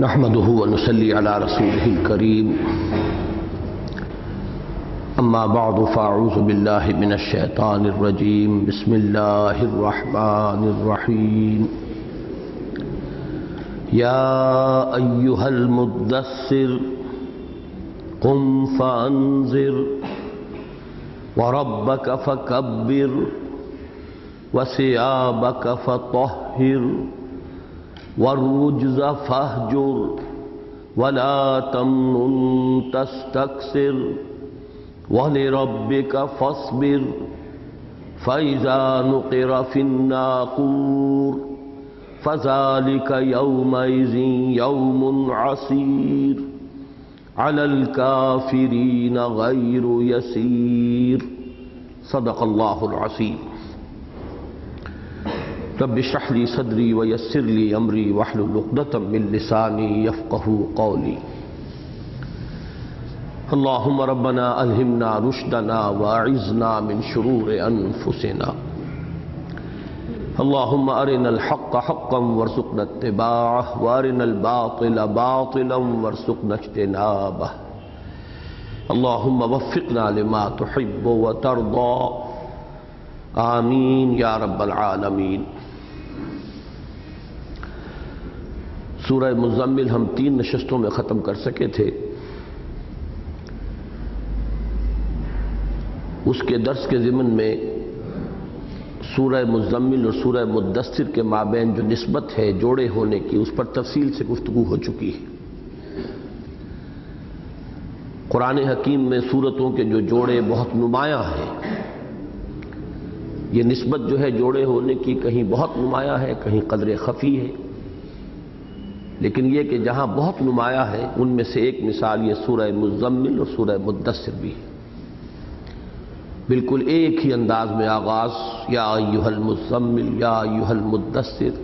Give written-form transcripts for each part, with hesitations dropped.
نحمده ونصلي على رسوله الكريم اما بعد فاعوذ بالله من الشيطان الرجيم بسم الله الرحمن الرحيم يا ايها المدثر قم فانذر وربك فكبر وثيابك فطهر والرجز فاهجر ولا تمنن تستكثر ولربك فاصبر فإذا نقر في الناقور فذلك يومئذ يوم عسير على الكافرين غير يسير صدق الله العظيم رب اشرح لي صدري ويسر لي امري واحلل عقدة من لساني يفقهوا قولي اللهم ربنا الهمنا رشدنا واعذنا من شرور انفسنا اللهم ارنا الحق حقا وارزقنا اتباعه وارنا الباطل باطلا وارزقنا اجتنابه اللهم وفقنا لما تحب وترضى آمین یا رب العالمین۔ سورہ مزمل ہم 3 نشستوں میں ختم کر سکے تھے۔ اس کے درس کے ضمن میں سورہ مزمل اور سورہ مدثر کے مابین جو نسبت ہے جوڑے ہونے کی، اس پر تفصیل سے گفتگو ہو چکی ہے۔ قرآن حکیم میں سورتوں کے جو جوڑے بہت نمایاں ہیں، یہ نسبت جو ہے جوڑے ہونے کی کہیں بہت نمایاں ہے، کہیں قدر خفی ہے، لیکن یہ کہ جہاں بہت نمایاں ہے ان میں سے ایک مثال یہ سورہ مزمل اور سورہ مدثر بھی ہے۔ بالکل ایک ہی انداز میں آغاز، یا ایھا المزمل یا ایھا المدثر،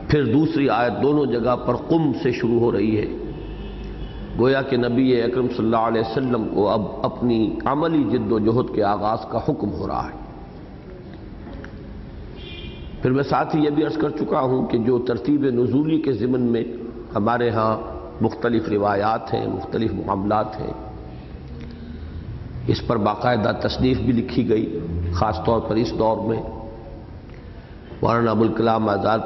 پھر دوسری آیت دونوں جگہ پر قم سے شروع ہو رہی ہے، گویا کہ نبی اکرم صلی اللہ علیہ وسلم کو اب اپنی عملی جد و جہد کے آغاز کا حکم ہو رہا ہے۔ پھر میں ساتھ ہی یہ بھی عرض کر چکا ہوں کہ جو ترتیب نزولی کے ضمن میں ہمارے ہاں مختلف روایات ہیں، مختلف معاملات ہیں، اس پر باقاعدہ تصنیف بھی لکھی گئی، خاص طور پر اس دور میں۔ مولانا ابوالکلام آزاد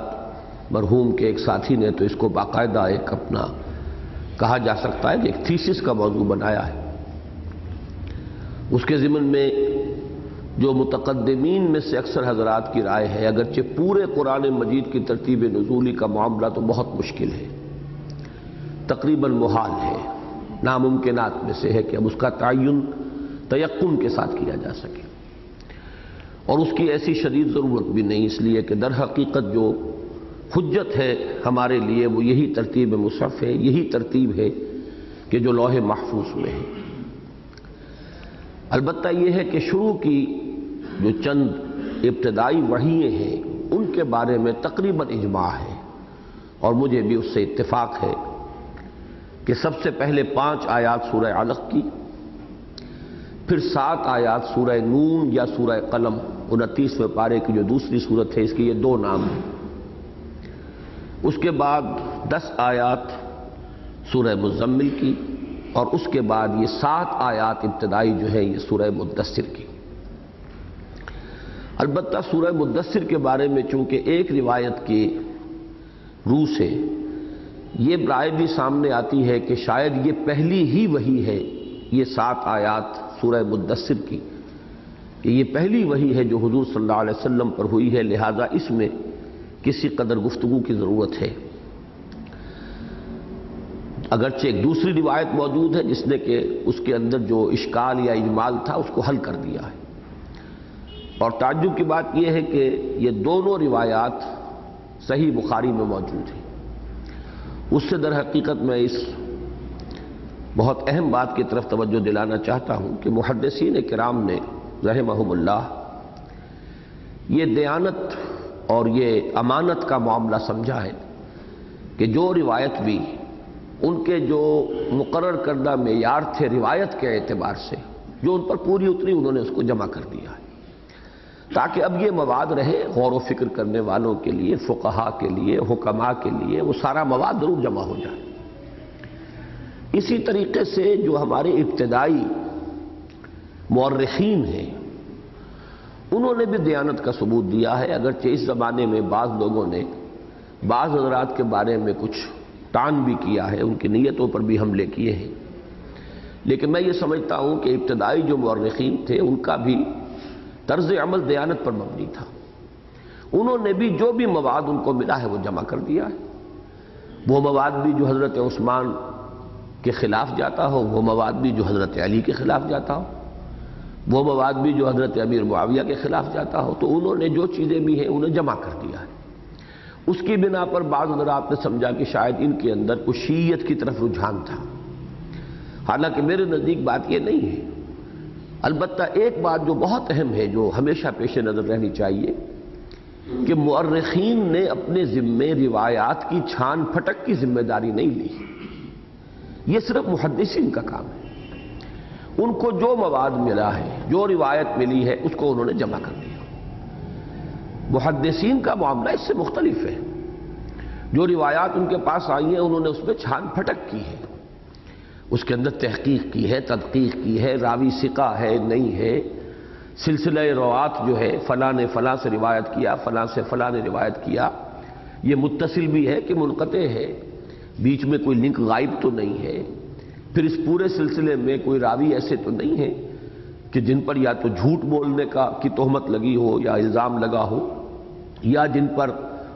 مرحوم کے ایک ساتھی نے تو اس کو باقاعدہ ایک اپنا کہا جا سکتا ہے کہ ایک تھیسس کا موضوع بنایا ہے۔ اس کے ضمن میں جو متقدمین میں سے اکثر حضرات کی رائے ہے، اگرچہ پورے قرآن مجید کی ترتیب نزولی کا معاملہ تو بہت مشکل ہے، تقریباً محال ہے، ناممکنات میں سے ہے کہ اب اس کا تعین تیقن کے ساتھ کیا جا سکے، اور اس کی ایسی شدید ضرورت بھی نہیں، اس لیے کہ در حقیقت جو حجت ہے ہمارے لیے وہ یہی ترتیب مصحف ہے، یہی ترتیب ہے کہ جو لوح محفوظ میں ہے۔ البتہ یہ ہے کہ شروع کی جو چند ابتدائی وحییں ہیں ان کے بارے میں تقریباً اجماع ہے، اور مجھے بھی اس سے اتفاق ہے کہ سب سے پہلے 5 آیات سورہ علق کی، پھر 7 آیات سورہ نون یا سورہ قلم 29ویں پارے کی جو دوسری صورت ہے، اس کے یہ 2 نام ہیں، اس کے بعد 10 آیات سورہ مزمل کی، اور اس کے بعد یہ 7 آیات ابتدائی جو ہے یہ سورہ مدثر کی۔ البتہ سورہ مدثر کے بارے میں چونکہ ایک روایت کی روح سے یہ رائے بھی سامنے آتی ہے کہ شاید یہ پہلی ہی وحی ہے، یہ 7 آیات سورہ مدثر کی، کہ یہ پہلی وحی ہے جو حضور صلی اللہ علیہ وسلم پر ہوئی ہے، لہذا اس میں کسی قدر گفتگو کی ضرورت ہے۔ اگرچہ ایک دوسری روایت موجود ہے جس نے کہ اس کے اندر جو اشکال یا اجمال تھا اس کو حل کر دیا ہے، اور تعجب کی بات یہ ہے کہ یہ دونوں روایات صحیح بخاری میں موجود ہیں۔ اس سے در حقیقت میں اس بہت اہم بات کی طرف توجہ دلانا چاہتا ہوں کہ محدثین کرام نے رحمہم اللہ یہ دیانت اور یہ امانت کا معاملہ سمجھا ہے کہ جو روایت بھی ان کے جو مقرر کردہ معیار تھے روایت کے اعتبار سے، جو ان پر پوری اتری انہوں نے اس کو جمع کر دیا ہے۔ تاکہ اب یہ مواد رہے غور و فکر کرنے والوں کے لیے، فقہا کے لیے، حکماء کے لیے، وہ سارا مواد ضرور جمع ہو جائے۔ اسی طریقے سے جو ہمارے ابتدائی مورخین ہیں انہوں نے بھی دیانت کا ثبوت دیا ہے، اگرچہ اس زمانے میں بعض لوگوں نے بعض حضرات کے بارے میں کچھ طعن بھی کیا ہے، ان کی نیتوں پر بھی حملے کیے ہیں، لیکن میں یہ سمجھتا ہوں کہ ابتدائی جو مورخین تھے ان کا بھی طرز عمل دیانت پر مبنی تھا۔ انہوں نے بھی جو بھی مواد ان کو ملا ہے وہ جمع کر دیا ہے، وہ مواد بھی جو حضرت عثمان کے خلاف جاتا ہو، وہ مواد بھی جو حضرت علی کے خلاف جاتا ہو، وہ مواد بھی جو حضرت امیر معاویہ کے خلاف جاتا ہو، تو انہوں نے جو چیزیں بھی ہیں انہیں جمع کر دیا ہے۔ اس کی بنا پر بعض حضرات نے سمجھا کہ شاید ان کے اندر کچھ شیعیت کی طرف رجحان تھا، حالانکہ میرے نزدیک بات یہ نہیں ہے۔ البتہ ایک بات جو بہت اہم ہے، جو ہمیشہ پیش نظر رہنی چاہیے، کہ مورخین نے اپنے ذمے روایات کی چھان پھٹک کی ذمہ داری نہیں لی، یہ صرف محدثین کا کام ہے۔ ان کو جو مواد ملا ہے، جو روایت ملی ہے، اس کو انہوں نے جمع کر دیا۔ محدثین کا معاملہ اس سے مختلف ہے، جو روایات ان کے پاس آئی ہیں انہوں نے اس میں چھان پھٹک کی ہے، اس کے اندر تحقیق کی ہے، تدقیق کی ہے، راوی ثقہ ہے نہیں ہے، سلسلہ روات جو ہے فلاں نے فلاں سے روایت کیا، فلاں سے فلاں نے روایت کیا، یہ متصل بھی ہے کہ منقطع ہے، بیچ میں کوئی لنک غائب تو نہیں ہے، پھر اس پورے سلسلے میں کوئی راوی ایسے تو نہیں ہے کہ جن پر یا تو جھوٹ بولنے کی تہمت لگی ہو یا الزام لگا ہو، یا جن پر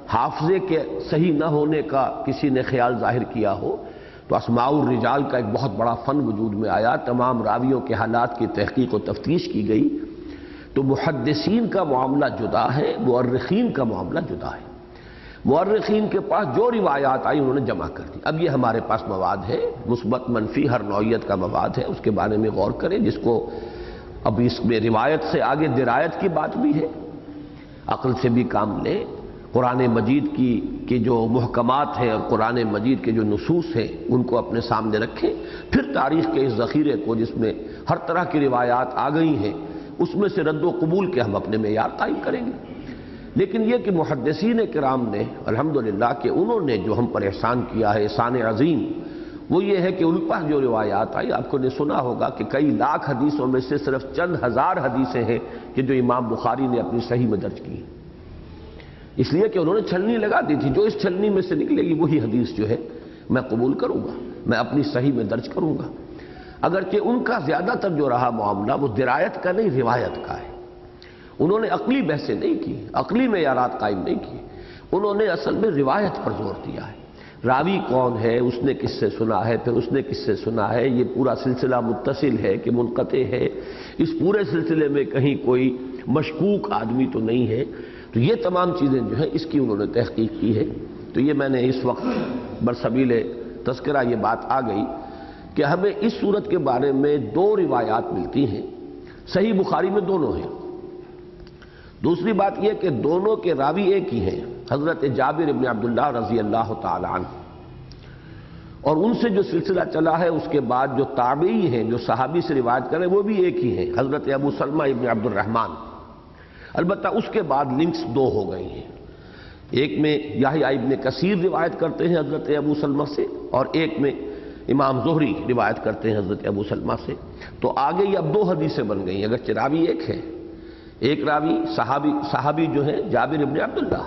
حافظے کے صحیح نہ ہونے کا کسی نے خیال ظاہر کیا ہو۔ تو اسماء الرجال کا ایک بہت بڑا فن وجود میں آیا، تمام راویوں کے حالات کی تحقیق و تفتیش کی گئی۔ تو محدثین کا معاملہ جدا ہے، مورخین کا معاملہ جدا ہے۔ مورخین کے پاس جو روایات آئی انہوں نے جمع کر دی۔ اب یہ ہمارے پاس مواد ہے، مثبت منفی ہر نوعیت کا مواد ہے، اس کے بارے میں غور کریں، جس کو اب اس میں روایت سے آگے درایت کی بات بھی ہے، عقل سے بھی کام لیں، قرآن مجید کی جو محکمات ہیں اور قرآن مجید کے جو نصوص ہیں ان کو اپنے سامنے رکھیں، پھر تاریخ کے اس ذخیرے کو جس میں ہر طرح کی روایات آ گئی ہیں اس میں سے رد و قبول کے ہم اپنے معیار قائم کریں گے۔ لیکن یہ کہ محدثین کرام نے الحمدللہ کہ انہوں نے جو ہم پر احسان کیا ہے، احسان عظیم، وہ یہ ہے کہ ان پر جو روایات آئی، آپ کو نے سنا ہوگا کہ کئی لاکھ حدیثوں میں سے صرف چند ہزار حدیثیں ہیں کہ جو امام بخاری نے اپنی صحیح میں درج کی، اس لیے کہ انہوں نے چھلنی لگا دی تھی، جو اس چھلنی میں سے نکلے گی وہی حدیث جو ہے میں قبول کروں گا، میں اپنی صحیح میں درج کروں گا۔ اگرچہ ان کا زیادہ تر جو رہا معاملہ وہ درایت کا نہیں، روایت کا ہے۔ انہوں نے عقلی بحثیں نہیں کی، عقلی معیارات قائم نہیں کیے، انہوں نے اصل میں روایت پر زور دیا ہے۔ راوی کون ہے، اس نے کس سے سنا ہے، پھر اس نے کس سے سنا ہے، یہ پورا سلسلہ متصل ہے کہ منقطع ہے، اس پورے سلسلے میں کہیں کوئی مشکوک آدمی تو نہیں ہے۔ تو یہ تمام چیزیں جو ہیں اس کی انہوں نے تحقیق کی ہے۔ تو یہ میں نے اس وقت برسبیل تذکرہ یہ بات آ گئی کہ ہمیں اس صورت کے بارے میں دو روایات ملتی ہیں، صحیح بخاری میں دونوں ہیں۔ دوسری بات یہ کہ دونوں کے راوی ایک ہی ہیں، حضرت جابر ابن عبداللہ رضی اللہ تعالی عنہ، اور ان سے جو سلسلہ چلا ہے اس کے بعد جو تابعی ہیں جو صحابی سے روایت کریں وہ بھی ایک ہی ہیں، حضرت ابو سلمہ ابن عبد الرحمن۔ البتہ اس کے بعد لنکس دو ہو گئی ہیں، ایک میں یحییٰ ابن کثیر روایت کرتے ہیں حضرت ابو سلمہ سے، اور ایک میں امام زہری روایت کرتے ہیں حضرت ابو سلمہ سے۔ تو آگے یہ اب دو حدیثیں بن گئی ہیں، اگرچہ راوی ایک ہے، ایک راوی صحابی جو ہے جابر ابن عبداللہ،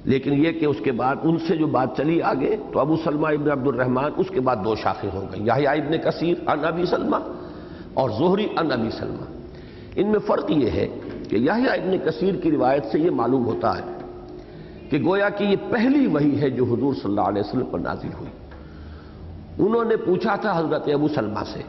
لیکن یہ کہ اس کے بعد ان سے جو بات چلی آگے تو ابو سلمہ ابن عبد الرحمن، اس کے بعد دو شاخیں ہو گئیں، یحییٰ ابن کثیر عن ابی سلمہ اور زہری عن ابی سلمہ۔ ان میں فرق یہ ہے کہ یحییٰ ابن کثیر کی روایت سے یہ معلوم ہوتا ہے کہ گویا کہ یہ پہلی وحی ہے جو حضور صلی اللہ علیہ وسلم پر نازل ہوئی۔ انہوں نے پوچھا تھا حضرت ابو سلمہ سے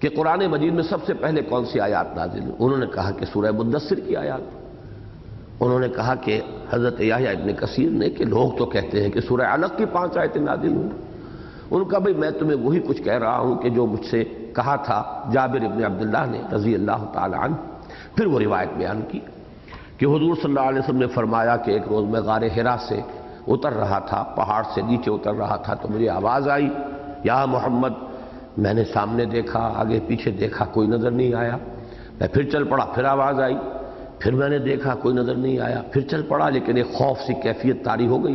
کہ قرآن مجید میں سب سے پہلے کون سی آیات نازل ہوئی؟ انہوں نے کہا کہ سورہ مدثر کی آیات۔ انہوں نے کہا کہ حضرت یحییٰ ابن کثیر نے کہ لوگ تو کہتے ہیں کہ سورہ علق کی 5 آیتیں نازل ہوئی۔ ان کا بھئی میں تمہیں وہی کچھ کہہ رہا ہوں کہ جو مجھ سے کہا تھا جابر ابن عبداللہ نے رضی اللہ تعالی عنہ۔ پھر وہ روایت بیان کی کہ حضور صلی اللہ علیہ وسلم نے فرمایا کہ ایک روز میں غار حرا سے اتر رہا تھا، پہاڑ سے نیچے اتر رہا تھا، تو مجھے آواز آئی یا محمد۔ میں نے سامنے دیکھا، آگے پیچھے دیکھا، کوئی نظر نہیں آیا۔ میں پھر چل پڑا، پھر آواز آئی پھر میں نے دیکھا کوئی نظر نہیں آیا، پھر چل پڑا، لیکن ایک خوف سی کیفیت طاری ہو گئی۔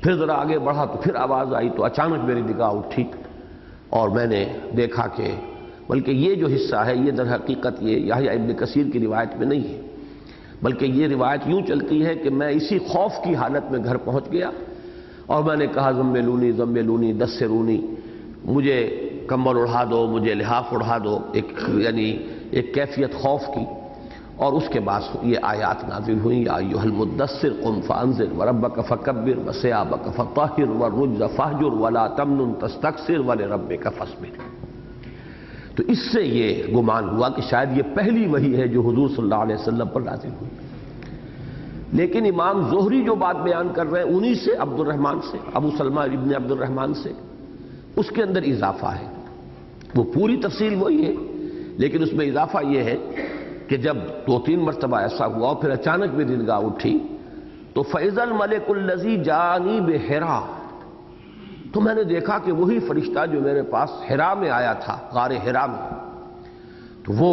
پھر ذرا آگے بڑھا تو پھر آواز آئی، تو اچانک میری نگاہ اٹھی اور میں نے دیکھا کہ بلکہ یہ جو حصہ ہے یہ در حقیقت یہ یحییٰ ابن کثیر کی روایت میں نہیں ہے، بلکہ یہ روایت یوں چلتی ہے کہ میں اسی خوف کی حالت میں گھر پہنچ گیا اور میں نے کہا زملونی زملونی دثرونی، مجھے کمبل اڑھا دو، مجھے لحاف اڑھا دو، یعنی ایک کیفیت خوف کی۔ اور اس کے بعد یہ آیات نازل ہوئیں، یا ایھا المدثر قم فانذر وربک فکبر وثیابک فطہر والرجز فاہجر ولا تمنن تستکثر ولربک فاصبر۔ تو اس سے یہ گمان ہوا کہ شاید یہ پہلی وحی ہے جو حضور صلی اللہ علیہ وسلم پر نازل ہوئی۔ لیکن امام زہری جو بات بیان کر رہے ہیں انہی سے عبد الرحمن سے، ابو سلمہ ابن عبد الرحمن سے، اس کے اندر اضافہ ہے، وہ پوری تفصیل وہی ہے، لیکن اس میں اضافہ یہ ہے کہ جب 2-3 مرتبہ ایسا ہوا اور پھر اچانک میری نگاہ اٹھی تو فَإِذَا الْمَلَكُ الَّذِي جَاءَنِي بِحِرَا، تو میں نے دیکھا کہ وہی فرشتہ جو میرے پاس حرا میں آیا تھا، غار حرا میں، تو وہ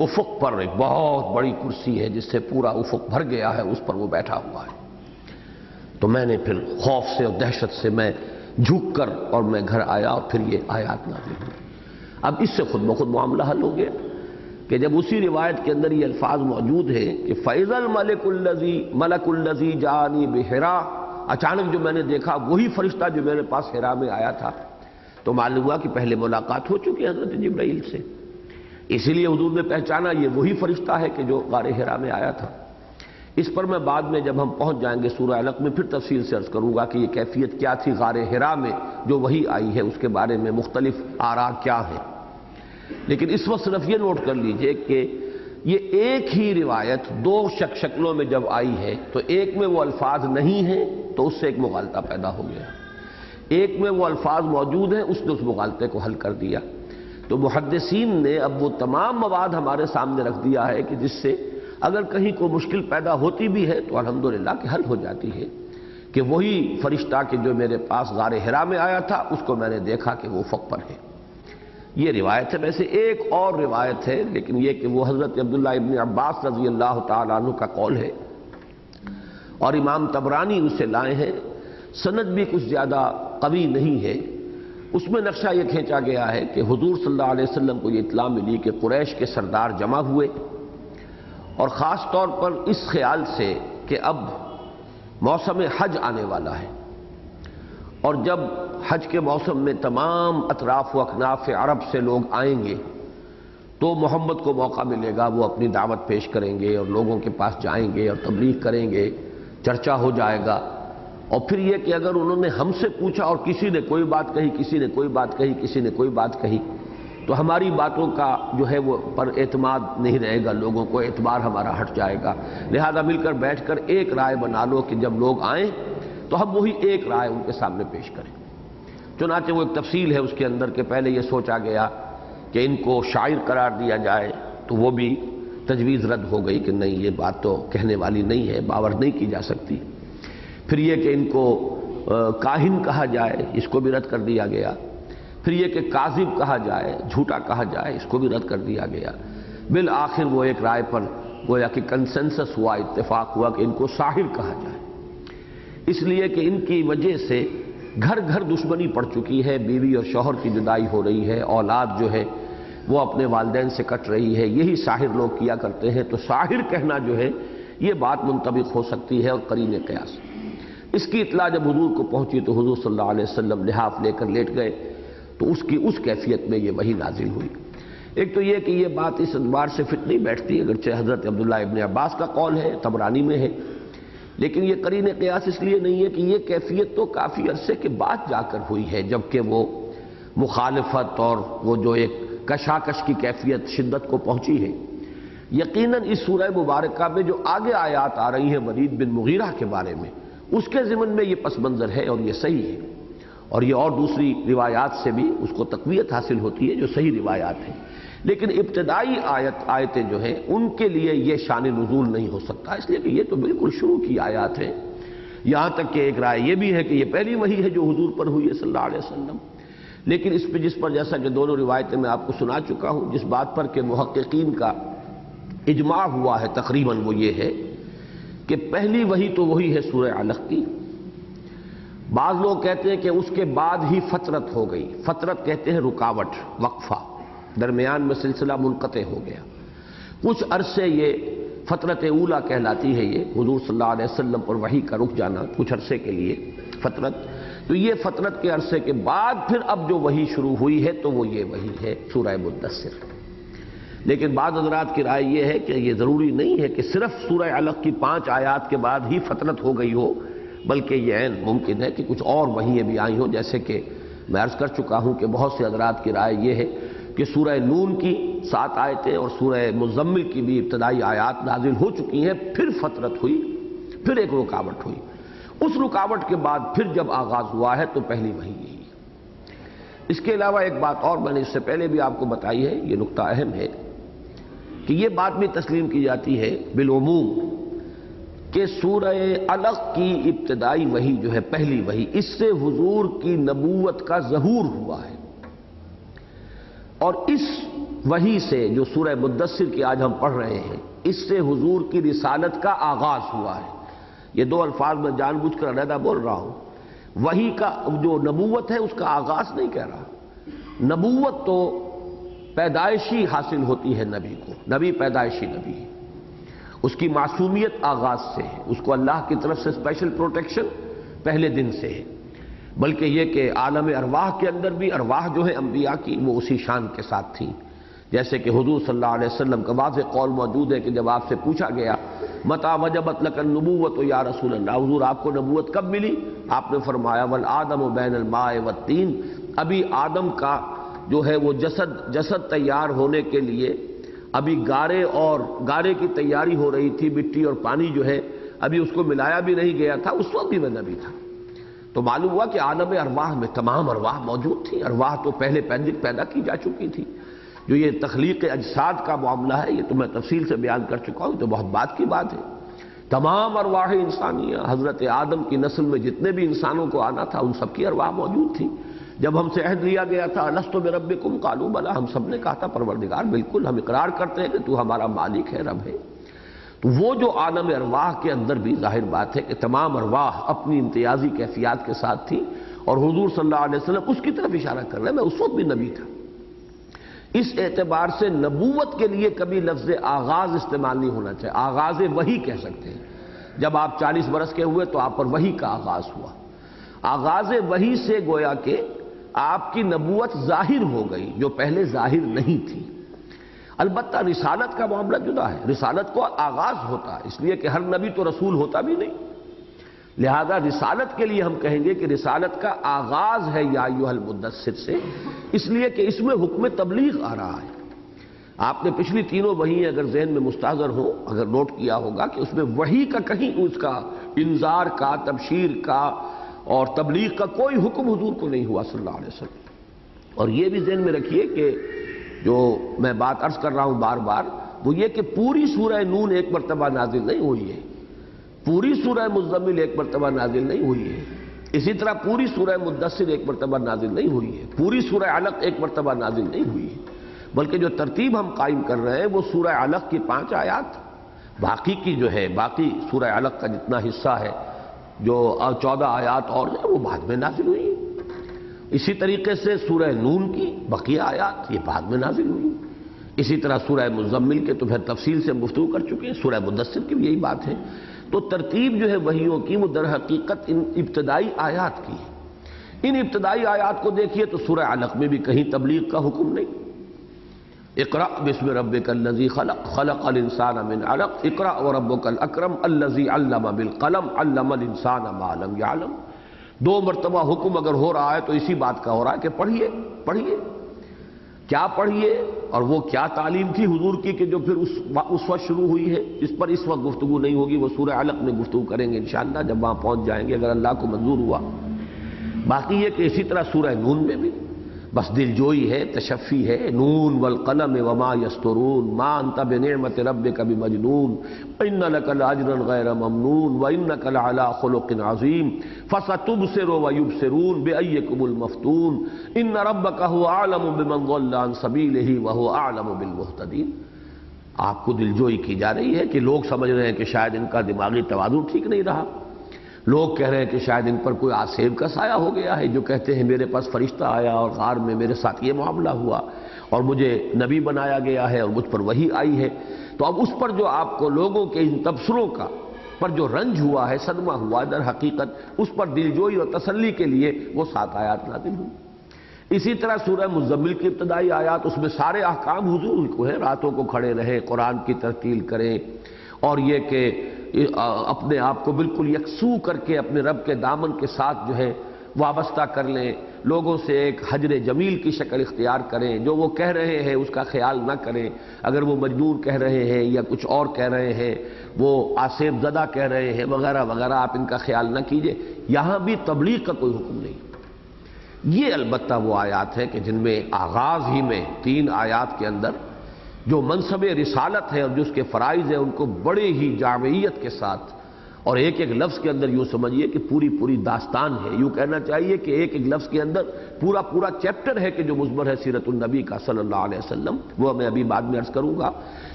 افق پر ایک بہت بڑی کرسی ہے جس سے پورا افق بھر گیا ہے، اس پر وہ بیٹھا ہوا ہے۔ تو میں نے پھر خوف سے اور دہشت سے میں جھک کر اور میں گھر آیا اور پھر یہ آیات نازل ہوئی۔ اب اس سے خود بخود معاملہ حل ہو گیا کہ جب اسی روایت کے اندر یہ الفاظ موجود ہیں کہ فَإِذَا الْمَلَكُ الَّذِي جَاءَنِي بِحِرَا، اچانک جو میں نے دیکھا وہی فرشتہ جو میرے پاس حرا میں آیا تھا، تو معلوم ہوا کہ پہلے ملاقات ہو چکی ہے حضرت جبرائیل سے، اسی لیے حضور نے پہچانا یہ وہی فرشتہ ہے کہ جو غار حرا میں آیا تھا۔ اس پر میں بعد میں جب ہم پہنچ جائیں گے سورہ علق میں پھر تفصیل سے عرض کروں گا کہ یہ کیفیت کیا تھی غار حرا میں جو وہی آئی ہے، اس کے بارے میں مختلف آراء کیا ہیں۔ لیکن اس وقت صرف یہ نوٹ کر لیجئے کہ یہ ایک ہی روایت 2 شکلوں میں جب آئی ہے تو ایک میں وہ الفاظ نہیں ہیں تو اس سے ایک مغالطہ پیدا ہو گیا، ایک میں وہ الفاظ موجود ہیں اس نے اس مغالطے کو حل کر دیا۔ تو محدثین نے اب وہ تمام مواد ہمارے سامنے رکھ دیا ہے کہ جس سے اگر کہیں کوئی مشکل پیدا ہوتی بھی ہے تو الحمدللہ کہ حل ہو جاتی ہے، کہ وہی فرشتہ کہ جو میرے پاس غار حرا میں آیا تھا اس کو میں نے دیکھا کہ وہ افق پر ہے۔ یہ روایت ہے۔ ویسے ایک اور روایت ہے لیکن یہ کہ وہ حضرت عبداللہ ابن عباس رضی اللہ تعالیٰ عنہ کا قول ہے اور امام طبرانی اسے لائے ہیں، سند بھی کچھ زیادہ قوی نہیں ہے۔ اس میں نقشہ یہ کھینچا گیا ہے کہ حضور صلی اللہ علیہ وسلم کو یہ اطلاع ملی کہ قریش کے سردار جمع ہوئے، اور خاص طور پر اس خیال سے کہ اب موسم حج آنے والا ہے، اور جب حج کے موسم میں تمام اطراف و اکناف عرب سے لوگ آئیں گے تو محمد کو موقع ملے گا، وہ اپنی دعوت پیش کریں گے اور لوگوں کے پاس جائیں گے اور تبلیغ کریں گے، چرچا ہو جائے گا۔ اور پھر یہ کہ اگر انہوں نے ہم سے پوچھا اور کسی نے کوئی بات کہی، کسی نے کوئی بات کہی، کسی نے کوئی بات کہی، تو ہماری باتوں کا جو ہے وہ پر اعتماد نہیں رہے گا، لوگوں کو اعتبار ہمارا ہٹ جائے گا، لہذا مل کر بیٹھ کر ایک رائے بنا لو کہ جب لوگ آئیں تو ہم وہی ایک رائے ان کے سامنے پیش کریں۔ چنانچہ وہ ایک تفصیل ہے اس کے اندر کہ پہلے یہ سوچا گیا کہ ان کو شاعر قرار دیا جائے، تو وہ بھی تجویز رد ہو گئی کہ نہیں، یہ بات تو کہنے والی نہیں ہے، باور نہیں کی جا سکتی۔ پھر یہ کہ ان کو کاہن کہا جائے، اس کو بھی رد کر دیا گیا۔ پھر یہ کہ کاذب کہا جائے، جھوٹا کہا جائے، اس کو بھی رد کر دیا گیا۔ بالآخر وہ ایک رائے پر گویا کہ کنسنسس ہوا، اتفاق ہوا کہ ان کو ساحر کہا جائے، اس لیے کہ ان کی وجہ سے گھر گھر دشمنی پڑ چکی ہے، بیوی اور شوہر کی جدائی ہو رہی ہے، اولاد جو ہے وہ اپنے والدین سے کٹ رہی ہے، یہی ساحر لوگ کیا کرتے ہیں، تو ساحر کہنا جو ہے یہ بات منطبق ہو سکتی ہے اور قرین قیاس۔ اس کی اطلاع جب حضور کو پہنچی تو حضور صلی اللہ علیہ وسلم لحاف لے کر لیٹ گئے، تو اس کیفیت میں یہ وحی نازل ہوئی۔ ایک تو یہ کہ یہ بات اس اعتبار سے فٹ نہیں بیٹھتی، اگرچہ حضرت عبداللہ ابن عباس کا قول ہے، طبرانی میں ہے، لیکن یہ قرین قیاس اس لیے نہیں ہے کہ یہ کیفیت تو کافی عرصے کے بعد جا کر ہوئی ہے، جبکہ وہ مخالفت اور وہ جو ایک کشاکش کی کیفیت شدت کو پہنچی ہے۔ یقیناً اس سورہ مبارکہ میں جو آگے آیات آ رہی ہیں ولید بن مغیرہ کے بارے میں، اس کے ضمن میں یہ پس منظر ہے اور یہ صحیح ہے، اور یہ اور دوسری روایات سے بھی اس کو تقویت حاصل ہوتی ہے جو صحیح روایات ہیں، لیکن ابتدائی آیتیں جو ہیں ان کے لیے یہ شان نزول نہیں ہو سکتا، اس لیے کہ یہ تو بالکل شروع کی آیات ہیں۔ یہاں تک کہ ایک رائے یہ بھی ہے کہ یہ پہلی وحی ہے جو حضور پر ہوئی ہے صلی اللہ علیہ وسلم، لیکن جس پر جیسا کہ دونوں روایتیں میں آپ کو سنا چکا ہوں، جس بات پر کہ محققین کا اجماع ہوا ہے تقریباً وہ یہ ہے کہ پہلی وحی تو وہی ہے سورہ علق کی. بعض لوگ کہتے ہیں کہ اس کے بعد ہی فترت ہو گئی. فترت کہتے ہیں رکاوٹ، وقفہ، درمیان میں سلسلہ منقطع ہو گیا. کچھ عرصے یہ فترت اولا کہلاتی ہے، یہ حضور صلی اللہ علیہ وسلم پر وحی کا رک جانا کچھ عرصے کے لیے فترت. تو یہ فترت کے عرصے کے بعد پھر اب جو وحی شروع ہوئی ہے تو وہ یہ وحی ہے سورہ مدثر. لیکن بعض حضرات کی رائے یہ ہے کہ یہ ضروری نہیں ہے کہ صرف سورہ علق کی 5 آیات کے بعد ہی فترت ہو گئی ہو، بلکہ یہ عین ممکن ہے کہ کچھ اور وحییں بھی آئی ہوں. جیسے کہ میں عرض کر چکا ہوں کہ بہت سے حضرات کی رائے یہ ہے کہ سورہ نون کی 7 آیتیں اور سورہ مزمل کی بھی ابتدائی آیات نازل ہو چکی ہیں، پھر فترت ہوئی، پھر ایک رکاوٹ ہوئی. اس رکاوٹ کے بعد پھر جب آغاز ہوا ہے تو پہلی وحی یہی ہے. اس کے علاوہ ایک بات اور میں نے اس سے پہلے بھی آپ کو بتائی ہے، یہ نقطہ اہم ہے کہ یہ بات بھی تسلیم کی جاتی ہے بالعموم کہ سورہ علق کی ابتدائی وحی جو ہے پہلی وحی، اس سے حضور کی نبوت کا ظہور ہوا ہے. اور اس وحی سے جو سورہ مدثر کی آج ہم پڑھ رہے ہیں، اس سے حضور کی رسالت کا آغاز ہوا ہے. یہ دو الفاظ میں جان بوجھ کر علیحدہ بول رہا ہوں. وحی کا جو نبوت ہے اس کا آغاز نہیں کہہ رہا. نبوت تو پیدائشی حاصل ہوتی ہے نبی کو، نبی پیدائشی نبی ہے، اس کی معصومیت آغاز سے ہے، اس کو اللہ کی طرف سے اسپیشل پروٹیکشن پہلے دن سے ہے. بلکہ یہ کہ عالم ارواح کے اندر بھی ارواح جو ہے انبیاء کی وہ اسی شان کے ساتھ تھیں. جیسے کہ حضور صلی اللہ علیہ وسلم کا واضح قول موجود ہے کہ جب آپ سے پوچھا گیا متى وجبت لك النبوۃ یا رسول اللہ، حضور آپ کو نبوت کب ملی؟ آپ نے فرمایا والآدم بین الماء والطین، ابھی آدم کا جو ہے وہ جسد تیار ہونے کے لیے ابھی گارے کی تیاری ہو رہی تھی، مٹی اور پانی جو ہے ابھی اس کو ملایا بھی نہیں گیا تھا، اس وقت بھی میں نبی تھا. تو معلوم ہوا کہ عالم ارواح میں تمام ارواح موجود تھی. ارواح تو پہلے پیدا کی جا چکی تھی. جو یہ تخلیق اجساد کا معاملہ ہے یہ تو میں تفصیل سے بیان کر چکا ہوں، تو بہت بات کی بات ہے. تمام ارواح انسانیہ، حضرت آدم کی نسل میں جتنے بھی انسانوں کو آنا تھا ان سب کی ارواح موجود تھی. جب ہم سے عہد لیا گیا تھا الست بربکم قالوا بلی، ہم سب نے کہا تھا پروردگار بالکل، ہم اقرار کرتے ہیں کہ تو ہمارا مالک ہے، رب ہے. تو وہ جو عالم ارواح کے اندر بھی ظاہر بات ہے کہ تمام ارواح اپنی امتیازی کیفیات کے ساتھ تھی، اور حضور صلی اللہ علیہ وسلم اس کی طرف اشارہ کر رہے ہیں. میں اس وقت بھی نبی تھا. اس اعتبار سے نبوت کے لیے کبھی لفظ آغاز استعمال نہیں ہونا چاہیے. آغاز وحی کہہ سکتے ہیں. جب آپ 40 برس کے ہوئے تو آپ پر وحی کا آغاز ہوا. آغاز وحی سے گویا کہ آپ کی نبوت ظاہر ہو گئی جو پہلے ظاہر نہیں تھی. البتہ رسالت کا معاملہ جدا ہے. رسالت کو آغاز ہوتا ہے، اس لیے کہ ہر نبی تو رسول ہوتا بھی نہیں. لہذا رسالت کے لیے ہم کہیں گے کہ رسالت کا آغاز ہے یا ایھا المدثر سے، اس لیے کہ اس میں حکم تبلیغ آ رہا ہے. آپ نے پچھلی تینوں وحی اگر ذہن میں مستحضر ہو، اگر نوٹ کیا ہوگا کہ اس میں وحی کا کہیں اس کا انذار کا، تبشیر کا اور تبلیغ کا کوئی حکم حضور کو نہیں ہوا صلی اللہ علیہ وسلم. اور یہ بھی ذہن میں رکھیے کہ جو میں بات عرض کر رہا ہوں بار بار وہ یہ کہ پوری سورہ نون ایک مرتبہ نازل نہیں ہوئی ہے، پوری سورہ مزمل ایک مرتبہ نازل نہیں ہوئی ہے، اسی طرح پوری سورہ مدثر ایک مرتبہ نازل نہیں ہوئی ہے، پوری سورہ علق ایک مرتبہ نازل نہیں ہوئی ہے. بلکہ جو ترتیب ہم قائم کر رہے ہیں وہ سورہ علق کی 5 آیات، باقی کی جو ہے باقی سورہ علق کا جتنا حصہ ہے جو 14 آیات اور ہیں وہ بعد میں نازل ہوئی ہیں. اسی طریقے سے سورہ نون کی بقیہ آیات یہ بعد میں نازل ہوئی. اسی طرح سورہ مزمل کے تو پھر تفصیل سے گفتگو کر چکے ہیں، سورہ مدثر کی بھی یہی بات ہے. تو ترتیب جو ہے وحیوں کی وہ در حقیقت ان ابتدائی آیات کی ہے. ان ابتدائی آیات کو دیکھیے تو سورہ علق میں بھی کہیں تبلیغ کا حکم نہیں. اقرأ بسم ربک الذی خلق خلق الانسان من علق اقرأ وربک الاکرم الذی علم بالقلم علم الانسان ما لم یعلم. 2 مرتبہ حکم اگر ہو رہا ہے تو اسی بات کا ہو رہا ہے کہ پڑھیے پڑھیے. کیا پڑھیے اور وہ کیا تعلیم تھی حضور کی کہ جو پھر اس وقت شروع ہوئی ہے، اس پر اس وقت گفتگو نہیں ہوگی، وہ سورہ علق میں گفتگو کریں گے انشاءاللہ جب وہاں پہنچ جائیں گے اگر اللہ کو منظور ہوا. باقی یہ کہ اسی طرح سورہ نون میں بھی بس دل جوئی ہے، تشفی ہے. نون والقلم وما یسطرون ما انت بنعمت ربک بمجنون ان لک لاجرا غیر ممنون وانک لعلی خلق عظیم فستبصر ویبصرون بأیکم المفتون ان ربک هو اعلم بمن ضل عن سبیلہ وهو اعلم بالمہتدین. آپ کو دلجوئی کی جا رہی ہے کہ لوگ سمجھ رہے ہیں کہ شاید ان کا دماغی توازن ٹھیک نہیں رہا، لوگ کہہ رہے ہیں کہ شاید ان پر کوئی آسیب کا سایہ ہو گیا ہے، جو کہتے ہیں میرے پاس فرشتہ آیا اور غار میں میرے ساتھ یہ معاملہ ہوا اور مجھے نبی بنایا گیا ہے اور مجھ پر وحی آئی ہے۔ تو اب اس پر جو آپ کو لوگوں کے ان تبصروں کا پر جو رنج ہوا ہے، صدمہ ہوا، در حقیقت اس پر دلجوئی اور تسلی کے لیے وہ 7 آیات نازل ہوئی۔ اسی طرح سورہ مزمل کی ابتدائی آیات، اس میں سارے احکام حضور کو ہیں، راتوں کو کھڑے رہیں، قرآن کی ترتیل کریں، اور یہ کہ اپنے آپ کو بالکل یکسو کر کے اپنے رب کے دامن کے ساتھ جو ہے وابستہ کر لیں، لوگوں سے ایک حجر جمیل کی شکل اختیار کریں، جو وہ کہہ رہے ہیں اس کا خیال نہ کریں، اگر وہ مجنون کہہ رہے ہیں یا کچھ اور کہہ رہے ہیں، وہ آسیب زدہ کہہ رہے ہیں وغیرہ وغیرہ، آپ ان کا خیال نہ کیجئے۔ یہاں بھی تبلیغ کا کوئی حکم نہیں۔ یہ البتہ وہ آیات ہے کہ جن میں آغاز ہی میں 3 آیات کے اندر جو منصب رسالت ہے اور جو اس کے فرائض ہیں ان کو بڑے ہی جامعیت کے ساتھ اور ایک ایک لفظ کے اندر یوں سمجھیے کہ پوری داستان ہے، یوں کہنا چاہیے کہ ایک ایک لفظ کے اندر پورا چیپٹر ہے کہ جو مضمر ہے سیرت النبی کا صلی اللہ علیہ وسلم، وہ میں ابھی بعد میں عرض کروں گا۔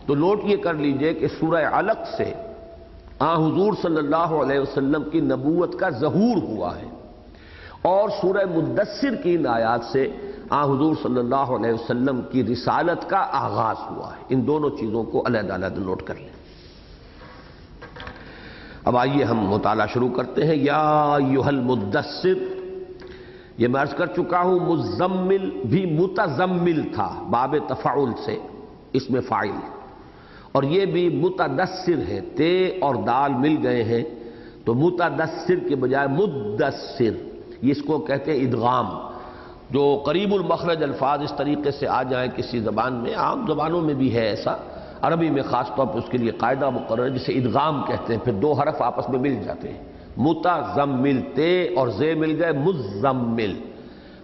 تو نوٹ یہ کر لیجئے کہ سورہ علق سے حضور صلی اللہ علیہ وسلم کی نبوت کا ظہور ہوا ہے، اور سورہ مدثر کی ان آیات سے حضور صلی اللہ علیہ وسلم کی رسالت کا آغاز ہوا ہے۔ ان دونوں چیزوں کو علیحدہ علیحدہ نوٹ کر لیں۔ اب آئیے ہم مطالعہ شروع کرتے ہیں۔ یا ایھا المدثر، یہ میں عرض کر چکا ہوں، مزمل بھی متزمل تھا باب تفاعل سے، اس میں فاعل، اور یہ بھی متدثر ہے، تے اور دال مل گئے ہیں تو متدثر کے بجائے مدثر، اس کو کہتے ہیں ادغام۔ جو قریب المخرج الفاظ اس طریقے سے آ جائیں کسی زبان میں، عام زبانوں میں بھی ہے ایسا، عربی میں خاص طور پر اس کے لیے قاعدہ مقرر ہے جسے ادغام کہتے ہیں، پھر 2 حرف آپس میں مل جاتے ہیں، متزمل، تے اور زے مل گئے مزمل،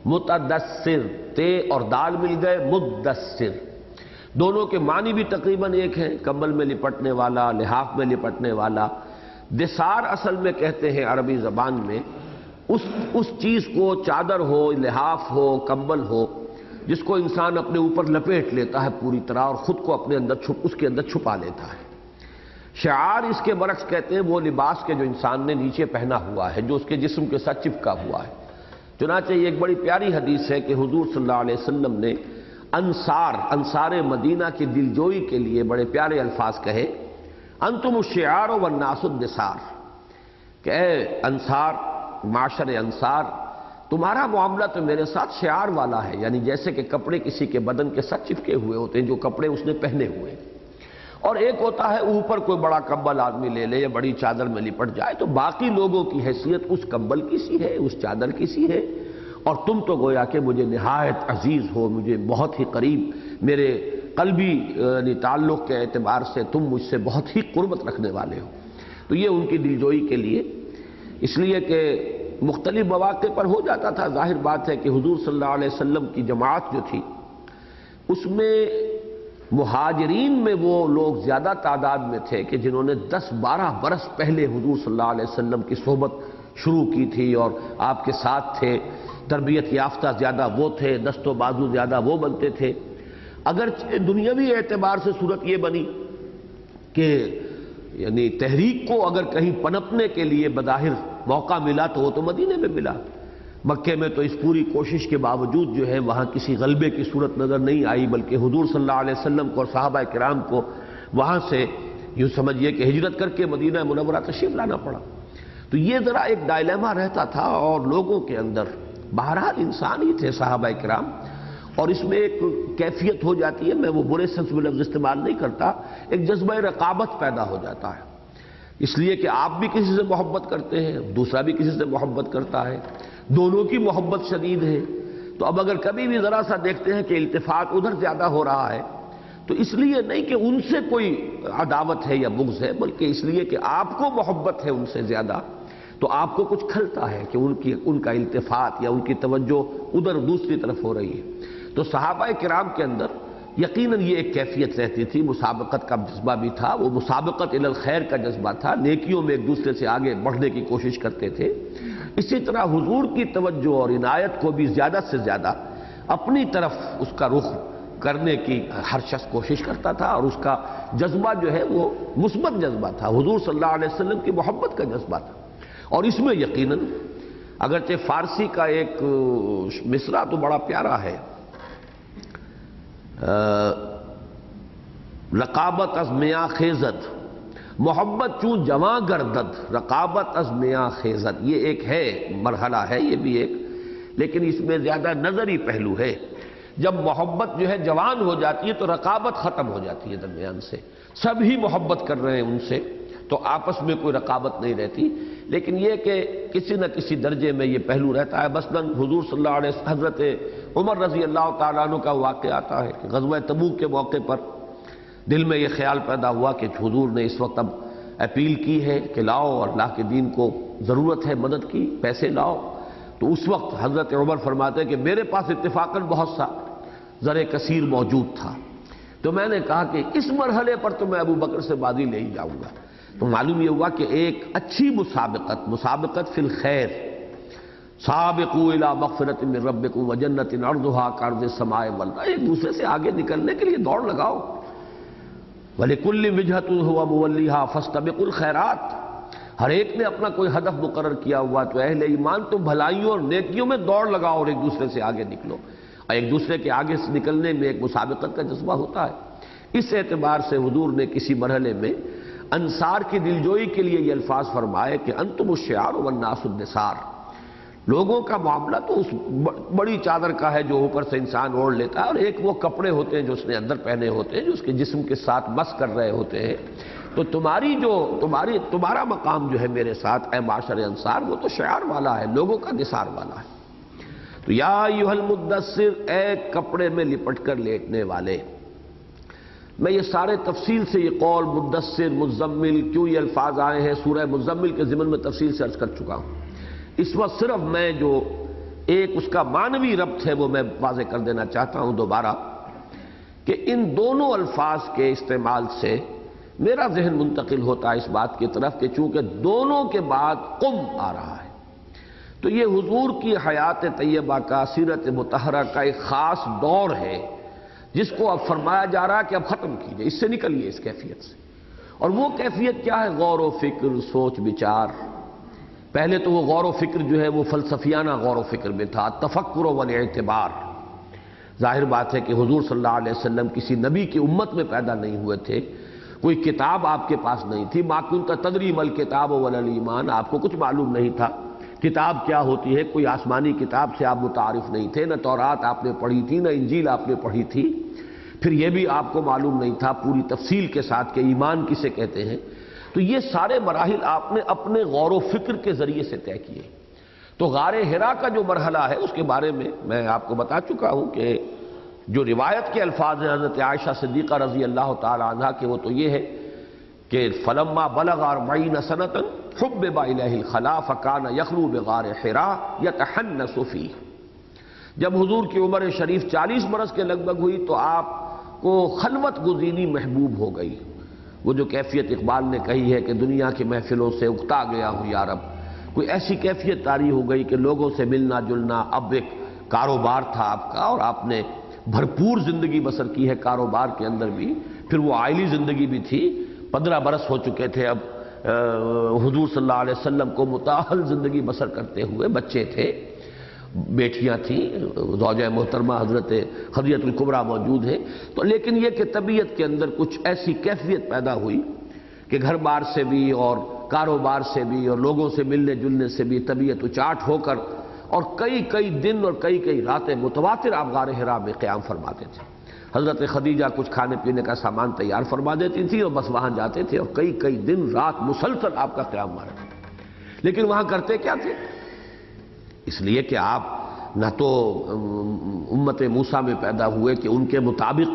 متدثر، تے اور دال مل گئے مدثر۔ دونوں کے معنی بھی تقریباً ایک ہیں، کمبل میں لپٹنے والا، لحاف میں لپٹنے والا۔ دثار اصل میں کہتے ہیں عربی زبان میں اس چیز کو، چادر ہو، لحاف ہو، کمبل ہو، جس کو انسان اپنے اوپر لپیٹ لیتا ہے پوری طرح اور خود کو اپنے اندر اس کے اندر چھپا لیتا ہے۔ شعار اس کے برعکس کہتے ہیں وہ لباس کے جو انسان نے نیچے پہنا ہوا ہے، جو اس کے جسم کے ساتھ چپکا ہوا ہے۔ چنانچہ یہ ایک بڑی پیاری حدیث ہے کہ حضور صلی اللہ علیہ وسلم نے انصار مدینہ کی دلجوئی کے لیے بڑے پیارے الفاظ کہے، انتم الشعار والناس النثار، کہ اے انصار، معاشر انصار، تمہارا معاملہ تو میرے ساتھ شعار والا ہے، یعنی جیسے کہ کپڑے کسی کے بدن کے ساتھ چپکے ہوئے ہوتے ہیں، جو کپڑے اس نے پہنے ہوئے، اور ایک ہوتا ہے اوپر کوئی بڑا کمبل آدمی لے لے یا بڑی چادر میں لپٹ جائے تو باقی لوگوں کی حیثیت اس کمبل کی سی ہے، اس چادر کی سی ہے، اور تم تو گویا کہ مجھے نہایت عزیز ہو، مجھے بہت ہی قریب، میرے قلبی تعلق کے اعتبار سے تم مجھ سے بہت ہی قربت رکھنے والے ہو۔ تو یہ ان کی دلجوئی کے لیے، اس لیے کہ مختلف مواقع پر ہو جاتا تھا، ظاہر بات ہے کہ حضور صلی اللہ علیہ وسلم کی جماعت جو تھی اس میں مہاجرین میں وہ لوگ زیادہ تعداد میں تھے کہ جنہوں نے 10-12 برس پہلے حضور صلی اللہ علیہ وسلم کی صحبت شروع کی تھی اور آپ کے ساتھ تھے، تربیت یافتہ زیادہ وہ تھے، دست و بازو زیادہ وہ بنتے تھے۔ اگرچہ دنیاوی اعتبار سے صورت یہ بنی کہ یعنی تحریک کو اگر کہیں پنپنے کے لیے بظاہر موقع ملا تو وہ تو مدینے میں ملا، مکے میں تو اس پوری کوشش کے باوجود جو ہے وہاں کسی غلبے کی صورت نظر نہیں آئی، بلکہ حضور صلی اللہ علیہ وسلم کو اور صحابہ کرام کو وہاں سے یوں سمجھیے کہ ہجرت کر کے مدینہ منورہ تشریف لانا پڑا۔ تو یہ ذرا ایک ڈائلیما رہتا تھا، اور لوگوں کے اندر بہرحال انسان ہی تھے صحابہ کرام، اور اس میں ایک کیفیت ہو جاتی ہے، میں وہ برے سنس میں لفظ استعمال نہیں کرتا، ایک جذبہ رقابت پیدا ہو جاتا ہے، اس لیے کہ آپ بھی کسی سے محبت کرتے ہیں، دوسرا بھی کسی سے محبت کرتا ہے، دونوں کی محبت شدید ہے۔ تو اب اگر کبھی بھی ذرا سا دیکھتے ہیں کہ التفات ادھر زیادہ ہو رہا ہے تو اس لیے نہیں کہ ان سے کوئی عداوت ہے یا بغض ہے، بلکہ اس لیے کہ آپ کو محبت ہے ان سے زیادہ، تو آپ کو کچھ کھلتا ہے کہ ان کا التفات یا ان کی توجہ ادھر دوسری طرف ہو رہی ہے۔ تو صحابہ کرام کے اندر یقیناً یہ ایک کیفیت رہتی تھی، مسابقت کا جذبہ بھی تھا، وہ مسابقت الی الخیر کا جذبہ تھا، نیکیوں میں ایک دوسرے سے آگے بڑھنے کی کوشش کرتے تھے۔ اسی طرح حضور کی توجہ اور عنایت کو بھی زیادہ سے زیادہ اپنی طرف اس کا رخ کرنے کی ہر شخص کوشش کرتا تھا، اور اس کا جذبہ جو ہے وہ مثبت جذبہ تھا، حضور صلی اللہ علیہ وسلم کی محبت کا جذبہ تھا۔ اور اس میں یقیناً اگرچہ فارسی کا ایک مصرع تو بڑا پیارا ہے، رقابت از میاں خیزد، محبت چون جواں گردد، رقابت از میاں خیزد، یہ ایک ہے مرحلہ ہے، یہ بھی ایک، لیکن اس میں زیادہ نظری پہلو ہے۔ جب محبت جو ہے جوان ہو جاتی ہے تو رقابت ختم ہو جاتی ہے درمیان سے، سب ہی محبت کر رہے ہیں ان سے، تو آپس میں کوئی رقابت نہیں رہتی۔ لیکن یہ کہ کسی نہ کسی درجے میں یہ پہلو رہتا ہے۔ مثلا حضور صلی اللہ علیہ وسلم، حضرت عمر رضی اللہ تعالیٰ عنہ کا واقعہ آتا ہے کہ غزوہ تبوک کے موقع پر دل میں یہ خیال پیدا ہوا کہ حضور نے اس وقت اب اپیل کی ہے کہ لاؤ، اللہ کے دین کو ضرورت ہے مدد کی، پیسے لاؤ۔ تو اس وقت حضرت عمر فرماتے ہیں کہ میرے پاس اتفاقاً بہت سا زر کثیر موجود تھا، تو میں نے کہا کہ اس مرحلے پر تو میں ابو بکر سے بازی لے ہی جاؤں گا۔ تو معلوم یہ ہوا کہ ایک اچھی مسابقت فی الخیر، سابقوا الی مغفرۃ من ربکم وجنۃ عرضھا کعرض السماء والارض، ایک دوسرے سے آگے نکلنے کے لیے دوڑ لگاؤ۔ وَلِكُلِّ وِجْهَةٌ هُوَ مُوَلِّيهَا فَاسْتَبِقُوا الْخَيْرَاتِ، ہر ایک نے اپنا کوئی ہدف مقرر کیا ہوا، تو اہل ایمان تو بھلائیوں اور نیکیوں میں دوڑ لگاؤ اور ایک دوسرے سے آگے نکلو، اور ایک دوسرے کے آگے سے نکلنے میں ایک مسابقت کا جذبہ ہوتا ہے۔ اس اعتبار سے حضور نے کسی مرحلے میں انصار کی دلجوئی کے لیے یہ الفاظ فرمائے کہ انتم الشعار والناس النثار، لوگوں کا معاملہ تو اس بڑی چادر کا ہے جو اوپر سے انسان اوڑھ لیتا ہے، اور ایک وہ کپڑے ہوتے ہیں جو اس نے اندر پہنے ہوتے ہیں، جو اس کے جسم کے ساتھ مس کر رہے ہوتے ہیں۔ تو تمہارا مقام جو ہے میرے ساتھ اے معاشر انصار، وہ تو شعار والا ہے، لوگوں کا نثار والا ہے۔ تو یا ایھا المدثر، اے کپڑے میں لپٹ کر لیٹنے والے۔ میں یہ سارے تفصیل سے یہ قول مدثر، مزمل، کیوں یہ الفاظ آئے ہیں سورہ مزمل کے ضمن میں تفصیل سے عرض کر چکا ہوں۔ اس وقت صرف میں جو ایک اس کا معنوی ربط ہے وہ میں واضح کر دینا چاہتا ہوں دوبارہ، کہ ان دونوں الفاظ کے استعمال سے میرا ذہن منتقل ہوتا ہے اس بات کی طرف کہ چونکہ دونوں کے بعد قم آ رہا ہے، تو یہ حضور کی حیات طیبہ کا، سیرت مطہرہ کا ایک خاص دور ہے جس کو اب فرمایا جا رہا ہے کہ اب ختم کیجئے، اس سے نکلیے اس کیفیت سے۔ اور وہ کیفیت کیا ہے؟ غور و فکر، سوچ بچار۔ پہلے تو وہ غور و فکر جو ہے وہ فلسفیانہ غور و فکر میں تھا، تفکر والاعتبار۔ ظاہر بات ہے کہ حضور صلی اللہ علیہ وسلم کسی نبی کی امت میں پیدا نہیں ہوئے تھے، کوئی کتاب آپ کے پاس نہیں تھی، ما کنت تدری ما الکتاب ولا الایمان، آپ کو کچھ معلوم نہیں تھا کتاب کیا ہوتی ہے، کوئی آسمانی کتاب سے آپ متعارف نہیں تھے، نہ تورات آپ نے پڑھی تھی، نہ انجیل آپ نے پڑھی تھی، پھر یہ بھی آپ کو معلوم نہیں تھا پوری تفصیل کے ساتھ کہ ایمان کسے کہتے ہیں۔ تو یہ سارے مراحل آپ نے اپنے غور و فکر کے ذریعے سے طے کیے۔ تو غار حرا کا جو مرحلہ ہے اس کے بارے میں آپ کو بتا چکا ہوں کہ جو روایت کے الفاظ ہیں حضرت عائشہ صدیقہ رضی اللہ تعالی عنہا کے، وہ تو یہ ہے کہ فلما بلغ 40 سنۃ حبب الیہ الخلا فکان یخلو بغار حرا یتحنس فیہ، جب حضور کی عمر شریف 40 برس کے لگ بھگ ہوئی تو آپ کو خلوت گزینی محبوب ہو گئی۔ وہ جو کیفیت اقبال نے کہی ہے کہ دنیا کی محفلوں سے اکتا گیا ہوں یا رب، کوئی ایسی کیفیت طاری ہو گئی کہ لوگوں سے ملنا جلنا اب ایک کاروبار تھا آپ کا، اور آپ نے بھرپور زندگی بسر کی ہے کاروبار کے اندر بھی، پھر وہ عائلی زندگی بھی تھی، 15 برس ہو چکے تھے اب حضور صلی اللہ علیہ وسلم کو متأہل زندگی بسر کرتے ہوئے، بچے تھے، بیٹیاں تھیں، زوجہ محترمہ حضرت خدیجہ الکبریٰ موجود ہیں، تو لیکن یہ کہ طبیعت کے اندر کچھ ایسی کیفیت پیدا ہوئی کہ گھر بار سے بھی اور کاروبار سے بھی اور لوگوں سے ملنے جلنے سے بھی طبیعت اچاٹ ہو کر، اور کئی دن اور کئی راتیں متواتر آپ غار حرا میں قیام فرماتے تھے۔ حضرت خدیجہ کچھ کھانے پینے کا سامان تیار فرما دیتی تھی اور بس وہاں جاتے تھے، اور کئی دن رات مسلسل آپ کا قیام مارتے تھے۔ لیکن وہاں کرتے کیا تھے؟ اس لیے کہ آپ نہ تو امت موسیٰ میں پیدا ہوئے کہ ان کے مطابق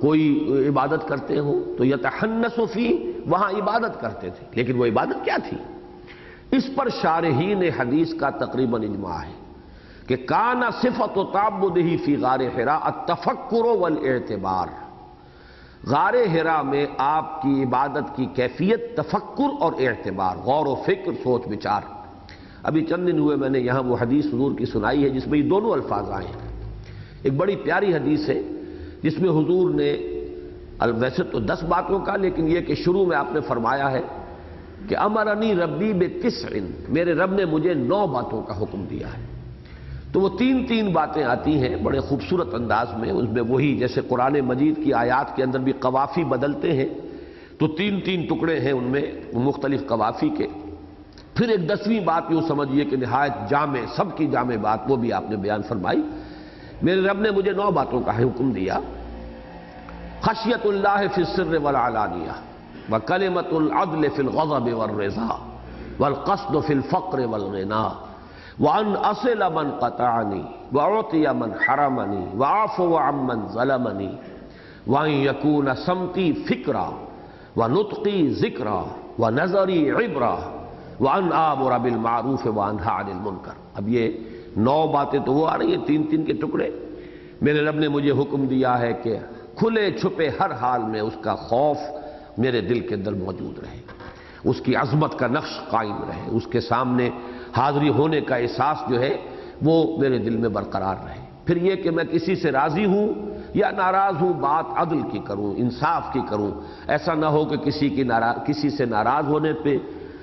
کوئی عبادت کرتے ہوں، تو یتحنس فی، وہاں عبادت کرتے تھے، لیکن وہ عبادت کیا تھی؟ اس پر شارحین حدیث کا تقریباً اجماع ہے کہ کان صفت تعبدہ فی غار حرا التفکر والاعتبار، غار حرا میں آپ کی عبادت کی کیفیت تفکر اور اعتبار، غور و فکر، سوچ بچار۔ ابھی چند دن ہوئے میں نے یہاں وہ حدیث حضور کی سنائی ہے جس میں یہ دونوں الفاظ آئے ہیں۔ ایک بڑی پیاری حدیث ہے جس میں حضور نے ویسے تو 10 باتوں کا، لیکن یہ کہ شروع میں آپ نے فرمایا ہے کہ امرنی ربی بتسع، میرے رب نے مجھے 9 باتوں کا حکم دیا ہے۔ تو وہ 3 باتیں آتی ہیں بڑے خوبصورت انداز میں، اس میں وہی جیسے قرآن مجید کی آیات کے اندر بھی قوافی بدلتے ہیں، تو 3 ٹکڑے ہیں ان میں مختلف قوافی کے۔ پھر ایک 10ویں بات یوں سمجھیے کہ نہایت جامع، سب کی جامع بات، وہ بھی آپ نے بیان فرمائی۔ میرے رب نے مجھے 9 باتوں کا حکم دیا۔ خشیت اللہ فی السر والعلانیہ، وکلمۃ العدل فی الغضب والرضا، والقصد فی الفقر والغنا، وان اصل من قطعنی واعطی من حرمنی واعفو عمن ظلمنی، وان یکون سمتی فکرا ونطقی ذکرا ونظری عبرا، وان آمر بالمعروف وانہی عن المنکر۔ اب یہ 9 باتیں تو وہ آ رہی ہیں 3 کے ٹکڑے۔ میرے رب نے مجھے حکم دیا ہے کہ کھلے چھپے ہر حال میں اس کا خوف میرے دل کے اندر موجود رہے، اس کی عظمت کا نقش قائم رہے، اس کے سامنے حاضری ہونے کا احساس جو ہے وہ میرے دل میں برقرار رہے۔ پھر یہ کہ میں کسی سے راضی ہوں یا ناراض ہوں، بات عدل کی کروں، انصاف کی کروں، ایسا نہ ہو کہ کسی سے ناراض ہونے پہ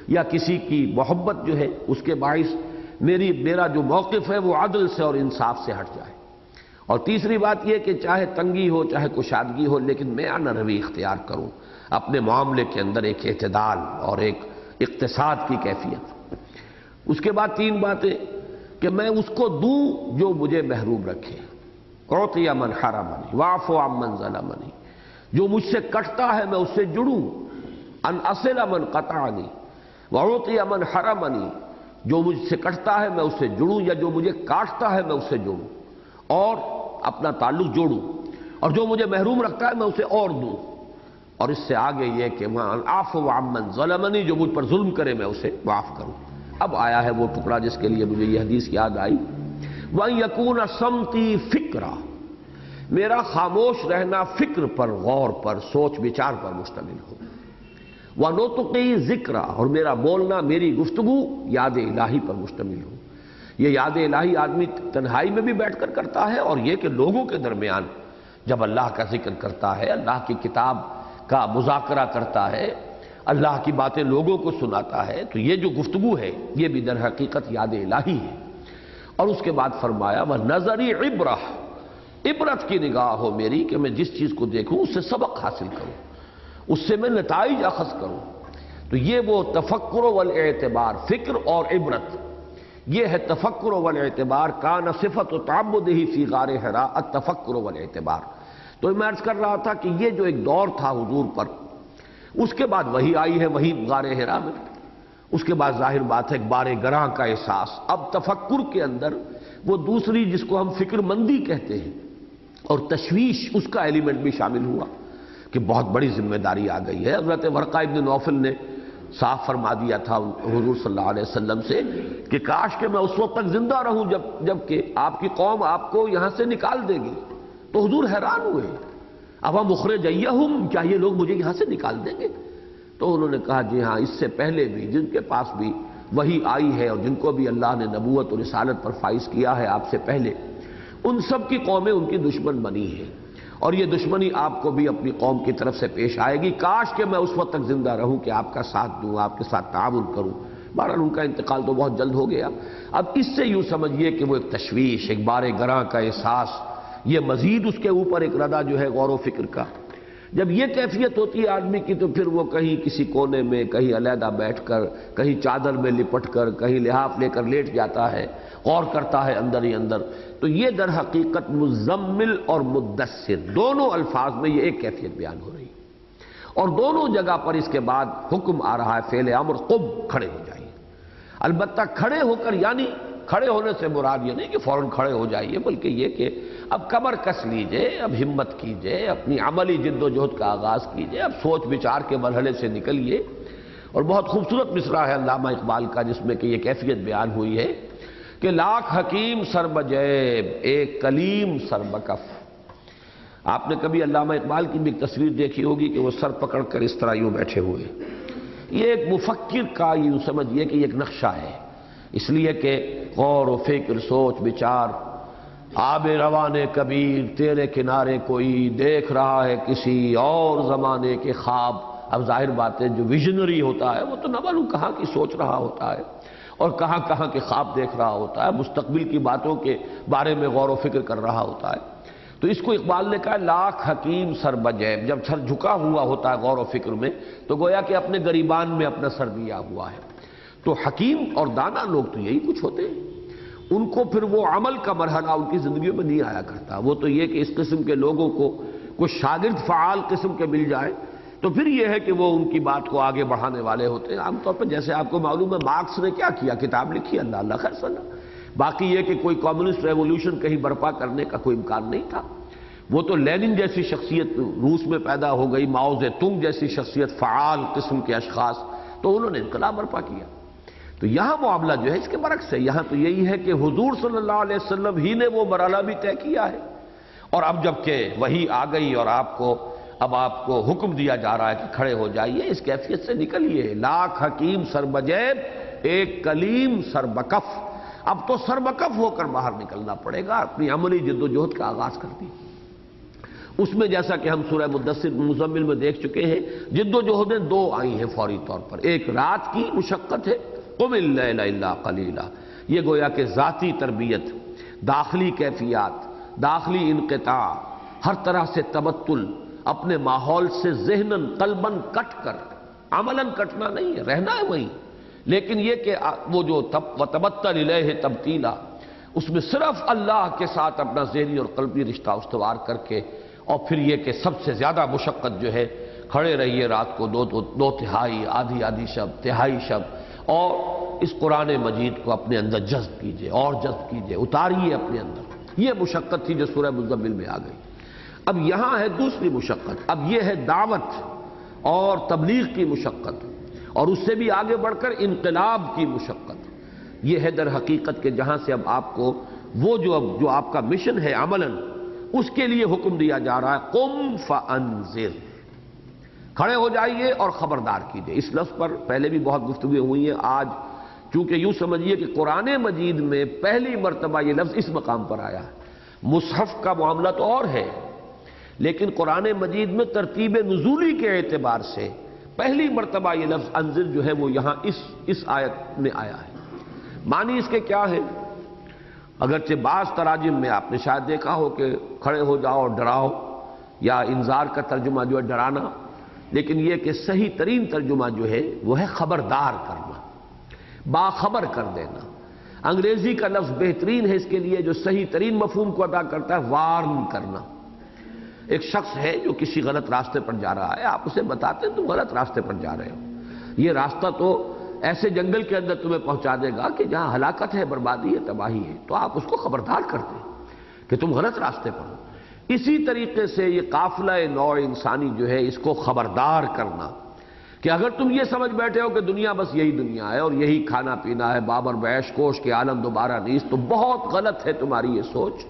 یا کسی کی محبت جو ہے اس کے باعث میرا جو موقف ہے وہ عدل سے اور انصاف سے ہٹ جائے۔ اور تیسری بات یہ کہ چاہے تنگی ہو چاہے کشادگی ہو، لیکن میں روی اختیار کروں، اپنے معاملے کے اندر ایک اعتدال اور ایک اقتصاد کی کیفیت۔ اس کے بعد 3 باتیں کہ میں اس کو دوں جو مجھے محروم رکھے، اعطی من حرمنی واعفو عمن ظلمنی، جو مجھ سے کٹتا ہے میں اس سے جڑوں، ان اصل من قطعنی واعطی من حرمنی، جو مجھ سے کٹتا ہے میں اس سے جڑوں، یا جو مجھے کاٹتا ہے میں اس سے جڑوں اور اپنا تعلق جوڑوں، اور جو مجھے محروم رکھتا ہے میں اسے اور دوں، اور اس سے آگے یہ کہ اعفو عمن ظلمنی، جو مجھ پر ظلم کرے میں اسے معاف کروں۔ اب آیا ہے وہ ٹکڑا جس کے لیے مجھے یہ حدیث یاد آئی، وَأَن يَكُونَ صَمْتِي فِكْرًا، میرا خاموش رہنا فکر پر، غور پر، سوچ بچار پر مشتمل ہو، وَنُطْقِي ذِكْرًا، اور میرا بولنا، میری گفتگو یاد الہی پر مشتمل ہو۔ یہ یاد الہی آدمی تنہائی میں بھی بیٹھ کر کرتا ہے، اور یہ کہ لوگوں کے درمیان جب اللہ کا ذکر کرتا ہے، اللہ کی کتاب کا مذاکرہ کرتا ہے، اللہ کی باتیں لوگوں کو سناتا ہے، تو یہ جو گفتگو ہے یہ بھی در حقیقت یاد الہی ہے۔ اور اس کے بعد فرمایا وَنَظَرِ عِبْرَةٍ، عبرت کی نگاہ ہو میری کہ میں جس چیز کو دیکھوں اس سے سبق حاصل کروں، اس سے میں نتائج اخذ کروں۔ تو یہ وہ تفکر والاعتبار، فکر اور عبرت، یہ ہے تفکر والاعتبار۔ کان صفت تعبدہ فی غار حراء التفکر والاعتبار۔ تو میں عرض کر رہا تھا کہ یہ جو ایک دور تھا حضور پر، اس کے بعد وہی آئی ہے، وہی غار حراء میں، اس کے بعد ظاہر بات ہے ایک بار گراں کا احساس۔ اب تفکر کے اندر وہ دوسری جس کو ہم فکر مندی کہتے ہیں اور تشویش، اس کا ایلیمنٹ بھی شامل ہوا کہ بہت بڑی ذمہ داری آ گئی ہے۔ حضرت ورقہ ابن نوفل نے صاف فرما دیا تھا حضور صلی اللہ علیہ وسلم سے کہ کاش کہ میں اس وقت تک زندہ رہوں جب کہ آپ کی قوم آپ کو یہاں سے نکال دے گی۔ تو حضور حیران ہوئے، اب ہم مخرجیہم، کیا یہ لوگ مجھے یہاں سے نکال دیں گے؟ تو انہوں نے کہا جی ہاں، اس سے پہلے بھی جن کے پاس بھی وہی آئی ہے اور جن کو بھی اللہ نے نبوت اور رسالت پر فائز کیا ہے آپ سے پہلے، ان سب کی قومیں ان کی دشمن بنی ہیں، اور یہ دشمنی آپ کو بھی اپنی قوم کی طرف سے پیش آئے گی۔ کاش کہ میں اس وقت تک زندہ رہوں کہ آپ کا ساتھ دوں، آپ کے ساتھ تعاون کروں۔ بہرحال ان کا انتقال تو بہت جلد ہو گیا۔ اب اس سے یوں سمجھیے کہ وہ ایک تشویش، ایک بار گراں کا احساس، یہ مزید اس کے اوپر ایک ردا جو ہے غور و فکر کا۔ جب یہ کیفیت ہوتی ہے آدمی کی تو پھر وہ کہیں کسی کونے میں، کہیں علیحدہ بیٹھ کر، کہیں چادر میں لپٹ کر، کہیں لحاف لے کر لیٹ جاتا ہے، غور کرتا ہے اندر ہی اندر۔ تو یہ در حقیقت مزمل اور مدثر دونوں الفاظ میں یہ ایک کیفیت بیان ہو رہی ہے، اور دونوں جگہ پر اس کے بعد حکم آ رہا ہے فعل امر، قم، کھڑے ہو جائیے۔ البتہ کھڑے ہو کر، یعنی کھڑے ہونے سے مراد یہ نہیں کہ فوراً کھڑے ہو جائیے، بلکہ یہ کہ اب کمر کس لیجئے، اب ہمت کیجئے، اپنی عملی جد و جہد کا آغاز کیجئے، اب سوچ بچار کے مرحلے سے نکلیے۔ اور بہت خوبصورت مصرع ہے علامہ اقبال کا جس میں کہ یہ کیفیت بیان ہوئی ہے کہ لاکھ حکیم سر بجیب ایک کلیم سر بکف۔ آپ نے کبھی علامہ اقبال کی بھی ایک تصویر دیکھی ہوگی کہ وہ سر پکڑ کر اس طرح یوں بیٹھے ہوئے۔ یہ ایک مفکر کا یوں سمجھیے کہ یہ ایک نقشہ ہے، اس لیے کہ غور و فکر، سوچ بچار، آب روان کبیر تیرے کنارے کوئی دیکھ رہا ہے کسی اور زمانے کے خواب۔ اب ظاہر بات ہے جو ویژنری ہوتا ہے وہ تو نہ معلوم کہاں کی سوچ رہا ہوتا ہے اور کہاں کہاں کے خواب دیکھ رہا ہوتا ہے، مستقبل کی باتوں کے بارے میں غور و فکر کر رہا ہوتا ہے۔ تو اس کو اقبال نے کہا لاکھ حکیم سر بجیب، جب سر جھکا ہوا ہوتا ہے غور و فکر میں تو گویا کہ اپنے گریبان میں اپنا سر دیا ہوا ہے۔ تو حکیم اور دانا لوگ تو یہی کچھ ہوتے ہیں، ان کو پھر وہ عمل کا مرحلہ ان کی زندگیوں میں نہیں آیا کرتا۔ وہ تو یہ کہ اس قسم کے لوگوں کو کچھ شاگرد فعال قسم کے مل جائیں تو پھر یہ ہے کہ وہ ان کی بات کو آگے بڑھانے والے ہوتے ہیں۔ عام طور پر جیسے آپ کو معلوم ہے مارکس نے کیا کیا، کتاب لکھی، اللہ اللہ خیر صلی اللہ۔ باقی یہ کہ کوئی کمیونسٹ ریولوشن کہیں برپا کرنے کا کوئی امکان نہیں تھا۔ وہ تو لینن جیسی شخصیت روس میں پیدا ہو گئی، ماؤ زیتونگ جیسی شخصیت فعال قسم کے اشخاص، تو انہوں نے انقلاب برپا کیا۔ تو یہاں معاملہ جو ہے اس کے برعکس ہے، یہاں تو یہی ہے کہ حضور صلی اللہ علیہ وسلم ہی نے وہ مرحلہ بھی طے کیا ہے، اور اب جب کہ وحی آ گئی اور اب آپ کو حکم دیا جا رہا ہے کہ کھڑے ہو جائیے، اس کیفیت سے نکلیے۔ لاکھ حکیم سر بجیب ایک کلیم سر بکف، اب تو سر بکف ہو کر باہر نکلنا پڑے گا، اپنی عملی جد و جہد کا آغاز کر دی۔ اس میں جیسا کہ ہم سورہ مزمل میں دیکھ چکے ہیں، جد و جہدیں دو آئی ہیں فوری طور پر۔ ایک رات کی مشقت ہے، قم اللیل الا قلیلا، یہ گویا کہ ذاتی تربیت، داخلی کیفیات، داخلی انقطاع، ہر طرح سے تبتل، اپنے ماحول سے ذہناً قلباً کٹ کر، عملاً کٹنا نہیں ہے، رہنا ہے وہیں، لیکن یہ کہ وہ جو وَتَبَتَّلْ إِلَيْهِ تَبْتِيلًا، اس میں صرف اللہ کے ساتھ اپنا ذہنی اور قلبی رشتہ استوار کر کے، اور پھر یہ کہ سب سے زیادہ مشقت جو ہے، کھڑے رہیے رات کو دو تہائی، آدھی شب، تہائی شب، اور اس قرآن مجید کو اپنے اندر جذب کیجئے اور جذب کیجئے، اتاریے اپنے اندر۔ یہ مشقت تھی جو سورہ مزمل میں آ گئی۔ اب یہاں ہے دوسری مشقت، اب یہ ہے دعوت اور تبلیغ کی مشقت، اور اس سے بھی آگے بڑھ کر انقلاب کی مشقت۔ یہ ہے در حقیقت کہ جہاں سے اب آپ کو وہ جو آپ کا مشن ہے عملاً، اس کے لیے حکم دیا جا رہا ہے قم فانذر، کھڑے ہو جائیے اور خبردار کیجئے۔ اس لفظ پر پہلے بھی بہت گفتگویں ہوئی ہیں، آج چونکہ یوں سمجھیے کہ قرآن مجید میں پہلی مرتبہ یہ لفظ اس مقام پر آیا ہے، مصحف کا معاملہ تو اور ہے، لیکن قرآن مجید میں ترتیب نزولی کے اعتبار سے پہلی مرتبہ یہ لفظ انذر جو ہے وہ یہاں اس آیت میں آیا ہے۔ معنی اس کے کیا ہے؟ اگرچہ بعض تراجم میں آپ نے شاید دیکھا ہو کہ کھڑے ہو جاؤ اور ڈراؤ، یا انذار کا ترجمہ جو ہے ڈرانا، لیکن یہ کہ صحیح ترین ترجمہ جو ہے وہ ہے خبردار کرنا، باخبر کر دینا۔ انگریزی کا لفظ بہترین ہے اس کے لیے، جو صحیح ترین مفہوم کو ادا کرتا ہے، وارن کرنا۔ ایک شخص ہے جو کسی غلط راستے پر جا رہا ہے، آپ اسے بتاتے ہیں تم غلط راستے پر جا رہے ہو، یہ راستہ تو ایسے جنگل کے اندر تمہیں پہنچا دے گا کہ جہاں ہلاکت ہے، بربادی ہے، تباہی ہے، تو آپ اس کو خبردار کرتے ہیں کہ تم غلط راستے پر ہو۔ اسی طریقے سے یہ قافلہ نوع انسانی جو ہے، اس کو خبردار کرنا کہ اگر تم یہ سمجھ بیٹھے ہو کہ دنیا بس یہی دنیا ہے اور یہی کھانا پینا ہے، بابر بیش کوش کے عالم دوبارہ نیست، تو بہت غلط ہے تمہاری یہ سوچ،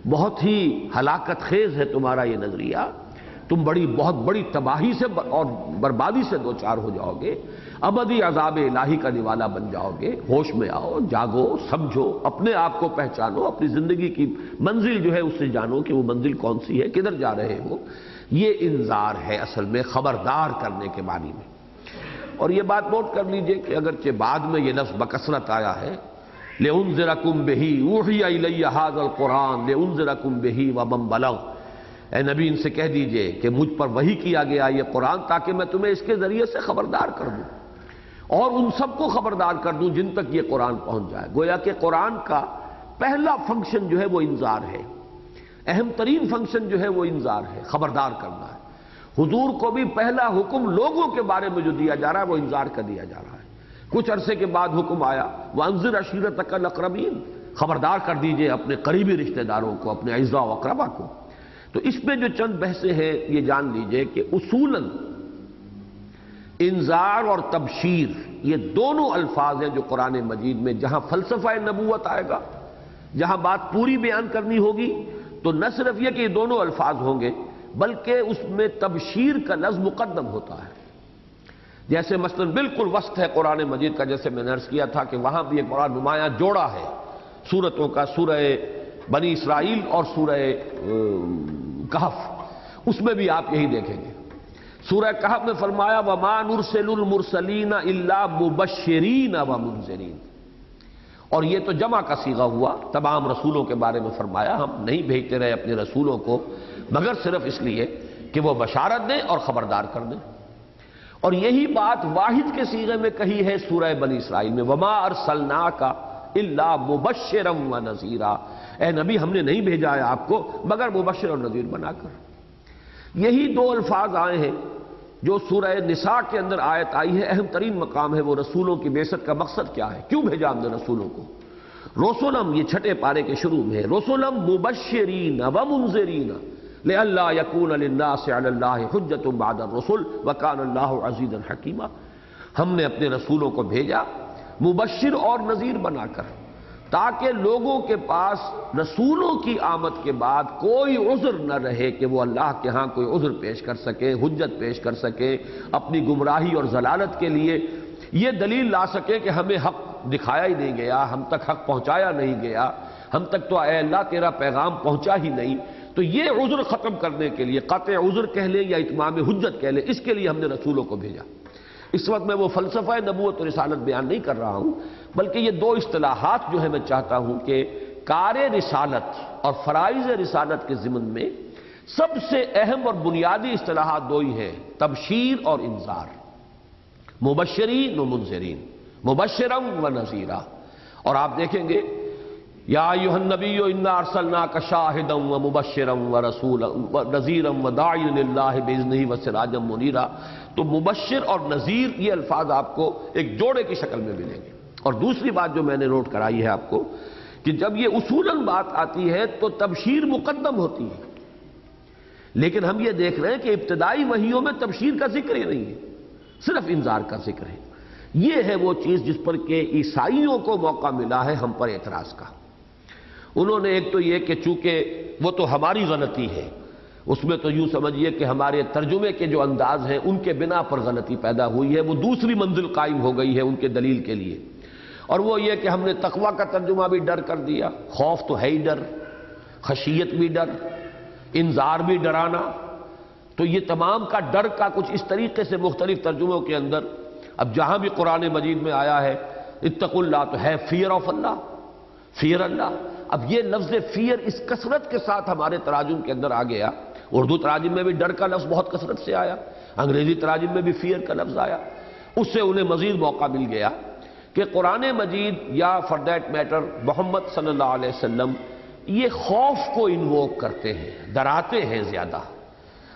بہت ہی ہلاکت خیز ہے تمہارا یہ نظریہ، تم بہت بڑی تباہی سے اور بربادی سے دوچار ہو جاؤ گے، ابدی عذاب الہی کا نوالا بن جاؤ گے۔ ہوش میں آؤ، جاگو، سمجھو، اپنے آپ کو پہچانو، اپنی زندگی کی منزل جو ہے اس سے جانو کہ وہ منزل کون سی ہے، کدھر جا رہے ہو۔ یہ انذار ہے اصل میں، خبردار کرنے کے معنی میں۔ اور یہ بات نوٹ کر لیجئے کہ اگرچہ بعد میں یہ لفظ بکثرت آیا ہے، لِأُنذِرَكُمْ بِهِ أُوحِيَ إِلَيَّ هَذَا الْقُرْآنُ لِأُنذِرَكُمْ بِهِ وَمَنْ بَلَغَ، اے نبی ان سے کہہ دیجئے کہ مجھ پر وحی کیا گیا یہ قرآن تاکہ میں تمہیں اس کے ذریعے سے خبردار کر دوں اور ان سب کو خبردار کر دوں جن تک یہ قرآن پہنچ جائے۔ گویا کہ قرآن کا پہلا فنکشن جو ہے وہ انذار ہے، اہم ترین فنکشن جو ہے وہ انذار ہے، خبردار کرنا ہے۔ حضور کو بھی پہلا حکم لوگوں کے بارے میں جو دیا جا رہا ہے وہ انذار کا دیا جا رہا ہے۔ کچھ عرصے کے بعد حکم آیا وَأَنذِرْ عَشِيرَتَكَ الْأَقْرَبِينَ، خبردار کر دیجئے اپنے قریبی رشتہ داروں کو، اپنے اعزاء و اقربا کو۔ تو اس میں جو چند بحثیں ہیں یہ جان لیجئے کہ اصولاً انذار اور تبشیر یہ دونوں الفاظ ہیں جو قرآن مجید میں جہاں فلسفہ نبوت آئے گا، جہاں بات پوری بیان کرنی ہوگی، تو نہ صرف یہ کہ یہ دونوں الفاظ ہوں گے بلکہ اس میں تبشیر کا لفظ مقدم ہوتا ہے۔ جیسے مثلا بالکل وسط ہے قرآن مجید کا، جیسے میں نے عرض کیا تھا کہ وہاں بھی ایک بڑا نمایاں جوڑا ہے سورتوں کا، سورہ بنی اسرائیل اور سورہ کہف، اس میں بھی آپ یہی دیکھیں گے۔ سورہ کہف میں فرمایا وَمَا نُرْسِلُ الْمُرْسَلِينَ إِلَّا مُبَشِّرِينَ وَمُنذِرِينَ، اور یہ تو جمع کا صیغہ ہوا، تمام رسولوں کے بارے میں فرمایا ہم نہیں بھیجتے رہے اپنے رسولوں کو مگر صرف اس لیے کہ وہ بشارت دیں اور خبردار کر دیں۔ اور یہی بات واحد کے صیغے میں کہی ہے سورہ بنی اسرائیل میں وَمَا أَرْسَلْنَاكَ إِلَّا مُبَشِّرًا وَنَذِيرًا، اے نبی ہم نے نہیں بھیجا ہے آپ کو مگر مبشر اور نذیر بنا کر۔ یہی دو الفاظ آئے ہیں جو سورہ نساء کے اندر آیت آئی ہے، اہم ترین مقام ہے وہ رسولوں کی بعثت کا مقصد کیا ہے، کیوں بھیجا ہم نے رسولوں کو۔ رسولم یہ چھٹے پارے کے شروع میں ہے، رسولم مبشرین ومنذرین لئلا یکون للناس علی اللہ حجۃ بعد الرسل وکان اللہ عزیزا حکیما، ہم نے اپنے رسولوں کو بھیجا مبشر اور نذیر بنا کر تاکہ لوگوں کے پاس رسولوں کی آمد کے بعد کوئی عذر نہ رہے کہ وہ اللہ کے ہاں کوئی عذر پیش کر سکے، حجت پیش کر سکے اپنی گمراہی اور ضلالت کے لیے، یہ دلیل لا سکے کہ ہمیں حق دکھایا ہی نہیں گیا، ہم تک حق پہنچایا نہیں گیا، ہم تک تو اے اللہ تیرا پیغام پہنچا ہی نہیں۔ تو یہ عذر ختم کرنے کے لیے، قطع عذر کہہ لیں یا اتمام حجت کہہ لیں، اس کے لیے ہم نے رسولوں کو بھیجا۔ اس وقت میں وہ فلسفہ نبوت و رسالت بیان نہیں کر رہا ہوں، بلکہ یہ دو اصطلاحات جو ہے میں چاہتا ہوں کہ کار رسالت اور فرائض رسالت کے ضمن میں سب سے اہم اور بنیادی اصطلاحات دو ہی ہیں، تبشیر اور انذار، مبشرین و منذرین، مبشرا و نذیرا۔ اور آپ دیکھیں گے یا ایھا النبی انا ارسلناک شاہدا و مبشرا و رسولا و نذیرا و داعیا الی اللہ باذنہ و سراجا منیرا، تو مبشر اور نذیر یہ الفاظ آپ کو ایک جوڑے کی شکل میں ملیں گے۔ اور دوسری بات جو میں نے نوٹ کرائی ہے آپ کو کہ جب یہ اصولاً بات آتی ہے تو تبشیر مقدم ہوتی ہے، لیکن ہم یہ دیکھ رہے ہیں کہ ابتدائی وحیوں میں تبشیر کا ذکر ہی نہیں ہے، صرف انذار کا ذکر ہے۔ یہ ہے وہ چیز جس پر کہ عیسائیوں کو موقع ملا ہے ہم پر اعتراض کا۔ انہوں نے ایک تو یہ کہ چونکہ وہ تو ہماری غلطی ہے، اس میں تو یوں سمجھیے کہ ہمارے ترجمے کے جو انداز ہیں ان کے بنا پر غلطی پیدا ہوئی ہے، وہ دوسری منزل قائم ہو گئی ہے ان کے دلیل کے لیے، اور وہ یہ کہ ہم نے تقویٰ کا ترجمہ بھی ڈر کر دیا، خوف تو ہے ہی ڈر، خشیت بھی ڈر، انذار بھی ڈرانا، تو یہ تمام کا ڈر کا کچھ اس طریقے سے مختلف ترجموں کے اندر اب جہاں بھی قرآن مجید میں آیا ہے اتقوا اللہ تو ہے فیئر آف اللہ، فیئر اللہ۔ اب یہ لفظ فیئر اس کثرت کے ساتھ ہمارے تراجم کے اندر آ گیا، اردو تراجم میں بھی ڈر کا لفظ بہت کثرت سے آیا، انگریزی تراجم میں بھی فیئر کا لفظ آیا، اس سے انہیں مزید موقع مل گیا کہ قرآن مجید یا فار دیٹ میٹر محمد صلی اللہ علیہ وسلم یہ خوف کو انووک کرتے ہیں، ڈراتے ہیں، زیادہ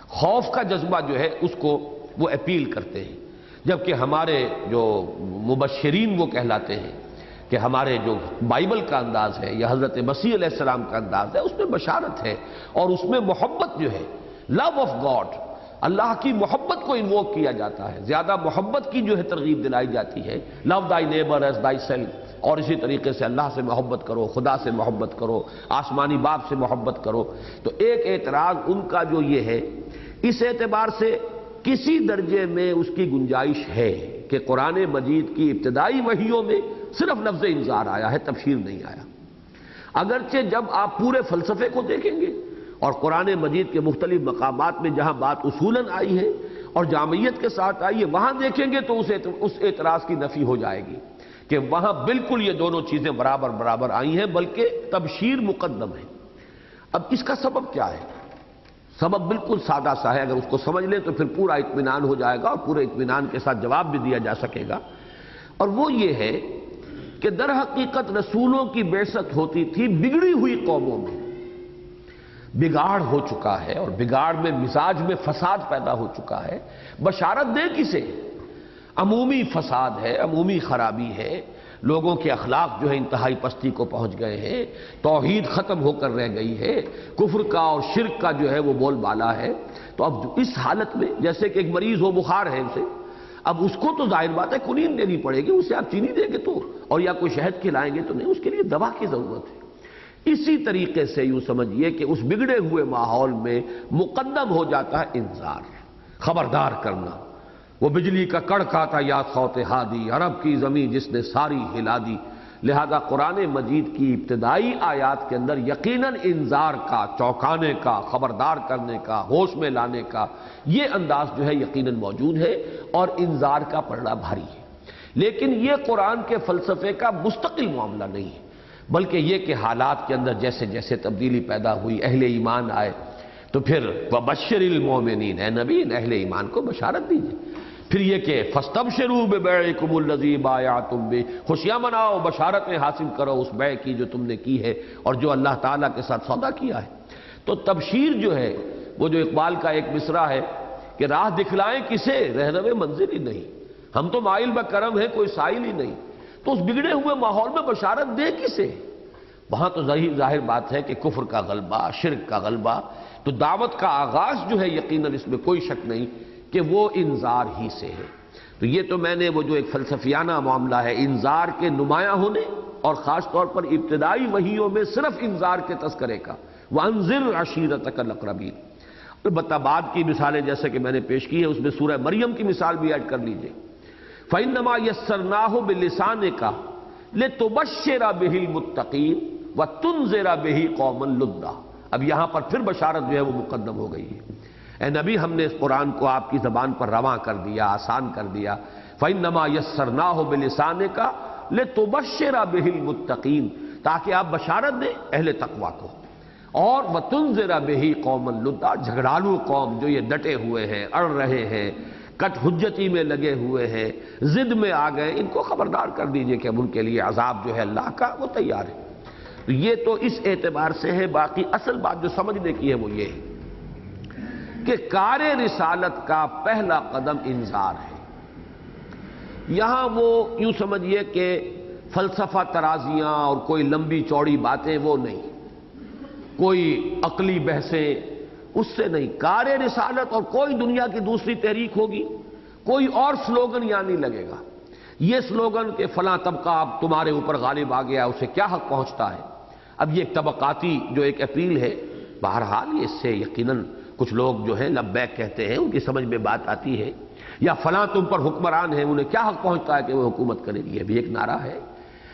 خوف کا جذبہ جو ہے اس کو وہ اپیل کرتے ہیں، جبکہ ہمارے جو مبشرین وہ کہلاتے ہیں کہ ہمارے جو بائبل کا انداز ہے یا حضرت مسیح علیہ السلام کا انداز ہے اس میں بشارت ہے، اور اس میں محبت جو ہے، لو آف گاڈ، اللہ کی محبت کو انووک کیا جاتا ہے، زیادہ محبت کی جو ہے ترغیب دلائی جاتی ہے، لو دائی نیبر ایز دائی سیلف، اور اسی طریقے سے اللہ سے محبت کرو، خدا سے محبت کرو، آسمانی باپ سے محبت کرو۔ تو ایک اعتراض ان کا جو یہ ہے، اس اعتبار سے کسی درجے میں اس کی گنجائش ہے کہ قرآن مجید کی ابتدائی وحیوں میں صرف لفظ انذار آیا ہے، تبشیر نہیں آیا، اگرچہ جب آپ پورے فلسفے کو دیکھیں گے اور قرآن مجید کے مختلف مقامات میں جہاں بات اصولاً آئی ہے اور جامعیت کے ساتھ آئی ہے وہاں دیکھیں گے تو اس اعتراض کی نفی ہو جائے گی کہ وہاں بالکل یہ دونوں چیزیں برابر برابر آئی ہیں، بلکہ تبشیر مقدم ہے۔ اب اس کا سبب کیا ہے؟ سبب بالکل سادہ سا ہے، اگر اس کو سمجھ لیں تو پھر پورا اطمینان ہو جائے گا اور پورے اطمینان کے ساتھ جواب بھی دیا جا سکے گا، اور وہ یہ ہے کہ در حقیقت رسولوں کی بعثت ہوتی تھی بگڑی ہوئی قوموں میں، بگاڑ ہو چکا ہے اور بگاڑ میں مزاج میں فساد پیدا ہو چکا ہے، بشارت دے کسے؟ عمومی فساد ہے، عمومی خرابی ہے، لوگوں کے اخلاق جو ہے انتہائی پستی کو پہنچ گئے ہیں، توحید ختم ہو کر رہ گئی ہے، کفر کا اور شرک کا جو ہے وہ بول بالا ہے۔ تو اب اس حالت میں جیسے کہ ایک مریض ہو، بخار ہے اسے، اب اس کو تو ظاہر بات ہے کنین دینی پڑے گی، اسے آپ چینی دیں گے تو، اور یا کوئی شہد کھلائیں گے تو نہیں، اس کے لیے دوا کی ضرورت ہے۔ اسی طریقے سے یوں سمجھیے کہ اس بگڑے ہوئے ماحول میں مقدم ہو جاتا ہے انذار، خبردار کرنا۔ وہ بجلی کا کڑکا تھا یا صوت ہادی، عرب کی زمین جس نے ساری ہلا دی، لہذا قرآن مجید کی ابتدائی آیات کے اندر یقیناً انذار کا، چونکانے کا، خبردار کرنے کا، ہوش میں لانے کا یہ انداز جو ہے یقیناً موجود ہے، اور انذار کا پڑھنا بھاری ہے۔ لیکن یہ قرآن کے فلسفے کا مستقل معاملہ نہیں ہے، بلکہ یہ کہ حالات کے اندر جیسے جیسے تبدیلی پیدا ہوئی، اہل ایمان آئے، تو پھر وَبَشِّرِ الْمُؤْمِنِينَ، اے نبی اہل ایمان کو بشارت دیجئے۔ پھر یہ کہ فَاسْتَبْشِرُوا بِبَيْعِكُمُ الَّذِي بَايَعْتُم بِهِ، خوشیاں مناؤ، بشارتیں حاصل کرو اس بیع کی جو تم نے کی ہے اور جو اللہ تعالیٰ کے ساتھ سودا کیا ہے۔ تو تبشیر جو ہے وہ جو اقبال کا ایک مصرع ہے کہ راہ دکھلائیں کسے، رہنمے منزل ہی نہیں، ہم تو مائل بکرم ہیں کوئی سائل ہی نہیں، تو اس بگڑے ہوئے ماحول میں بشارت دے کسے؟ وہاں تو ظاہر بات ہے کہ کفر کا غلبہ، شرک کا غلبہ، تو دعوت کا آغاز جو ہے یقیناً اس میں کوئی شک نہیں کہ وہ انذار ہی سے ہے۔ تو یہ تو میں نے وہ جو ایک فلسفیانہ معاملہ ہے انذار کے نمایاں ہونے اور خاص طور پر ابتدائی وحیوں میں صرف انذار کے تذکرے کا، وَأَنذِرْ عَشِيرَتَكَ الْأَقْرَبِينَ، البتہ بعد کی مثالیں جیسے کہ میں نے پیش کی ہے اس میں سورہ مریم کی مثال بھی ایڈ کر لیجئے، فَإِنَّمَا يَسَّرْنَاهُ بِلِسَانِكَ لِتُبَشِّرَ بِهِ الْمُتَّقِينَ وَتُنذِرَ بِهِ قَوْمًا لُدًّا۔ اب یہاں پر پھر بشارت جو ہے وہ مقدم ہو گئی ہے، اے نبی ہم نے اس قرآن کو آپ کی زبان پر رواں کر دیا، آسان کر دیا، فَإِنَّمَا يَسَّرْنَاهُ بِلِسَانِكَ لِتُبَشِّرَ بِهِ الْمُتَّقِينَ، تاکہ آپ بشارت دیں اہل تقوی کو، اور وَتُنذِرَ بِهِ قَوْمًا لُدًّا، جھگڑالو قوم جو یہ ڈٹے ہوئے ہیں، اڑ رہے ہیں، کٹ حجتی میں لگے ہوئے ہیں، ضد میں آ گئے، ان کو خبردار کر دیجئے کہ اب ان کے لیے عذاب جو ہے اللہ کا وہ تیار ہے۔ تو یہ تو اس اعتبار سے ہے، باقی اصل بات جو سمجھنے کی ہے وہ یہ ہے کہ کار رسالت کا پہلا قدم انذار ہے۔ یہاں وہ یوں سمجھیے کہ فلسفہ ترازیاں اور کوئی لمبی چوڑی باتیں وہ نہیں، کوئی عقلی بحثیں اس سے نہیں، کار رسالت اور کوئی دنیا کی دوسری تحریک ہوگی، کوئی اور سلوگن یہاں نہیں لگے گا۔ یہ سلوگن کہ فلاں طبقہ اب تمہارے اوپر غالب آ گیا اسے کیا حق پہنچتا ہے، اب یہ ایک طبقاتی جو ایک اپیل ہے، بہرحال یہ اس سے یقیناً کچھ لوگ جو ہیں لبیک کہتے ہیں، ان کی سمجھ میں بات آتی ہے، یا فلاں تم پر حکمران ہیں انہیں کیا حق پہنچتا ہے کہ وہ حکومت کریں، یہ بھی ایک نعرہ ہے،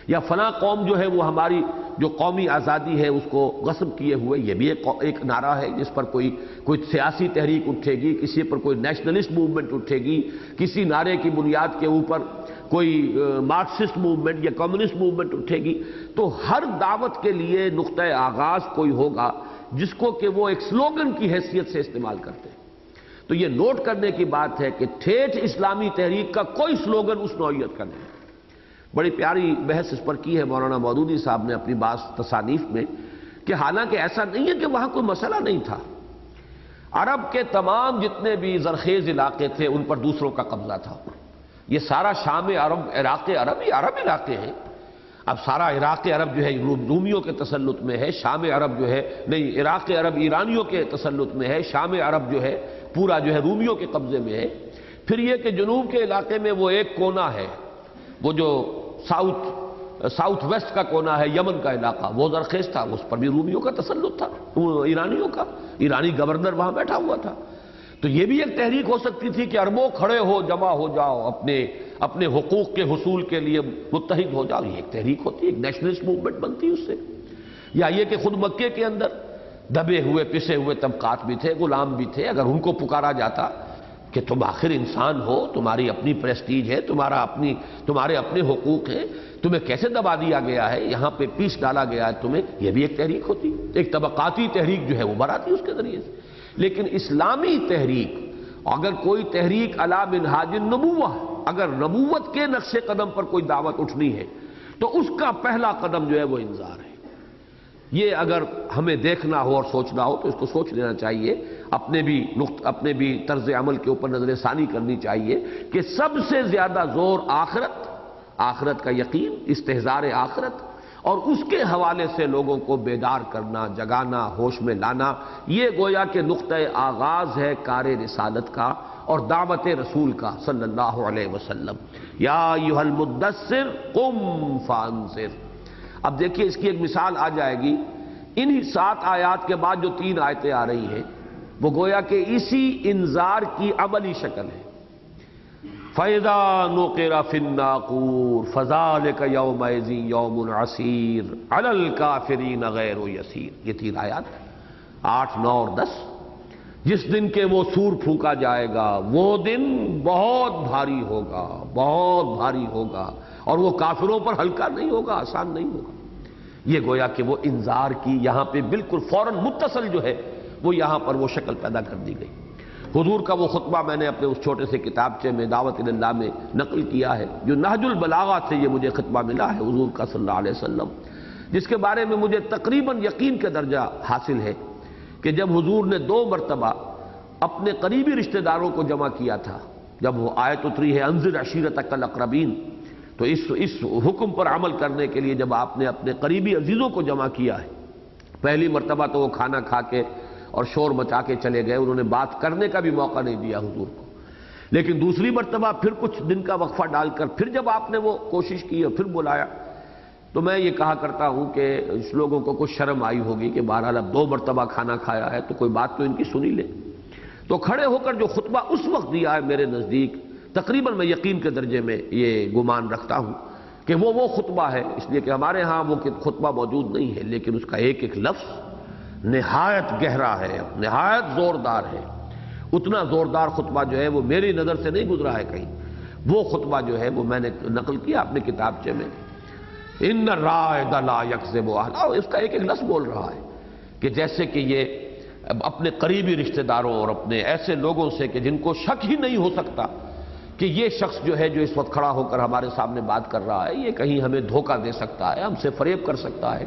یا فلاں قوم جو ہے وہ ہماری جو قومی آزادی ہے اس کو غصب کیے ہوئے، یہ بھی ایک نعرہ ہے جس پر کوئی سیاسی تحریک اٹھے گی، کسی پر کوئی نیشنلسٹ موومنٹ اٹھے گی، کسی نعرے کی بنیاد کے اوپر کوئی مارکسسٹ موومنٹ یا کمیونسٹ موومنٹ اٹھے گی، تو ہر دعوت کے لیے نقطۂ آغاز کوئی ہوگا جس کو کہ وہ ایک سلوگن کی حیثیت سے استعمال کرتے ہیں۔ تو یہ نوٹ کرنے کی بات ہے کہ ٹھیٹھ اسلامی تحریک کا کوئی سلوگن اس نوعیت کا نہیں۔ بڑی پیاری بحث اس پر کی ہے مولانا مودودی صاحب نے اپنی بعض تصانیف میں، کہ حالانکہ ایسا نہیں ہے کہ وہاں کوئی مسئلہ نہیں تھا، عرب کے تمام جتنے بھی زرخیز علاقے تھے ان پر دوسروں کا قبضہ تھا، یہ سارا شام عرب، عراق عرب، یہ عرب علاقے ہیں، اب سارا عراق عرب جو ہے رومیوں کے تسلط میں ہے، شام عرب جو ہے نہیں، عراق عرب ایرانیوں کے تسلط میں ہے، شام عرب جو ہے پورا جو ہے رومیوں کے قبضے میں ہے۔ پھر یہ کہ جنوب کے علاقے میں وہ ایک کونا ہے، وہ جو ساؤتھ ویسٹ کا کونا ہے، یمن کا علاقہ، وہ زرخیز تھا، اس پر بھی رومیوں کا تسلط تھا، ایرانیوں کا، ایرانی گورنر وہاں بیٹھا ہوا تھا۔ تو یہ بھی ایک تحریک ہو سکتی تھی کہ عربوں کھڑے ہو، جمع ہو جاؤ، اپنے حقوق کے حصول کے لیے متحد ہو جاؤ، یہ ایک تحریک ہوتی، ایک نیشنلسٹ موومنٹ بنتی اس سے۔ یا یہ کہ خود مکے کے اندر دبے ہوئے پسے ہوئے طبقات بھی تھے، غلام بھی تھے، اگر ان کو پکارا جاتا کہ تم آخر انسان ہو، تمہاری اپنی پریسٹیج ہے، تمہارے اپنے حقوق ہیں، تمہیں کیسے دبا دیا گیا ہے، یہاں پہ پیس ڈالا گیا ہے تمہیں، یہ بھی ایک تحریک ہوتی، ایک طبقاتی تحریک جو ہے وہ براتی اس کے ذریعے سے۔ لیکن اسلامی تحریک، اگر کوئی تحریک علی منہاج النبوہ، اگر نبوت کے نقش قدم پر کوئی دعوت اٹھنی ہے تو اس کا پہلا قدم جو ہے وہ انذار ہے۔ یہ اگر ہمیں دیکھنا ہو اور سوچنا ہو تو اس کو سوچ لینا چاہیے، اپنے بھی طرز عمل کے اوپر نظر ثانی کرنی چاہیے کہ سب سے زیادہ زور آخرت کا یقین، استحضار آخرت اور اس کے حوالے سے لوگوں کو بیدار کرنا، جگانا، ہوش میں لانا، یہ گویا کہ نقطۂ آغاز ہے کار رسالت کا اور دعوت رسول کا صلی اللہ علیہ وسلم۔ یا ایھا المدثر قم فانذر۔ اب دیکھیے اس کی ایک مثال آ جائے گی، انہی 7 آیات کے بعد جو 3 آیتیں آ رہی ہیں وہ گویا کہ اسی انذار کی عملی شکل ہے۔ فَإِذَا نُقِرَ فِي النَّاقُورِ فَذَلِكَ يَوْمَئِذٍ يَوْمٌ عَسِيرٌ عَلَى الْكَافِرِينَ غَيْرُ يَسِيرٌ۔ یہ 3 آیات 8، 9 اور 10۔ جس دن کے وہ سور پھونکا جائے گا وہ دن بہت بھاری ہوگا، بہت بھاری ہوگا، اور وہ کافروں پر ہلکا نہیں ہوگا، آسان نہیں ہوگا۔ یہ گویا کہ وہ انذار کی یہاں پہ بالکل فوراً متصل جو ہے وہ یہاں پر وہ شکل پیدا کر دی گئی۔ حضور کا وہ خطبہ میں نے اپنے اس چھوٹے سے کتابچے میں دعوت اللہ میں نقل کیا ہے، جو نہج البلاغہ سے یہ مجھے خطبہ ملا ہے حضور کا صلی اللہ علیہ وسلم، جس کے بارے میں مجھے تقریباً یقین کا درجہ حاصل ہے کہ جب حضور نے 2 مرتبہ اپنے قریبی رشتہ داروں کو جمع کیا تھا، جب وہ آیت اتری ہے انذر عشیرتک الاقربین، تو اس حکم پر عمل کرنے کے لیے جب آپ نے اپنے قریبی عزیزوں کو جمع کیا ہے، پہلی مرتبہ تو وہ کھانا کھا کے اور شور مچا کے چلے گئے، انہوں نے بات کرنے کا بھی موقع نہیں دیا حضور کو، لیکن دوسری مرتبہ پھر کچھ دن کا وقفہ ڈال کر پھر جب آپ نے وہ کوشش کی اور پھر بلایا، تو میں یہ کہا کرتا ہوں کہ اس لوگوں کو کچھ شرم آئی ہوگی کہ بہرحال اب 2 مرتبہ کھانا کھایا ہے تو کوئی بات تو ان کی سنی لے، تو کھڑے ہو کر جو خطبہ اس وقت دیا ہے میرے نزدیک تقریباً میں یقین کے درجے میں یہ گمان رکھتا ہوں کہ وہ خطبہ ہے، اس لیے کہ ہمارے ہاں وہ خطبہ موجود نہیں ہے، لیکن اس کا ایک ایک لفظ نہایت گہرا ہے، نہایت زوردار ہے۔ اتنا زوردار خطبہ جو ہے وہ میری نظر سے نہیں گزرا ہے کہیں، وہ خطبہ جو ہے وہ میں نے نقل کیا اپنے کتابچے میں، ان الرائد لا یکذب اہلہ، اس کا ایک ایک لفظ بول رہا ہے کہ جیسے کہ یہ اپنے قریبی رشتہ داروں اور اپنے ایسے لوگوں سے کہ جن کو شک ہی نہیں ہو سکتا کہ یہ شخص جو ہے جو اس وقت کھڑا ہو کر ہمارے سامنے بات کر رہا ہے یہ کہیں ہمیں دھوکہ دے سکتا ہے، ہم سے فریب کر سکتا ہے۔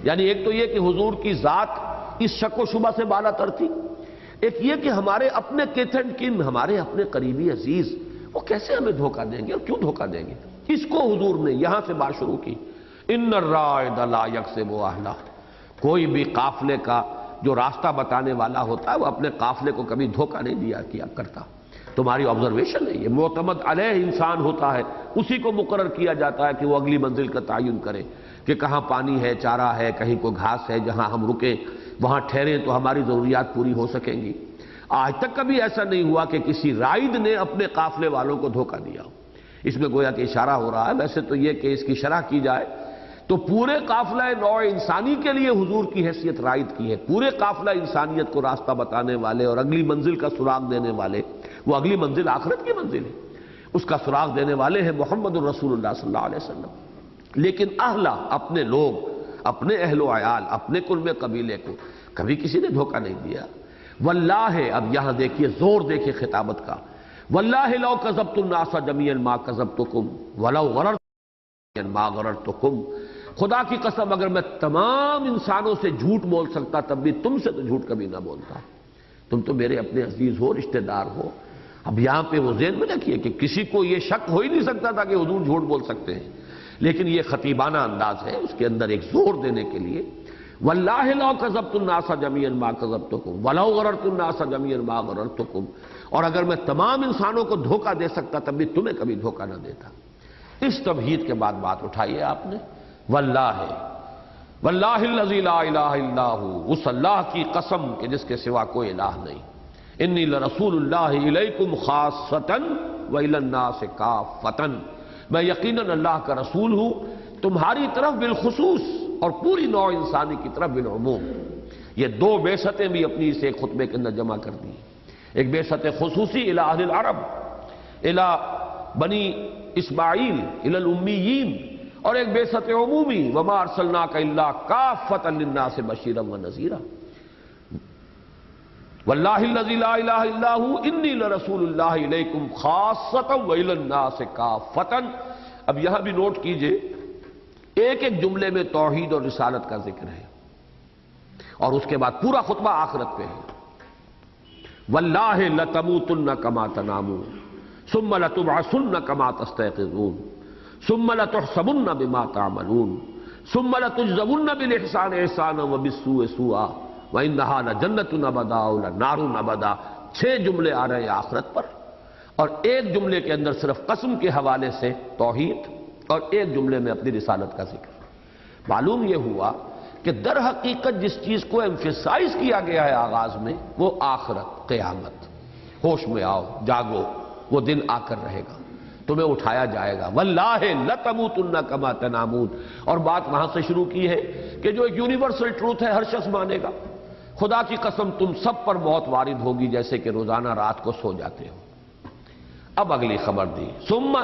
یعنی ایک تو یہ کہ حضور کی ذات اس شک و شبہ سے بالا تر تھی، ایک یہ کہ ہمارے اپنے کیتھ اینڈ کن، ہمارے اپنے قریبی عزیز وہ کیسے ہمیں دھوکہ دیں گے اور کیوں دھوکہ دیں گے۔ اس کو حضور نے یہاں سے بات شروع کی، ان الرائد لا یکذب اہلہ، کوئی بھی قافلے کا جو راستہ بتانے والا ہوتا ہے وہ اپنے قافلے کو کبھی دھوکہ نہیں دیا کیا کرتا۔ تمہاری آبزرویشن ہے، یہ معتمد علیہ انسان ہوتا ہے، اسی کو مقرر کیا جاتا ہے کہ وہ اگلی منزل کا تعین کرے کہ کہاں پانی ہے، چارہ ہے، کہیں کوئی گھاس ہے جہاں ہم رکیں وہاں ٹھہریں تو ہماری ضروریات پوری ہو سکیں گی۔ آج تک کبھی ایسا نہیں ہوا کہ کسی رائد نے اپنے قافلے والوں کو دھوکہ دیا ہو۔ اس میں گویا کہ اشارہ ہو رہا ہے، ویسے تو یہ کہ اس کی شرح کی جائے تو پورے قافلہ نوع انسانی کے لیے حضور کی حیثیت رائد کی ہے، پورے قافلہ انسانیت کو راستہ بتانے والے اور اگلی منزل کا سراغ دینے والے، وہ اگلی منزل آخرت کی منزل ہے، اس کا سراغ دینے والے ہیں محمد الرسول اللہ صلی اللہ علیہ وسلم۔ لیکن اہلہ، اپنے لوگ، اپنے اہل و عیال، اپنے کل میں قبیلے کو کبھی کسی نے دھوکہ نہیں دیا۔ واللہ، اب یہاں دیکھیے زور دیکھیے خطابت کا، واللہ لو کذبت الناس جميعا ما کذبتکم ولو غررت ما غررتکم، خدا کی قسم اگر میں تمام انسانوں سے جھوٹ بول سکتا تب بھی تم سے تو جھوٹ کبھی نہ بولتا، تم تو میرے اپنے عزیز ہو، رشتہ دار ہو۔ اب یہاں پہ وہ ذہن میں رکھیے کہ کسی کو یہ شک ہو ہی نہیں سکتا تھا کہ حضور جھوٹ بول سکتے ہیں، لیکن یہ خطیبانہ انداز ہے، اس کے اندر ایک زور دینے کے لیے، واللہ لو کذبت الناس جميعا ما کذبتکم ولو غررت الناس جميعا ما غررتکم، اور اگر میں تمام انسانوں کو دھوکہ دے سکتا تب بھی تمہیں کبھی دھوکہ نہ دیتا۔ اس تمہید کے بعد بات اٹھائیے آپ نے، واللہ، واللہ الذی لا الہ الا ہو، اس اللہ کی قسم کہ جس کے سوا کوئی الہ نہیں، انی لرسول اللہ الیکم خاصۃ والی الناس کافۃ، میں یقیناً اللہ کا رسول ہوں تمہاری طرف بالخصوص اور پوری نوع انسانی کی طرف بالعموم۔ یہ 2 بعثتیں بھی اپنی اس ایک خطبے کے اندر جمع کر دی، ایک بعثت خصوصی الی اہل العرب، الی بنی اسماعیل، الی الامیین، اور ایک بعثت عمومی، وما ارسلناک الا کافۃ للناس بشیرا ونذیرا، واللہ الذی لا الہ الا ہو انی لرسول اللہ الیکم خاصۃ والی الناس کافۃ۔ اب یہاں بھی نوٹ کیجئے ایک ایک جملے میں توحید اور رسالت کا ذکر ہے، اور اس کے بعد پورا خطبہ آخرت پہ ہے۔ واللہ لتموتن کما تنامون ثم لتبعثن کما تستيقظون ثم لتحسبن بما تعملون ثم لتجزون بالاحسان احسانا وبالسوء سوءا وانها لجنة ابدا ولنار ابدا۔ 6 جملے آ رہے ہیں آخرت پر، اور ایک جملے کے اندر صرف قسم کے حوالے سے توحید، اور ایک جملے میں اپنی رسالت کا ذکر۔ معلوم یہ ہوا کہ در حقیقت جس چیز کو ایمفیسائز کیا گیا ہے آغاز میں وہ آخرت، قیامت، ہوش میں آؤ، جاگو، وہ دن آ کر رہے گا، تمہیں اٹھایا جائے گا۔ واللہ لتموتن کما تنامون، اور بات وہاں سے شروع کی ہے کہ جو ایک یونیورسل ٹروتھ ہے، ہر شخص مانے گا، خدا کی قسم تم سب پر موت وارد ہوگی جیسے کہ روزانہ رات کو سو جاتے ہو۔ اب اگلی خبر دی، ثم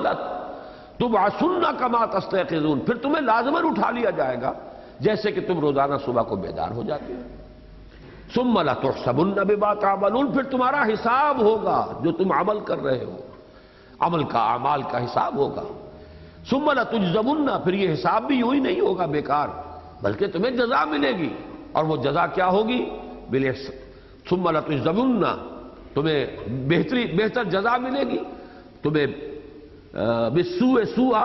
تبعثن کما تستيقظون، پھر تمہیں لازماً اٹھا لیا جائے گا جیسے کہ تم روزانہ صبح کو بیدار ہو جاتے ہو۔ ثم لتحسبن بما تعملون، پھر تمہارا حساب ہوگا جو تم عمل کر رہے ہو، عمل کا اعمال کا حساب ہوگا۔ ثم لتجزون، پھر یہ حساب بھی یوں ہی نہیں ہوگا بیکار، بلکہ تمہیں جزا ملے گی، اور وہ جزا کیا ہوگی؟ ثم لتجزون، تمہیں بہتر جزا ملے گی، تمہیں بالسوء سوء،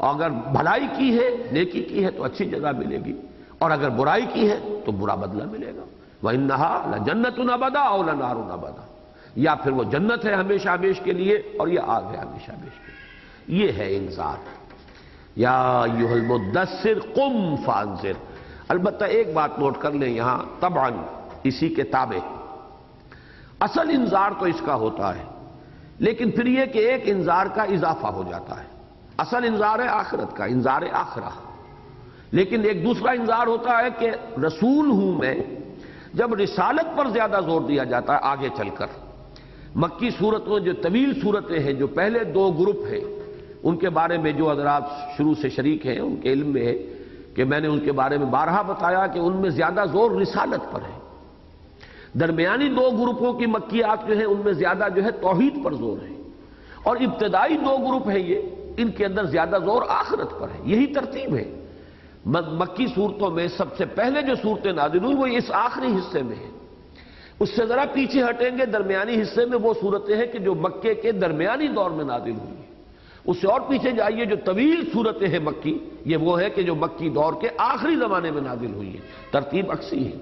اگر بھلائی کی ہے، نیکی کی ہے تو اچھی جزا ملے گی، اور اگر برائی کی ہے تو برا بدلہ ملے گا۔ وَإِنَّهَا لَجَنَّةٌ أَبَدًا أَوْ لَنَارٌ أَبَدًا، یا پھر وہ جنت ہے ہمیشہ ہمیش کے لیے، اور یہ آگ ہے ہمیشہ ہمیش کے لیے۔ یہ ہے انذار۔ یا ایھا المدثر قم فانذر۔ البتہ ایک بات نوٹ کر لیں یہاں، طبعا اسی کے تابع اصل انذار تو اس کا ہوتا ہے، لیکن پھر یہ کہ ایک انذار کا اضافہ ہو جاتا ہے۔ اصل انذار ہے آخرت کا، انذار آخرہ، لیکن ایک دوسرا انذار ہوتا ہے کہ رسول ہوں میں، جب رسالت پر زیادہ زور دیا جاتا ہے آگے چل کر۔ مکی صورتوں جو طویل صورتیں ہیں، جو پہلے دو گروپ ہیں، ان کے بارے میں جو حضرات شروع سے شریک ہیں ان کے علم میں ہے کہ میں نے ان کے بارے میں بارہا بتایا کہ ان میں زیادہ زور رسالت پر ہے۔ درمیانی دو گروپوں کی مکیات جو ہیں ان میں زیادہ جو ہے توحید پر زور ہے، اور ابتدائی دو گروپ ہیں یہ، ان کے اندر زیادہ زور آخرت پر ہے۔ یہی ترتیب ہے۔ مکی صورتوں میں سب سے پہلے جو صورتیں نازل ہوئی وہ اس آخری حصے میں ہیں۔ اس سے ذرا پیچھے ہٹیں گے، درمیانی حصے میں وہ صورتیں ہیں کہ جو مکے کے درمیانی دور میں نازل ہوئی ہیں۔ اس سے اور پیچھے جائیے، جو طویل صورتیں ہیں مکی، یہ وہ ہے کہ جو مکی دور کے آخری زمانے میں نازل ہوئی ہیں۔ ترتیب عکسی ہے۔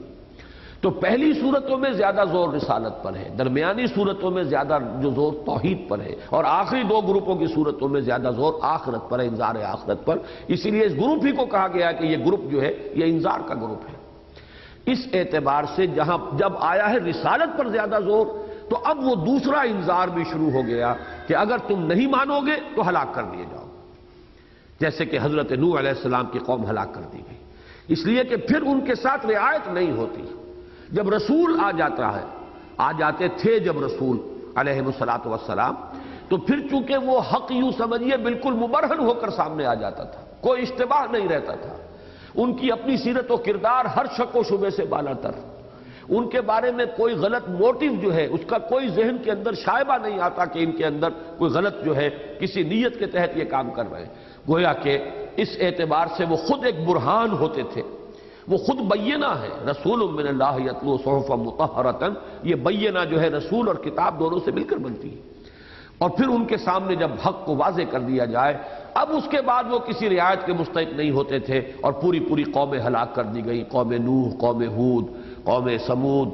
تو پہلی صورتوں میں زیادہ زور رسالت پر ہے، درمیانی صورتوں میں زیادہ جو زور توحید پر ہے، اور آخری دو گروپوں کی صورتوں میں زیادہ زور آخرت پر ہے، انذار آخرت پر۔ اسی لیے اس گروپ ہی کو کہا گیا کہ یہ گروپ جو ہے یہ انذار کا گروپ ہے۔ اس اعتبار سے جب آیا ہے رسالت پر زیادہ زور، تو اب وہ دوسرا انذار بھی شروع ہو گیا کہ اگر تم نہیں مانو گے تو ہلاک کر دیے جاؤ، جیسے کہ حضرت نوح علیہ السلام کی قوم ہلاک کر دی گئی، اس لیے کہ پھر ان کے ساتھ رعایت نہیں ہوتی۔ جب رسول آ جاتے تھے جب رسول علیہ الصلوۃ والسلام، تو پھر چونکہ وہ حق یوں سمجھیے بالکل مبرہن ہو کر سامنے آ جاتا تھا، کوئی اشتباہ نہیں رہتا تھا۔ ان کی اپنی سیرت و کردار ہر شک و شبے سے بالاتر، ان کے بارے میں کوئی غلط موٹیو جو ہے اس کا کوئی ذہن کے اندر شائبہ نہیں آتا کہ ان کے اندر کوئی غلط جو ہے کسی نیت کے تحت یہ کام کر رہے ہیں۔ گویا کہ اس اعتبار سے وہ خود ایک برہان ہوتے تھے، وہ خود بینہ ہے۔ رسول من اللہ یتلو صحفا مطہرۃ، یہ بینہ جو ہے رسول اور کتاب دونوں سے مل کر بنتی ہے۔ اور پھر ان کے سامنے جب حق کو واضح کر دیا جائے، اب اس کے بعد وہ کسی رعایت کے مستحق نہیں ہوتے تھے، اور پوری قومیں ہلاک کر دی گئی، قوم نوح، قوم ہود، قوم سمود،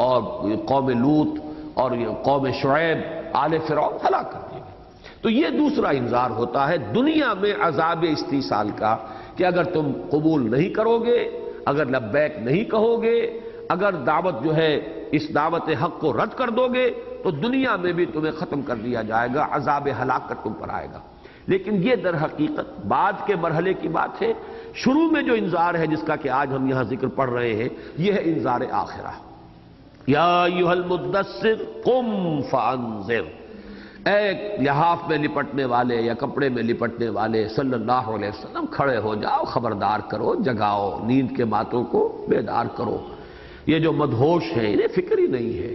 اور قوم لوط، اور قوم شعیب، آل فرعون ہلاک کر دی گئی۔ تو یہ دوسرا انذار ہوتا ہے دنیا میں عذاب استیصال کا، کہ اگر تم قبول نہیں کرو گے، اگر لبیک نہیں کہو گے، اگر دعوت جو ہے اس دعوت حق کو رد کر دو گے، تو دنیا میں بھی تمہیں ختم کر دیا جائے گا، عذاب ہلاکت تم پر آئے گا۔ لیکن یہ در حقیقت بعد کے مرحلے کی بات ہے۔ شروع میں جو انذار ہے جس کا کہ آج ہم یہاں ذکر پڑھ رہے ہیں، یہ ہے انذار آخرہ۔ یا ایھا المدثر قم فانذر، اے لحاف میں لپٹنے والے یا کپڑے میں لپٹنے والے صلی اللہ علیہ وسلم، کھڑے ہو جاؤ، خبردار کرو، جگاؤ، نیند کے ماتوں کو بیدار کرو۔ یہ جو مدہوش ہیں انہیں فکر ہی نہیں ہے،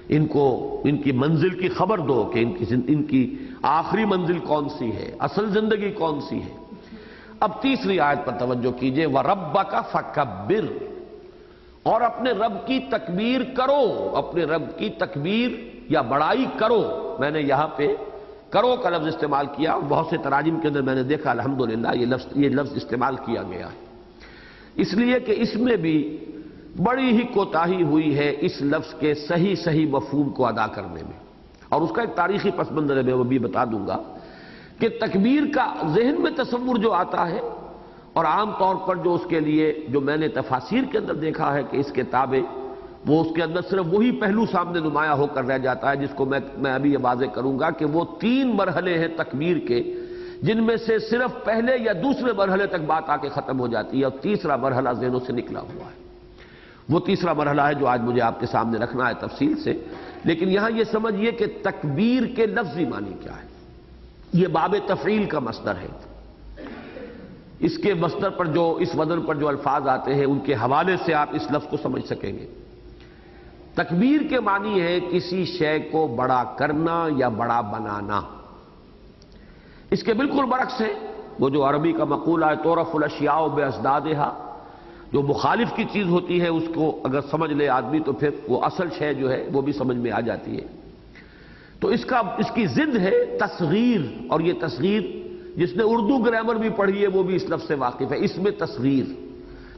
ان کی منزل کی خبر دو کہ ان کی آخری منزل کون سی ہے، اصل زندگی کون سی ہے۔ اب تیسری آیت پر توجہ کیجئے، وَرَبَّكَ فَكَبِّرْ، اور اپنے رب کی تکبیر کرو، اپنے رب کی تکبیر یا بڑائی کرو۔ میں نے یہاں پہ کرو کا لفظ استعمال کیا، بہت سے تراجم کے اندر میں نے دیکھا الحمدللہ یہ لفظ استعمال کیا گیا ہے، اس لیے کہ اس میں بھی بڑی ہی کوتاہی ہوئی ہے اس لفظ کے صحیح مفہوم کو ادا کرنے میں، اور اس کا ایک تاریخی پس منظر ہے، میں وہ بھی بتا دوں گا کہ تکبیر کا ذہن میں تصور جو آتا ہے، اور عام طور پر جو اس کے لیے جو میں نے تفاسیر کے اندر دیکھا ہے کہ اس کے تابع وہ اس کے اندر صرف وہی پہلو سامنے نمایاں ہو کر رہ جاتا ہے، جس کو میں ابھی یہ واضح کروں گا کہ وہ 3 مرحلے ہیں تکبیر کے، جن میں سے صرف پہلے یا دوسرے مرحلے تک بات آ کے ختم ہو جاتی ہے، اور تیسرا مرحلہ ذہنوں سے نکلا ہوا ہے۔ وہ تیسرا مرحلہ ہے جو آج مجھے آپ کے سامنے رکھنا ہے تفصیل سے، لیکن یہاں یہ سمجھیے کہ تکبیر کے لفظی معنی کیا ہے۔ یہ باب تفعیل کا مصدر ہے، اس کے مصدر پر جو اس وزن پر جو الفاظ آتے ہیں ان کے حوالے سے آپ اس لفظ کو سمجھ سکیں گے۔ تکبیر کے معنی ہے کسی شے کو بڑا کرنا یا بڑا بنانا۔ اس کے بالکل برعکس ہے وہ جو عربی کا مقولہ ہے تعرف الاشیاء بازدادھا، جو مخالف کی چیز ہوتی ہے اس کو اگر سمجھ لے آدمی تو پھر وہ اصل شے جو ہے وہ بھی سمجھ میں آ جاتی ہے۔ تو اس کی ضد ہے تصغیر، اور یہ تصغیر جس نے اردو گرامر بھی پڑھی ہے وہ بھی اس لفظ سے واقف ہے۔ اس میں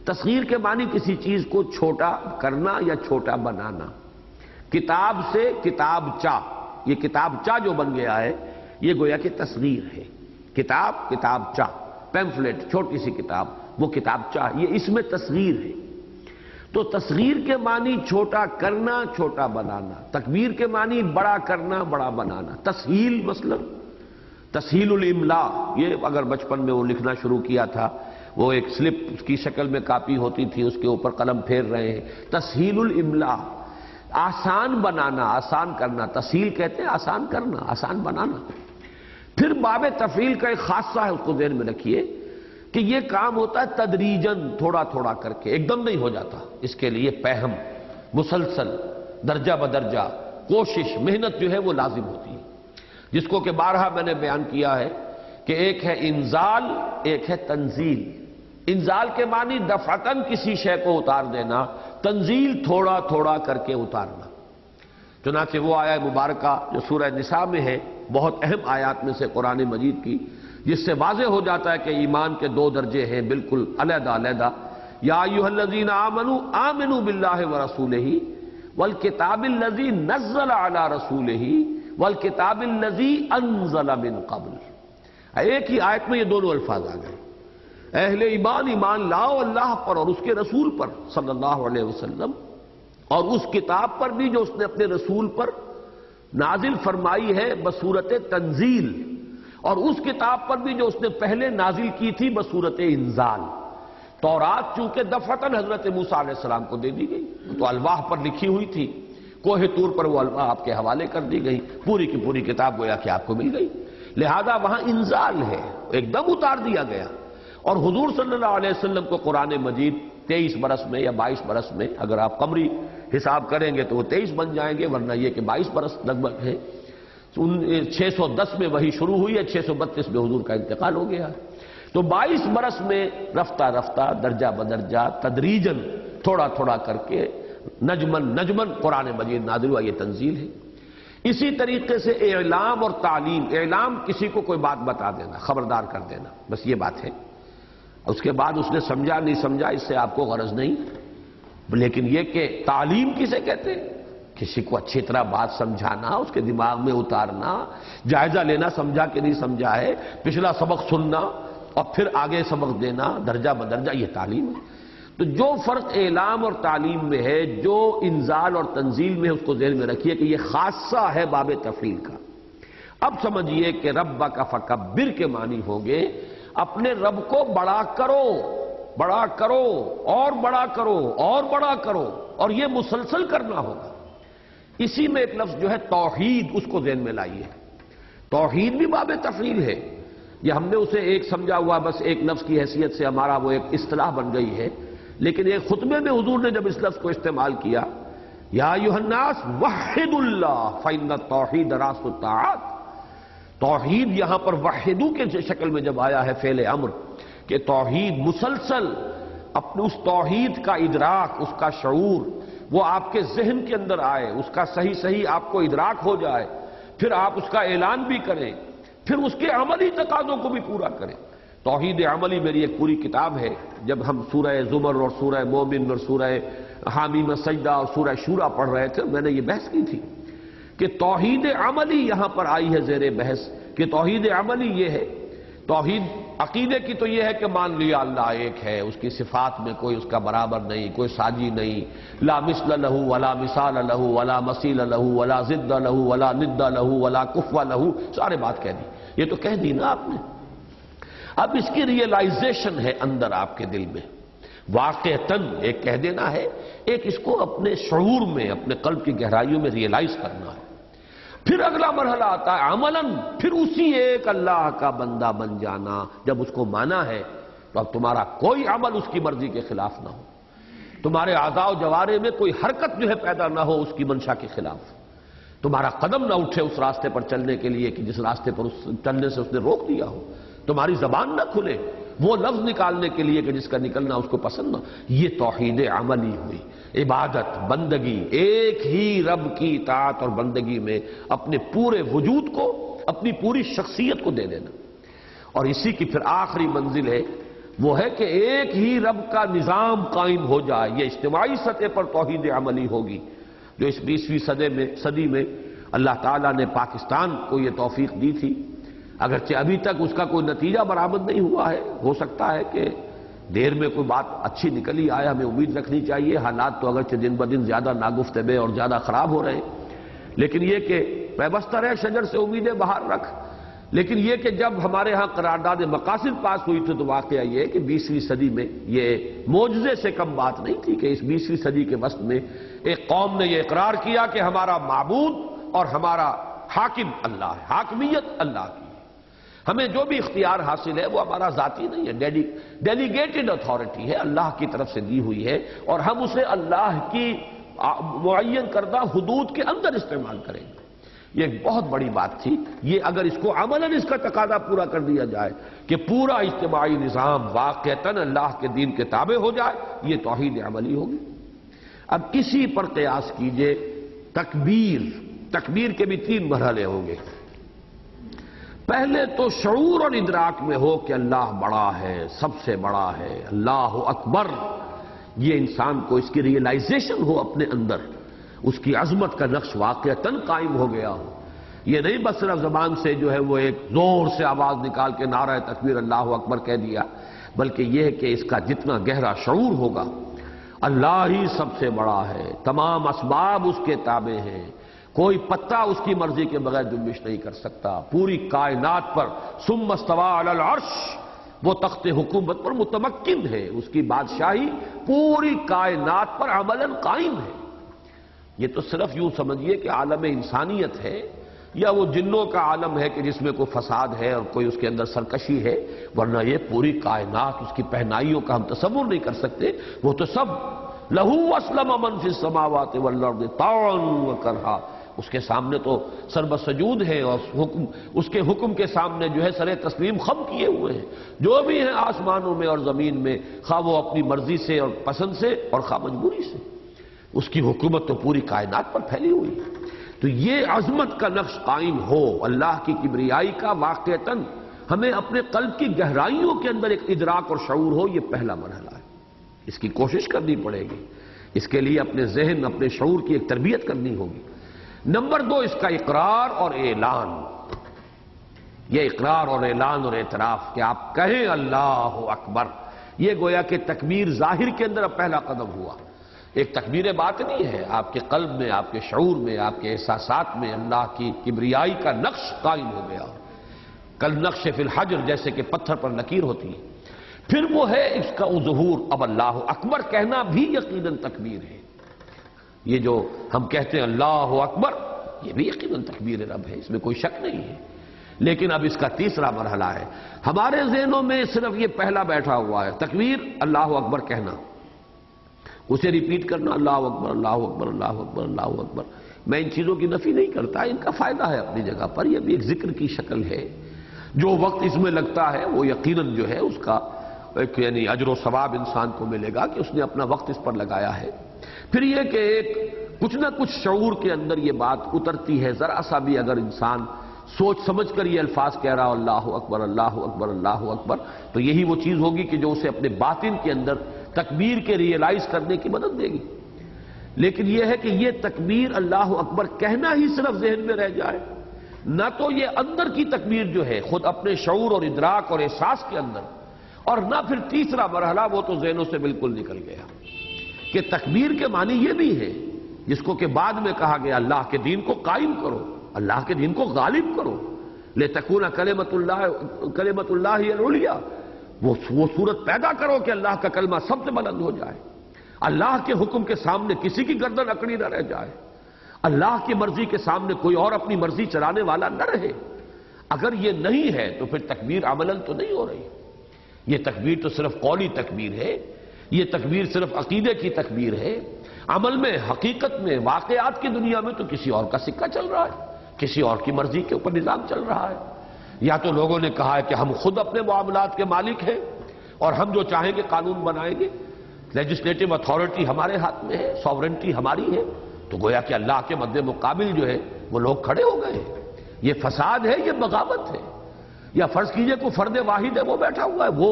تصغیر کے معنی کسی چیز کو چھوٹا کرنا یا چھوٹا بنانا۔ کتاب سے کتابچہ، یہ کتابچہ جو بن گیا ہے یہ گویا کہ تصغیر ہے۔ کتابچہ، پیمفلیٹ، چھوٹی سی کتاب، وہ کتابچہ، یہ اس میں تصغیر ہے۔ تو تصغیر کے معنی چھوٹا کرنا، چھوٹا بنانا۔ تکبیر کے معنی بڑا کرنا، بڑا بنانا۔ تسہیل، مثلا تسہیل الاملاء، یہ اگر بچپن میں وہ لکھنا شروع کیا تھا، وہ ایک سلپ کی شکل میں کاپی ہوتی تھی، اس کے اوپر قلم پھیر رہے ہیں، تسہیل الاملاء، آسان بنانا، آسان کرنا۔ تسہیل کہتے ہیں آسان کرنا، آسان بنانا۔ پھر باب تفعیل کا ایک خاصہ ہے، اس کو ذہن میں رکھیے کہ یہ کام ہوتا ہے تدریجاً، تھوڑا تھوڑا کر کے، ایک دم نہیں ہو جاتا۔ اس کے لیے پہم، مسلسل، درجہ بدرجہ، کوشش، محنت جو ہے وہ لازم ہوتی ہے، جس کو کہ بارہا میں نے بیان کیا ہے کہ ایک ہے انزال، ایک ہے تنزیل۔ انزال کے معنی دفعتاً کسی شے کو اتار دینا، تنزیل تھوڑا تھوڑا کر کے اتارنا۔ چنانچہ وہ آیہ مبارکہ جو سورہ نساء میں ہے، بہت اہم آیات میں سے قرآن مجید کی، جس سے واضح ہو جاتا ہے کہ ایمان کے 2 درجے ہیں بالکل علیحدہ علیحدہ۔ یا ایھا الذین آمنوا آمنوا باللہ ورسولہ والکتاب الذی نزل علی رسولہ والکتاب الذی انزل من قبل۔ ایک ہی آیت میں یہ دونوں الفاظ آ گئے۔ اہل ایمان لاؤ اللہ پر اور اس کے رسول پر صلی اللہ علیہ وسلم، اور اس کتاب پر بھی جو اس نے اپنے رسول پر نازل فرمائی ہے بصورت تنزیل، اور اس کتاب پر بھی جو اس نے پہلے نازل کی تھی بصورت انزال۔ تورات چونکہ دفعتاً حضرت موسیٰ علیہ السلام کو دے دی گئی، تو الواح پر لکھی ہوئی تھی، کوہ طور پر وہ الواح آپ کے حوالے کر دی گئی، پوری کی پوری کتاب گویا کہ آپ کو مل گئی، لہذا وہاں انزال ہے، ایک دم اتار دیا گیا۔ اور حضور صلی اللہ علیہ وسلم کو قرآن مجید 23 برس میں یا 22 برس میں، اگر آپ قمری حساب کریں گے تو وہ 23 بن جائیں گے، ورنہ یہ کہ 22 برس لگ بھگ ہے۔ 610 میں وہی شروع ہوئی ہے، 632 میں حضور کا انتقال ہو گیا۔ تو 22 برس میں رفتہ رفتہ، درجہ بدرجہ، تدریجاً، تھوڑا تھوڑا کر کے، نجمن قرآن مجید نازل ہوا، یہ تنزیل ہے۔ اسی طریقے سے اعلام اور تعلیم، اعلام کسی کو کوئی بات بتا دینا، خبردار کر دینا، بس یہ بات ہے۔ اس کے بعد اس نے سمجھا نہیں سمجھا اس سے آپ کو غرض نہیں، لیکن یہ کہ تعلیم کسے کہتے ہیں؟ کسی کو اچھی طرح بات سمجھانا، اس کے دماغ میں اتارنا، جائزہ لینا سمجھا کہ نہیں سمجھا ہے، پچھلا سبق سننا اور پھر آگے سبق دینا، درجہ بدرجہ، یہ تعلیم ہے۔ تو جو فرق اعلام اور تعلیم میں ہے، جو انزال اور تنزیل میں ہے، اس کو ذہن میں رکھیے کہ یہ خاصہ ہے باب تفعیل کا۔ اب سمجھیے کہ ربک فکبر کے معنی ہوں گے اپنے رب کو بڑا کرو، بڑا کرو اور بڑا کرو اور بڑا کرو، اور یہ مسلسل کرنا ہوگا۔ اسی میں ایک لفظ جو ہے توحید، اس کو ذہن میں لائیے۔ توحید بھی باب تفعیل ہے، یہ ہم نے اسے ایک سمجھا ہوا، بس ایک لفظ کی حیثیت سے ہمارا وہ ایک اصطلاح بن گئی ہے، لیکن ایک خطبے میں حضور نے جب اس لفظ کو استعمال کیا، یا ایھا الناس وحدوا اللہ فإن التوحید رأس الطاعات، توحید یہاں پر وحدو کے شکل میں جب آیا ہے فعل امر، کہ توحید مسلسل، اپنے اس توحید کا ادراک، اس کا شعور وہ آپ کے ذہن کے اندر آئے، اس کا صحیح آپ کو ادراک ہو جائے، پھر آپ اس کا اعلان بھی کریں، پھر اس کے عملی تقاضوں کو بھی پورا کریں۔ توحید عملی میری ایک پوری کتاب ہے، جب ہم سورہ زمر اور سورہ مومن اور سورہ حامیم سجدہ اور سورہ شورى پڑھ رہے تھے، میں نے یہ بحث کی تھی کہ توحید عملی یہاں پر آئی ہے زیر بحث، کہ توحید عملی یہ ہے، توحید عقیدے کی تو یہ ہے کہ مان لیا اللہ ایک ہے، اس کی صفات میں کوئی اس کا برابر نہیں، کوئی ساجی نہیں، لا مثل لہ ولا مثال لہ ولا مثیل لہ ولا ضد لہ ولا ند لہ ولا کفو لہ، سارے بات کہہ دی، یہ تو کہہ دی نا آپ نے۔ اب اس کی ریئلائزیشن ہے اندر آپ کے دل میں، واقعتاً ایک کہہ دینا ہے، ایک اس کو اپنے شعور میں، اپنے قلب کی گہرائیوں میں ریئلائز کرنا ہے۔ پھر اگلا مرحلہ آتا ہے عملاً، پھر اسی ایک اللہ کا بندہ بن جانا۔ جب اس کو مانا ہے تو اب تمہارا کوئی عمل اس کی مرضی کے خلاف نہ ہو، تمہارے اعضاء و جوارح میں کوئی حرکت جو ہے پیدا نہ ہو اس کی منشا کے خلاف، تمہارا قدم نہ اٹھے اس راستے پر چلنے کے لیے کہ جس راستے پر چلنے سے اس نے روک دیا ہو، تمہاری زبان نہ کھلے وہ لفظ نکالنے کے لیے کہ جس کا نکلنا اس کو پسند نہ۔ یہ توحید عملی ہوئی، عبادت، بندگی، ایک ہی رب کی اطاعت اور بندگی میں اپنے پورے وجود کو، اپنی پوری شخصیت کو دے دینا۔ اور اسی کی پھر آخری منزل ہے، وہ ہے کہ ایک ہی رب کا نظام قائم ہو جائے۔ یہ اجتماعی سطح پر توحید عملی ہوگی، جو اس 20ویں صدی میں اللہ تعالیٰ نے پاکستان کو یہ توفیق دی تھی، اگرچہ ابھی تک اس کا کوئی نتیجہ برآمد نہیں ہوا ہے، ہو سکتا ہے کہ دیر میں کوئی بات اچھی نکلی آئے، ہمیں امید رکھنی چاہیے۔ حالات تو اگرچہ دن بدن زیادہ ناگفتبے اور زیادہ خراب ہو رہے ہیں، لیکن یہ کہ پیوستہ رہ شجر سے امیدیں باہر رکھ۔ لیکن یہ کہ جب ہمارے ہاں قرارداد مقاصد پاس ہوئی تھی تو واقعہ یہ ہے کہ 20ویں صدی میں یہ معجزے سے کم بات نہیں تھی کہ اس 20ویں صدی کے وسط میں ایک قوم نے یہ اقرار کیا کہ ہمارا معبود اور ہمارا حاکم اللہ ہے، حاکمیت اللہ کی، ہمیں جو بھی اختیار حاصل ہے وہ ہمارا ذاتی نہیں ہے، ڈیلیگیٹڈ اتھارٹی ہے، اللہ کی طرف سے دی ہوئی ہے، اور ہم اسے اللہ کی معین کردہ حدود کے اندر استعمال کریں گے۔ یہ ایک بہت بڑی بات تھی، یہ اگر اس کو عملاً اس کا تقاضا پورا کر دیا جائے کہ پورا اجتماعی نظام واقعتاً اللہ کے دین کے تابع ہو جائے، یہ توحید عملی ہوگی۔ اب اسی پر قیاس کیجئے تکبیر کے بھی 3 مرحلے ہوں گے۔ پہلے تو شعور اور ادراک میں ہو کہ اللہ بڑا ہے، سب سے بڑا ہے، اللہ اکبر، یہ انسان کو اس کی ریئلائزیشن ہو اپنے اندر، اس کی عظمت کا نقش واقعتاً قائم ہو گیا ہو۔ یہ نہیں بس صرف زبان سے جو ہے وہ ایک زور سے آواز نکال کے نعرہ تکبیر اللہ اکبر کہہ دیا، بلکہ یہ کہ اس کا جتنا گہرا شعور ہوگا، اللہ ہی سب سے بڑا ہے، تمام اسباب اس کے تابع ہیں، کوئی پتہ اس کی مرضی کے بغیر جنبش نہیں کر سکتا، پوری کائنات پر ثم استوى علی العرش، وہ تخت حکومت پر متمکن ہے، اس کی بادشاہی پوری کائنات پر عملاً قائم ہے۔ یہ تو صرف یوں سمجھیے کہ عالم انسانیت ہے، یا وہ جنوں کا عالم ہے کہ جس میں کوئی فساد ہے اور کوئی اس کے اندر سرکشی ہے، ورنہ یہ پوری کائنات، اس کی پہنائیوں کا ہم تصور نہیں کر سکتے، وہ تو سب لہو اسلم من فی السماوات والارض طوعا وکرہا، اس کے سامنے تو سربسجود ہے، اور اس کے حکم کے سامنے جو ہے سر تسلیم خم کیے ہوئے ہیں، جو بھی ہیں آسمانوں میں اور زمین میں، خواہ وہ اپنی مرضی سے اور پسند سے اور خواہ مجبوری سے، اس کی حکومت تو پوری کائنات پر پھیلی ہوئی ہے۔ تو یہ عظمت کا نقش قائم ہو، اللہ کی کبریائی کا واقعتاً ہمیں اپنے قلب کی گہرائیوں کے اندر ایک ادراک اور شعور ہو، یہ پہلا مرحلہ ہے، اس کی کوشش کرنی پڑے گی، اس کے لیے اپنے ذہن، اپنے شعور کی ایک تربیت کرنی ہوگی۔ نمبر 2، اس کا اقرار اور اعلان، یہ اقرار اور اعلان اور اعتراف کہ آپ کہیں اللہ اکبر، یہ گویا کہ تکبیر ظاہر کے اندر اب پہلا قدم ہوا۔ ایک تکبیر باطنی ہے، آپ کے قلب میں، آپ کے شعور میں، آپ کے احساسات میں اللہ کی کبریائی کا نقش قائم ہو گیا، کل نقش فی الحجر، جیسے کہ پتھر پر لکیر ہوتی ہے۔ پھر وہ ہے اس کا ظہور، اب اللہ اکبر کہنا بھی یقیناً تکبیر ہے۔ یہ جو ہم کہتے ہیں اللہ اکبر، یہ بھی یقیناً تکبیر رب ہے، اس میں کوئی شک نہیں ہے، لیکن اب اس کا تیسرا مرحلہ ہے۔ ہمارے ذہنوں میں صرف یہ پہلا بیٹھا ہوا ہے، تکبیر اللہ اکبر کہنا، اسے ریپیٹ کرنا، اللہ اکبر اللہ اکبر اللہ اکبر اللہ اکبر۔ میں ان چیزوں کی نفی نہیں کرتا، ان کا فائدہ ہے اپنی جگہ پر، یہ بھی ایک ذکر کی شکل ہے۔ جو وقت اس میں لگتا ہے وہ یقیناً جو ہے اس کا ایک یعنی اجر و ثواب انسان کو ملے گا کہ اس نے اپنا وقت اس پر لگایا ہے۔ پھر یہ کہ ایک کچھ نہ کچھ شعور کے اندر یہ بات اترتی ہے، ذرا سا بھی اگر انسان سوچ سمجھ کر یہ الفاظ کہہ رہا اللہ اکبر اللہ اکبر اللہ اکبر، تو یہی وہ چیز ہوگی کہ جو اسے اپنے باطن کے اندر تکبیر کے ریئلائز کرنے کی مدد دے گی۔ لیکن یہ ہے کہ یہ تکبیر اللہ اکبر کہنا ہی صرف ذہن میں رہ جائے، نہ تو یہ اندر کی تکبیر جو ہے خود اپنے شعور اور ادراک اور احساس کے اندر، اور نہ پھر تیسرا مرحلہ وہ تو ذہنوں سے بالکل نکل گیا کہ تکبیر کے معنی یہ بھی ہے جس کو کہ بعد میں کہا گیا اللہ کے دین کو قائم کرو، اللہ کے دین کو غالب کرو، لِتَكُونَ کلمۃ اللہ العلیٰ، وہ صورت پیدا کرو کہ اللہ کا کلمہ سب سے بلند ہو جائے، اللہ کے حکم کے سامنے کسی کی گردن اکڑی نہ رہ جائے، اللہ کی مرضی کے سامنے کوئی اور اپنی مرضی چلانے والا نہ رہے۔ اگر یہ نہیں ہے تو پھر تکبیر عملاً تو نہیں ہو رہی، یہ تکبیر تو صرف قولی تکبیر ہے، یہ تکبیر صرف عقیدے کی تکبیر ہے، عمل میں حقیقت میں واقعات کی دنیا میں تو کسی اور کا سکہ چل رہا ہے، کسی اور کی مرضی کے اوپر نظام چل رہا ہے۔ یا تو لوگوں نے کہا ہے کہ ہم خود اپنے معاملات کے مالک ہیں اور ہم جو چاہیں گے قانون بنائیں گے، لیجسلیٹو اتھارٹی ہمارے ہاتھ میں ہے، سوورنٹی ہماری ہے، تو گویا کہ اللہ کے مد مقابل جو ہے وہ لوگ کھڑے ہو گئے ہیں۔ یہ فساد ہے، یہ بغاوت ہے۔ یا فرض کیجئے کوئی فرد واحد ہے، وہ بیٹھا ہوا ہے، وہ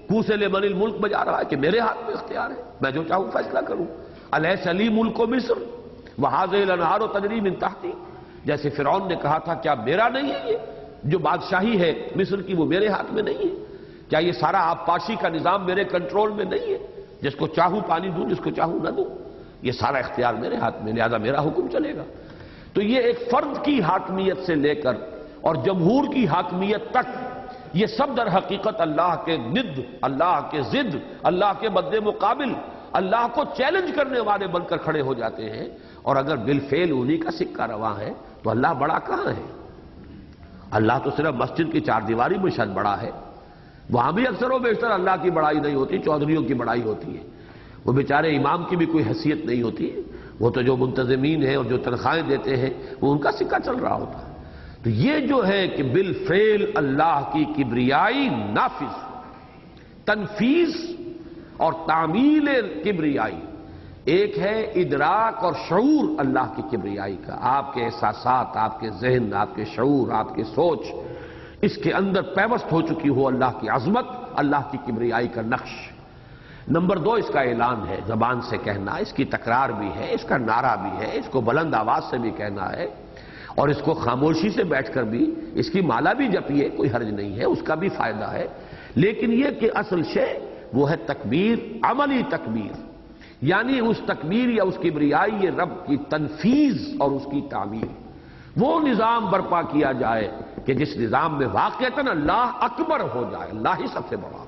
کوس لمن الملک بجا رہا ہے کہ میرے ہاتھ میں اختیار ہے، میں جو چاہوں فیصلہ کروں، الیس لی ملک مصر وہذہ الانہار تجری من تحتی، جیسے فرعون نے کہا تھا کیا میرا نہیں ہے یہ جو بادشاہی ہے مصر کی، وہ میرے ہاتھ میں نہیں ہے؟ کیا یہ سارا آبپاشی کا نظام میرے کنٹرول میں نہیں ہے؟ جس کو چاہوں پانی دوں، جس کو چاہوں نہ دوں، یہ سارا اختیار میرے ہاتھ میں، لہذا میرا حکم چلے گا۔ تو یہ ایک فرد کی حاکمیت سے لے کر اور جمہور کی حاکمیت تک یہ سب در حقیقت اللہ کے ند، اللہ کے ضد، اللہ کے مد مقابل، اللہ کو چیلنج کرنے والے بن کر کھڑے ہو جاتے ہیں۔ اور اگر بالفعل انہی کا سکہ رواں ہے تو اللہ بڑا کہاں ہے؟ اللہ تو صرف مسجد کی چار دیواری میں شاید بڑا ہے، وہاں بھی اکثر و بیشتر اللہ کی بڑائی نہیں ہوتی، چودھریوں کی بڑائی ہوتی ہے، وہ بیچارے امام کی بھی کوئی حیثیت نہیں ہوتی، وہ تو جو منتظمین ہیں اور جو تنخواہیں دیتے ہیں وہ ان کا سکہ چل رہا ہوتا ہے۔ تو یہ جو ہے کہ بالفعل اللہ کی کبریائی نافذ، تنفیذ اور تعمیل کبریائی، ایک ہے ادراک اور شعور اللہ کی کبریائی کا، آپ کے احساسات، آپ کے ذہن، آپ کے شعور، آپ کے سوچ، اس کے اندر پیوست ہو چکی ہو اللہ کی عظمت، اللہ کی کبریائی کا نقش۔ نمبر دو، اس کا اعلان ہے، زبان سے کہنا، اس کی تکرار بھی ہے، اس کا نعرہ بھی ہے، اس کو بلند آواز سے بھی کہنا ہے، اور اس کو خاموشی سے بیٹھ کر بھی اس کی مالا بھی جپیے، کوئی حرج نہیں ہے، اس کا بھی فائدہ ہے۔ لیکن یہ کہ اصل شے وہ ہے تکبیر، عملی تکبیر، یعنی اس تکبیر یا اس کبریائی یہ رب کی تنفیذ اور اس کی تعمیر، وہ نظام برپا کیا جائے کہ جس نظام میں واقعتاً اللہ اکبر ہو جائے، اللہ ہی سب سے بڑا،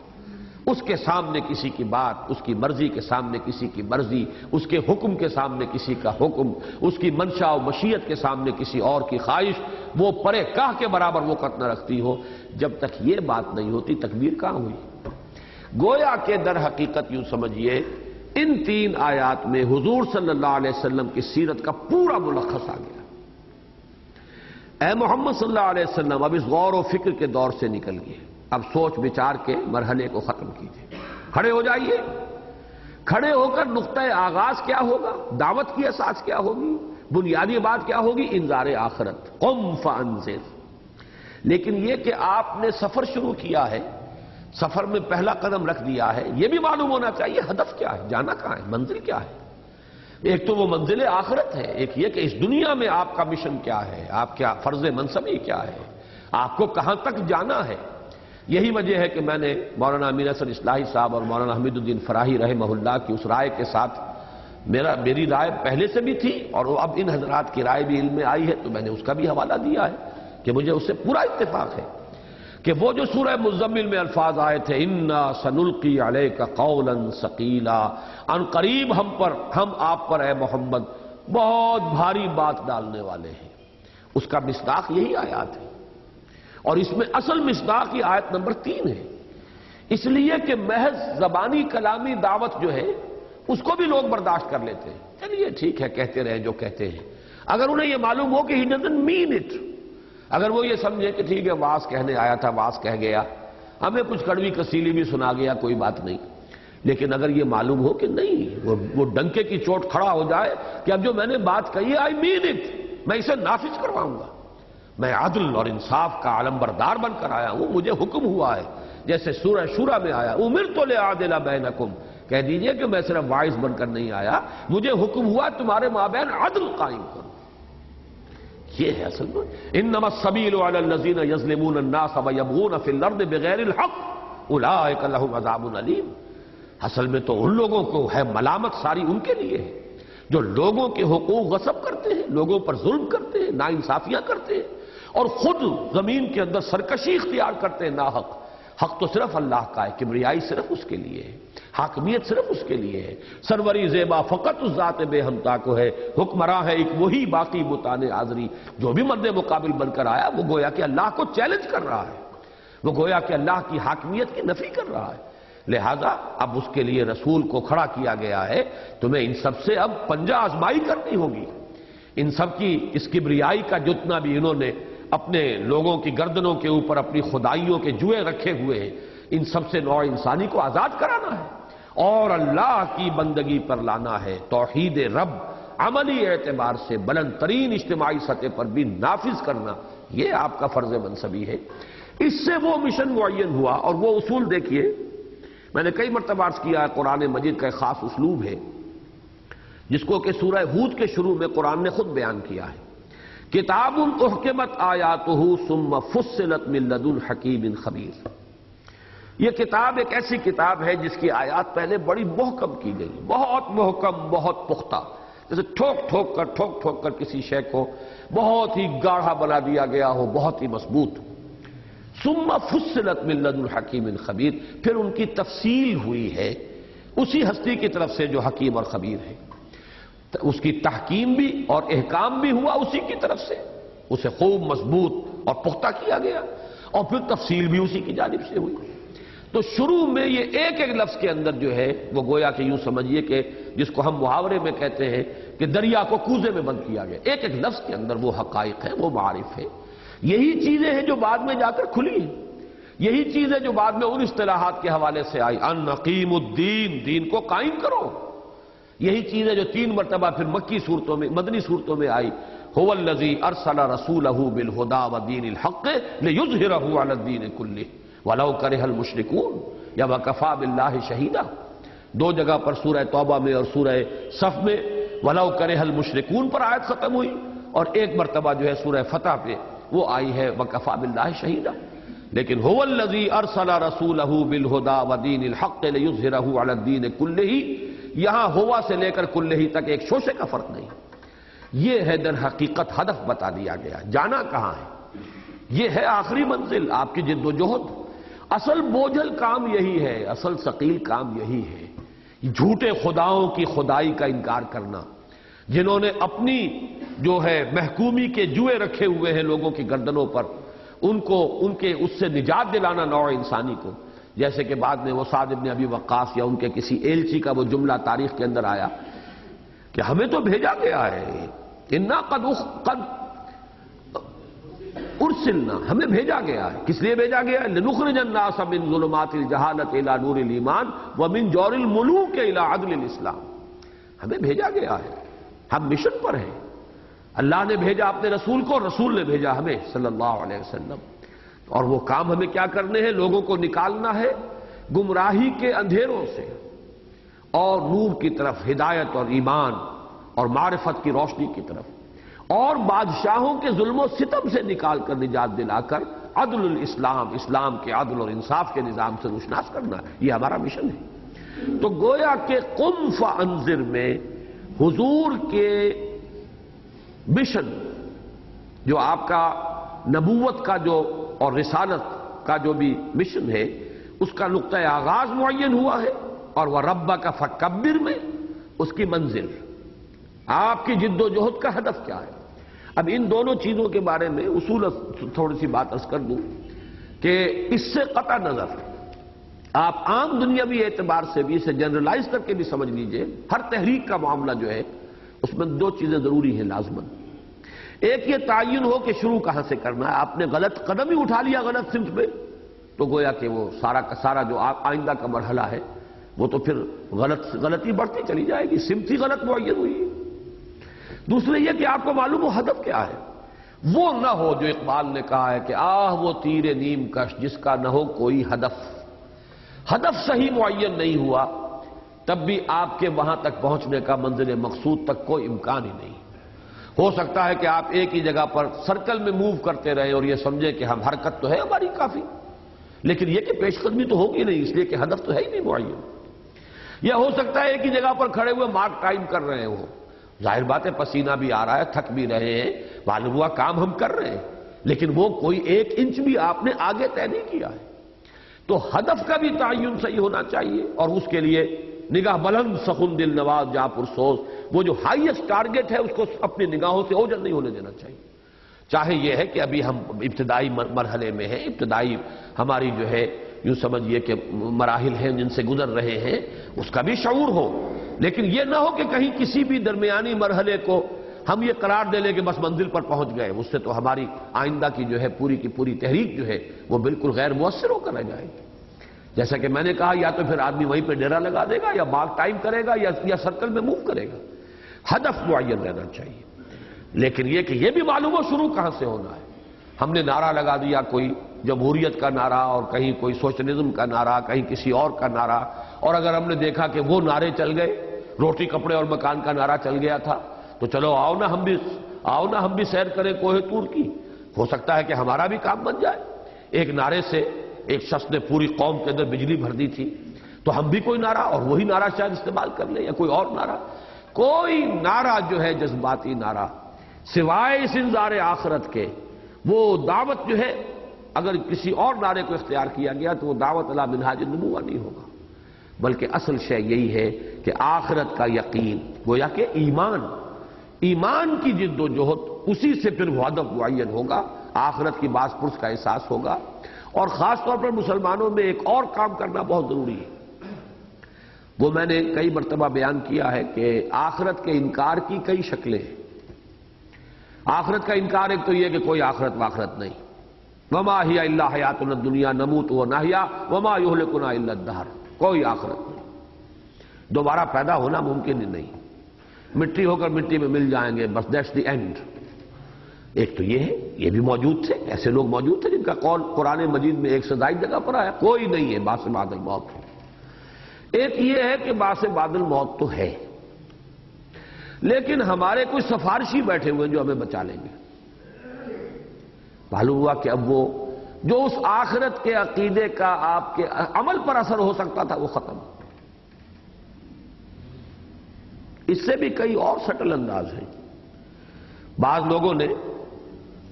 اس کے سامنے کسی کی بات، اس کی مرضی کے سامنے کسی کی مرضی، اس کے حکم کے سامنے کسی کا حکم، اس کی منشا و مشیت کے سامنے کسی اور کی خواہش وہ پرے کاہ کے برابر وقت نہ رکھتی ہو۔ جب تک یہ بات نہیں ہوتی تکبیر کہاں ہوئی؟ گویا کہ در حقیقت یوں سمجھیے ان تین آیات میں حضور صلی اللہ علیہ وسلم کی سیرت کا پورا ملخص آ گیا۔ اے محمد صلی اللہ علیہ وسلم، اب اس غور و فکر کے دور سے نکل گئے، اب سوچ بچار کے مرحلے کو ختم کیجیے، کھڑے ہو جائیے، کھڑے ہو کر نقطہ آغاز کیا ہوگا، دعوت کی اساس کیا ہوگی، بنیادی بات کیا ہوگی، انذار آخرت، قم فانذر۔ لیکن یہ کہ آپ نے سفر شروع کیا ہے، سفر میں پہلا قدم رکھ دیا ہے، یہ بھی معلوم ہونا چاہیے ہدف کیا ہے، جانا کہاں ہے، منزل کیا ہے۔ ایک تو وہ منزل آخرت ہے، ایک یہ کہ اس دنیا میں آپ کا مشن کیا ہے، آپ کیا فرض منصبی کیا ہے، آپ کو کہاں تک جانا ہے۔ یہی وجہ ہے کہ میں نے مولانا امین حسن اصلاحی صاحب اور مولانا حمید الدین فراہی رحمہ اللہ کی اس رائے کے ساتھ، میری رائے پہلے سے بھی تھی اور اب ان حضرات کی رائے بھی علم میں آئی ہے تو میں نے اس کا بھی حوالہ دیا ہے کہ مجھے اس سے پورا اتفاق ہے کہ وہ جو سورہ مزمل میں الفاظ آئے تھے انا سنلقی علیک قولا ثقیلا، ان قریب ہم آپ پر اے محمد بہت بھاری بات ڈالنے والے ہیں، اس کا مصداق یہی آیات ہے، اور اس میں اصل مصداق کی آیت نمبر 3 ہے۔ اس لیے کہ محض زبانی کلامی دعوت جو ہے اس کو بھی لوگ برداشت کر لیتے ہیں، چلیے ٹھیک ہے کہتے رہیں جو کہتے ہیں، اگر انہیں یہ معلوم ہو کہ he doesn't mean it، اگر وہ یہ سمجھے کہ ٹھیک ہے واز کہنے آیا تھا، واز کہہ گیا، ہمیں کچھ کڑوی کسیلی بھی سنا گیا، کوئی بات نہیں، لیکن اگر یہ معلوم ہو کہ نہیں، وہ ڈنکے کی چوٹ کھڑا ہو جائے کہ اب جو میں نے بات کہی ہے I mean it، میں اسے نافذ کرواؤں گا، میں عدل اور انصاف کا علمبردار بن کر آیا ہوں، مجھے حکم ہوا ہے، جیسے سورہ شورى میں آیا امرت لأعدل بینکم، کہہ دیجئے کہ میں صرف واعظ بن کر نہیں آیا، مجھے حکم ہوا تمہارے مابین عدل قائم کرو۔ یہ ہے اصل میں انما السبیل علی الذین یظلمون الناس ویبغون فی الارض بغیر الحق اولئک لهم عذاب علیم. اصل میں تو ان لوگوں کو ہے ملامت ساری ان کے لیے ہے جو لوگوں کے حقوق غصب کرتے ہیں، لوگوں پر ظلم کرتے ہیں، ناانصافیاں کرتے ہیں اور خود زمین کے اندر سرکشی اختیار کرتے ہیں ناحق. حق تو صرف اللہ کا ہے، کبریائی صرف اس کے لیے ہے، حاکمیت صرف اس کے لیے ہے، سروری زیبا فقط اس ذات بے ہمتا کو ہے، حکمراں ہے ایک وہی باقی بتان آزری. جو بھی مد مقابل بن کر آیا وہ گویا کہ اللہ کو چیلنج کر رہا ہے، وہ گویا کہ اللہ کی حاکمیت کی نفی کر رہا ہے. لہذا اب اس کے لیے رسول کو کھڑا کیا گیا ہے. تمہیں ان سب سے اب پنجہ آزمائی کرنی ہوگی. ان سب کی اس کبریائی کا جتنا بھی انہوں نے اپنے لوگوں کی گردنوں کے اوپر اپنی خدائیوں کے جوئے رکھے ہوئے ہیں، ان سب سے نوع انسانی کو آزاد کرانا ہے اور اللہ کی بندگی پر لانا ہے. توحید رب عملی اعتبار سے بلند ترین اجتماعی سطح پر بھی نافذ کرنا، یہ آپ کا فرض منصبی ہے. اس سے وہ مشن معین ہوا. اور وہ اصول دیکھیے، میں نے کئی مرتبہ عرض کیا ہے، قرآن مجید کا ایک خاص اسلوب ہے جس کو کہ سورہ ہود کے شروع میں قرآن نے خود بیان کیا ہے. کتاب احکمت آیاتہ ثم فصلت من لدن حکیم خبیر. یہ کتاب ایک ایسی کتاب ہے جس کی آیات پہلے بڑی محکم کی گئی، بہت محکم، بہت پختہ، جیسے ٹھوک ٹھوک کر کسی شے کو بہت ہی گاڑھا بنا دیا گیا ہو، بہت ہی مضبوط. ثم فصلت من لدن حکیم خبیر، پھر ان کی تفصیل ہوئی ہے اسی ہستی کی طرف سے جو حکیم اور خبیر ہے. اس کی تحکیم بھی اور احکام بھی ہوا اسی کی طرف سے، اسے خوب مضبوط اور پختہ کیا گیا، اور پھر تفصیل بھی اسی کی جانب سے ہوئی. تو شروع میں یہ ایک ایک لفظ کے اندر جو ہے وہ گویا کہ یوں سمجھیے کہ جس کو ہم محاورے میں کہتے ہیں کہ دریا کو کوزے میں بند کیا گیا. ایک ایک لفظ کے اندر وہ حقائق ہے، وہ معارف ہے. یہی چیزیں ہیں جو بعد میں جا کر کھلی ہیں، یہی چیزیں جو بعد میں ان اصطلاحات کے حوالے سے آئی، ان اقیم الدین، دین کو قائم کرو. یہی چیزیں جو 3 مرتبہ پھر مکی صورتوں میں، مدنی صورتوں میں آئی، هو الذی ارسل رسولہ بالہدی ودین الحق لیظہرہ علی الدین کلہ ولو کرہ المشرکون یا وکفی باللہ شہیدا. 2 جگہ پر سورہ توبہ میں اور سورہ صف میں ولو کرہ المشرکون پر آیت ختم ہوئی، اور 1 مرتبہ جو ہے سورہ فتح پہ وہ آئی ہے وکفی باللہ شہیدا. لیکن هو الذی ارسل رسولہ بالہدی ودین الحق لیظہرہ علی الدین کلہ، یہاں ہوا سے لے کر کلہ تک ایک شوشے کا فرق نہیں. یہ ہے در حقیقت ہدف بتا دیا گیا. جانا کہاں ہے؟ یہ ہے آخری منزل، آپ کی جد و جہد. اصل بوجھل کام یہی ہے، اصل ثقیل کام یہی ہے. جھوٹے خداؤں کی خدائی کا انکار کرنا، جنہوں نے اپنی جو ہے محکومی کے جوئے رکھے ہوئے ہیں لوگوں کی گردنوں پر، ان کو ان کے اس سے نجات دلانا نوع انسانی کو. جیسے کہ بعد میں وہ سعد بن ابی وقاص یا ان کے کسی ایلچی کا وہ جملہ تاریخ کے اندر آیا کہ ہمیں تو بھیجا گیا ہے، انا قد ارسلنا، ہمیں بھیجا گیا ہے. کس لیے بھیجا گیا ہے؟ لنخرج الناس من ظلمات الجہالۃ الی نور الایمان ومن جور الملوک الی عدل الاسلام. ہمیں بھیجا گیا ہے، ہم مشن پر ہیں. اللہ نے بھیجا اپنے رسول کو، رسول نے بھیجا ہمیں صلی اللہ علیہ وسلم. اور وہ کام ہمیں کیا کرنے ہیں؟ لوگوں کو نکالنا ہے گمراہی کے اندھیروں سے اور نور کی طرف، ہدایت اور ایمان اور معرفت کی روشنی کی طرف، اور بادشاہوں کے ظلم و ستم سے نکال کر نجات دلا کر عدل الاسلام، اسلام کے عدل اور انصاف کے نظام سے روشناس کرنا. یہ ہمارا مشن ہے. تو گویا کہ قم فانذر میں حضور کے مشن، جو آپ کا نبوت کا جو اور رسالت کا جو بھی مشن ہے، اس کا نقطہ آغاز معین ہوا ہے، اور وہ ربک فکبر میں اس کی منزل، آپ کی جد و جہد کا ہدف کیا ہے. اب ان دونوں چیزوں کے بارے میں اصول تھوڑی سی بات عرض کر دوں کہ اس سے قطع نظر آپ عام دنیاوی اعتبار سے بھی اسے جنرلائز کر کے بھی سمجھ لیجئے، ہر تحریک کا معاملہ جو ہے اس میں 2 چیزیں ضروری ہیں لازماً. ایک یہ تعین ہو کہ شروع کہاں سے کرنا ہے. آپ نے غلط قدم ہی اٹھا لیا غلط سمت میں، تو گویا کہ وہ سارا کا سارا جو آئندہ کا مرحلہ ہے وہ تو پھر غلطی بڑھتی چلی جائے گی، سمت ہی غلط معین ہوئی ہے. دوسرے یہ کہ آپ کو معلوم ہو ہدف کیا ہے. وہ نہ ہو جو اقبال نے کہا ہے کہ وہ تیر نیم کش جس کا نہ ہو کوئی ہدف. ہدف صحیح معین نہیں ہوا تب بھی آپ کے وہاں تک پہنچنے کا، منزل مقصود تک کوئی امکان ہی نہیں. ہو سکتا ہے کہ آپ ایک ہی جگہ پر سرکل میں موو کرتے رہیں اور یہ سمجھیں کہ ہم حرکت تو ہے ہماری کافی، لیکن یہ کہ پیش قدمی تو ہوگی نہیں، اس لیے کہ ہدف تو ہے ہی نہیں معین۔ یا ہو سکتا ہے ایک ہی جگہ پر کھڑے ہوئے مارک ٹائم کر رہے ہوں، ظاہر بات ہے پسینہ بھی آ رہا ہے، تھک بھی رہے ہیں، معلوم ہوا کام ہم کر رہے ہیں، لیکن وہ کوئی 1 انچ بھی آپ نے آگے طے نہیں کیا ہے۔ تو ہدف کا بھی تعین صحیح ہونا چاہیے، اور اس کے لیے نگاہ بلند سخن دل نواز جاں پرسوز، وہ جو ہائیسٹ ٹارگٹ ہے اس کو اپنی نگاہوں سے اوجھل نہیں ہونے دینا چاہیے۔ چاہے یہ ہے کہ ابھی ہم ابتدائی مرحلے میں ہیں، ابتدائی ہماری جو ہے یوں سمجھیے کہ مراحل ہیں جن سے گزر رہے ہیں، اس کا بھی شعور ہو، لیکن یہ نہ ہو کہ کہیں کسی بھی درمیانی مرحلے کو ہم یہ قرار دے لیں کہ بس منزل پر پہنچ گئے، اس سے تو ہماری آئندہ کی جو ہے پوری کی پوری تحریک جو ہے وہ بالکل غیر مؤثر ہو کر رہ جائے گی۔ جیسا کہ میں نے کہا، یا تو پھر آدمی وہیں پہ ڈیرا لگا دے گا، یا مارک ٹائم کرے گا، یا سرکل میں موو کرے گا۔ ہدف معین رہنا چاہیے، لیکن یہ کہ یہ بھی معلوم ہو شروع کہاں سے ہونا ہے۔ ہم نے نعرہ لگا دیا، کوئی جمہوریت کا نعرہ، اور کہیں کوئی سوشلزم کا نعرہ، کہیں کسی اور کا نعرہ، اور اگر ہم نے دیکھا کہ وہ نعرے چل گئے، روٹی کپڑے اور مکان کا نعرہ چل گیا تھا، تو چلو آؤ نا ہم بھی سیر کریں کوہ طور کی، ہو سکتا ہے کہ ہمارا بھی کام بن جائے۔ ایک نعرے سے ایک شخص نے پوری قوم کے اندر بجلی بھر دی تھی، تو ہم بھی کوئی نعرہ، اور وہی نعرہ شاید استعمال کر لیں، یا کوئی اور نعرہ۔ کوئی نعرہ جو ہے جذباتی نعرہ سوائے اس انذار آخرت کے، وہ دعوت جو ہے اگر کسی اور نعرے کو اختیار کیا گیا تو وہ دعوت الی منہاج النبوہ نہیں ہوگا، بلکہ اصل شے یہی ہے کہ آخرت کا یقین، گویا کہ ایمان کی جد و جہد، اسی سے پھر وہ ہدف معین ہوگا، آخرت کی باز پرس کا احساس ہوگا۔ اور خاص طور پر مسلمانوں میں ایک اور کام کرنا بہت ضروری ہے، وہ میں نے کئی مرتبہ بیان کیا ہے کہ آخرت کے انکار کی کئی شکلیں ہیں۔ آخرت کا انکار ایک تو یہ کہ کوئی آخرت واخرت نہیں، وما ہی الا حیاتنا الدنیا نموت ونحیا وما یہلکنا الا الدہر، کوئی آخرت نہیں، دوبارہ پیدا ہونا ممکن ہی نہیں، مٹی ہو کر مٹی میں مل جائیں گے، بس دیٹس دی اینڈ۔ ایک تو یہ ہے، یہ بھی موجود تھے، ایسے لوگ موجود تھے جن کا قول قرآن مجید میں ایک سے زائد جگہ پر آیا، کوئی نہیں ہے باس بعد الموت۔ ایک یہ ہے کہ باس بعد الموت تو ہے، لیکن ہمارے کچھ سفارشی بیٹھے ہوئے جو ہمیں بچا لیں گے۔ معلوم ہوا کہ اب وہ جو اس آخرت کے عقیدے کا آپ کے عمل پر اثر ہو سکتا تھا وہ ختم۔ اس سے بھی کئی اور سٹل انداز ہیں۔ بعض لوگوں نے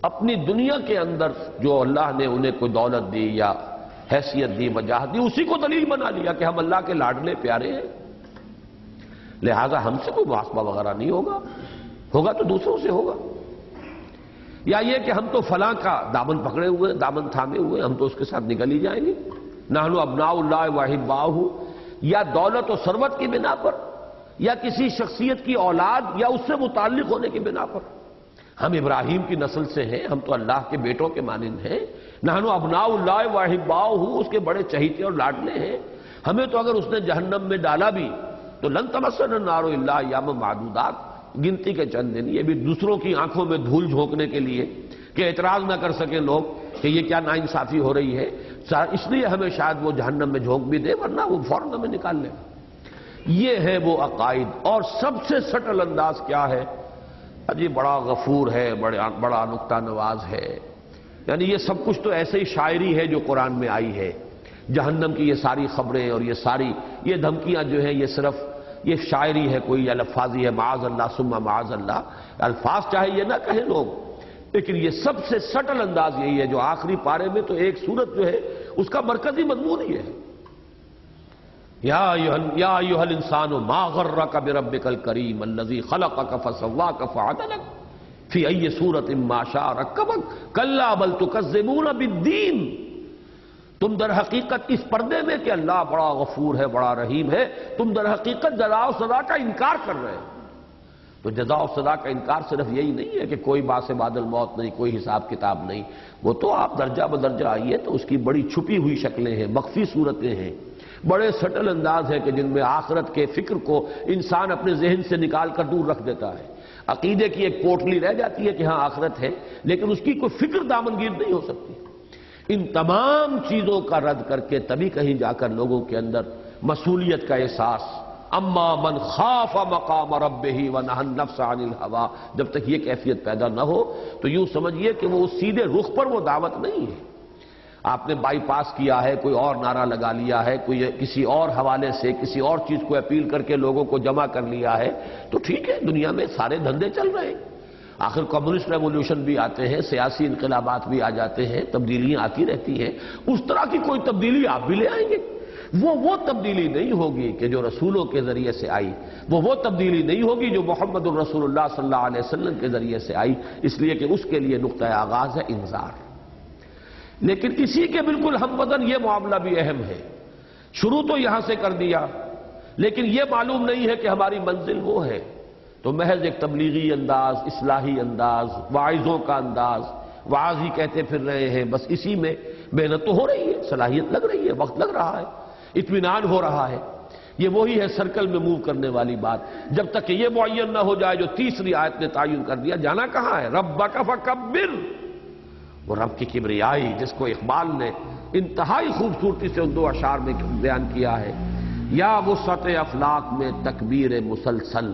اپنی دنیا کے اندر جو اللہ نے انہیں کوئی دولت دی یا حیثیت دی، وجاہت دی، اسی کو دلیل بنا لیا کہ ہم اللہ کے لاڈلے پیارے ہیں، لہذا ہم سے کوئی محاسبہ وغیرہ نہیں ہوگا تو دوسروں سے ہوگا۔ یا یہ کہ ہم تو فلاں کا دامن پکڑے ہوئے، دامن تھامے ہوئے، ہم تو اس کے ساتھ نکل ہی جائیں گے، نحن ابناء اللہ واحباہ، یا دولت و ثروت کی بنا پر، یا کسی شخصیت کی اولاد یا اس سے متعلق ہونے کی بنا پر، ہم ابراہیم کی نسل سے ہیں، ہم تو اللہ کے بیٹوں کے مانند ہیں، نحن ابناء اللہ واحباہ، اس کے بڑے چہیتے اور لاڈلے ہیں، ہمیں تو اگر اس نے جہنم میں ڈالا بھی تو لن تمسنا النار الا ایاما معدودات، گنتی کے چند دن، یہ بھی دوسروں کی آنکھوں میں دھول جھونکنے کے لیے کہ اعتراض نہ کر سکیں لوگ کہ یہ کیا ناانصافی ہو رہی ہے، اس لیے ہمیں شاید وہ جہنم میں جھونک بھی دے، ورنہ وہ فوراً ہمیں نکال لے گا۔ یہ ہے وہ عقائد۔ اور سب سے سٹل انداز کیا ہے؟ اجی بڑا غفور ہے، بڑا نکتہ نواز ہے، یعنی یہ سب کچھ تو ایسے ہی شاعری ہے جو قرآن میں آئی ہے، جہنم کی یہ ساری خبریں اور یہ ساری یہ دھمکیاں جو ہیں یہ صرف یہ شاعری ہے، کوئی الفاظی ہے، معاذ اللہ ثم معاذ اللہ، الفاظ چاہے یہ نہ کہیں لوگ، لیکن یہ سب سے سٹل انداز یہی ہے جو آخری پارے میں تو ایک سورت جو ہے اس کا مرکزی مضمون ہی ہے، یا ایھا الانسان ما غرک بربک الکریم الذی خلقک فسواک فعدلک فی ای صورۃ ما شاء رکبک کلا بل تکذبون بالدین۔ تم در حقیقت اس پردے میں کہ اللہ بڑا غفور ہے، بڑا رحیم ہے، تم در حقیقت جزا و سزا کا انکار کر رہے ہیں۔ تو جزا و سزا کا انکار صرف یہی نہیں ہے کہ کوئی باعث بعد الموت نہیں، کوئی حساب کتاب نہیں، وہ تو آپ درجہ بدرجہ آئیے تو اس کی بڑی چھپی ہوئی شکلیں ہیں، مخفی صورتیں ہیں، بڑے سٹل انداز ہے کہ جن میں آخرت کے فکر کو انسان اپنے ذہن سے نکال کر دور رکھ دیتا ہے۔ عقیدے کی ایک پوٹلی رہ جاتی ہے کہ ہاں آخرت ہے، لیکن اس کی کوئی فکر دامنگیر نہیں ہو سکتی۔ ان تمام چیزوں کا رد کر کے تبھی کہیں جا کر لوگوں کے اندر مسئولیت کا احساس، اما من خاف مقام ربہ ونہى النفس عن الہوى، جب تک یہ کیفیت پیدا نہ ہو تو یوں سمجھیے کہ وہ سیدھے رخ پر وہ دعوت نہیں ہے۔ آپ نے بائی پاس کیا ہے، کوئی اور نعرہ لگا لیا ہے، کوئی کسی اور حوالے سے کسی اور چیز کو اپیل کر کے لوگوں کو جمع کر لیا ہے، تو ٹھیک ہے، دنیا میں سارے دھندے چل رہے ہیں۔ آخر کمیونسٹ ریولوشن بھی آتے ہیں، سیاسی انقلابات بھی آ جاتے ہیں، تبدیلیاں آتی رہتی ہیں۔ اس طرح کی کوئی تبدیلی آپ بھی لے آئیں گے، وہ تبدیلی نہیں ہوگی کہ جو رسولوں کے ذریعے سے آئی، وہ تبدیلی نہیں ہوگی جو محمد الرسول اللہ صلی اللہ علیہ وسلم کے ذریعے سے آئی، اس لیے کہ اس کے لیے نقطہ آغاز ہے انذار۔ لیکن اسی کے بالکل ہم وطن یہ معاملہ بھی اہم ہے، شروع تو یہاں سے کر دیا، لیکن یہ معلوم نہیں ہے کہ ہماری منزل وہ ہے، تو محض ایک تبلیغی انداز، اصلاحی انداز، واعظوں کا انداز، واعظ ہی کہتے پھر رہے ہیں، بس اسی میں محنت تو ہو رہی ہے، صلاحیت لگ رہی ہے، وقت لگ رہا ہے، اطمینان ہو رہا ہے۔ یہ وہی ہے سرکل میں موو کرنے والی بات، جب تک کہ یہ معین نہ ہو جائے جو تیسری آیت نے تعین کر دیا، جانا کہاں ہے؟ ربک فکبر، وہ رب کی کبریائی جس کو اقبال نے انتہائی خوبصورتی سے ان دو اشعار میں بیان کیا ہے۔ یا وسعت افلاک میں تکبیر مسلسل،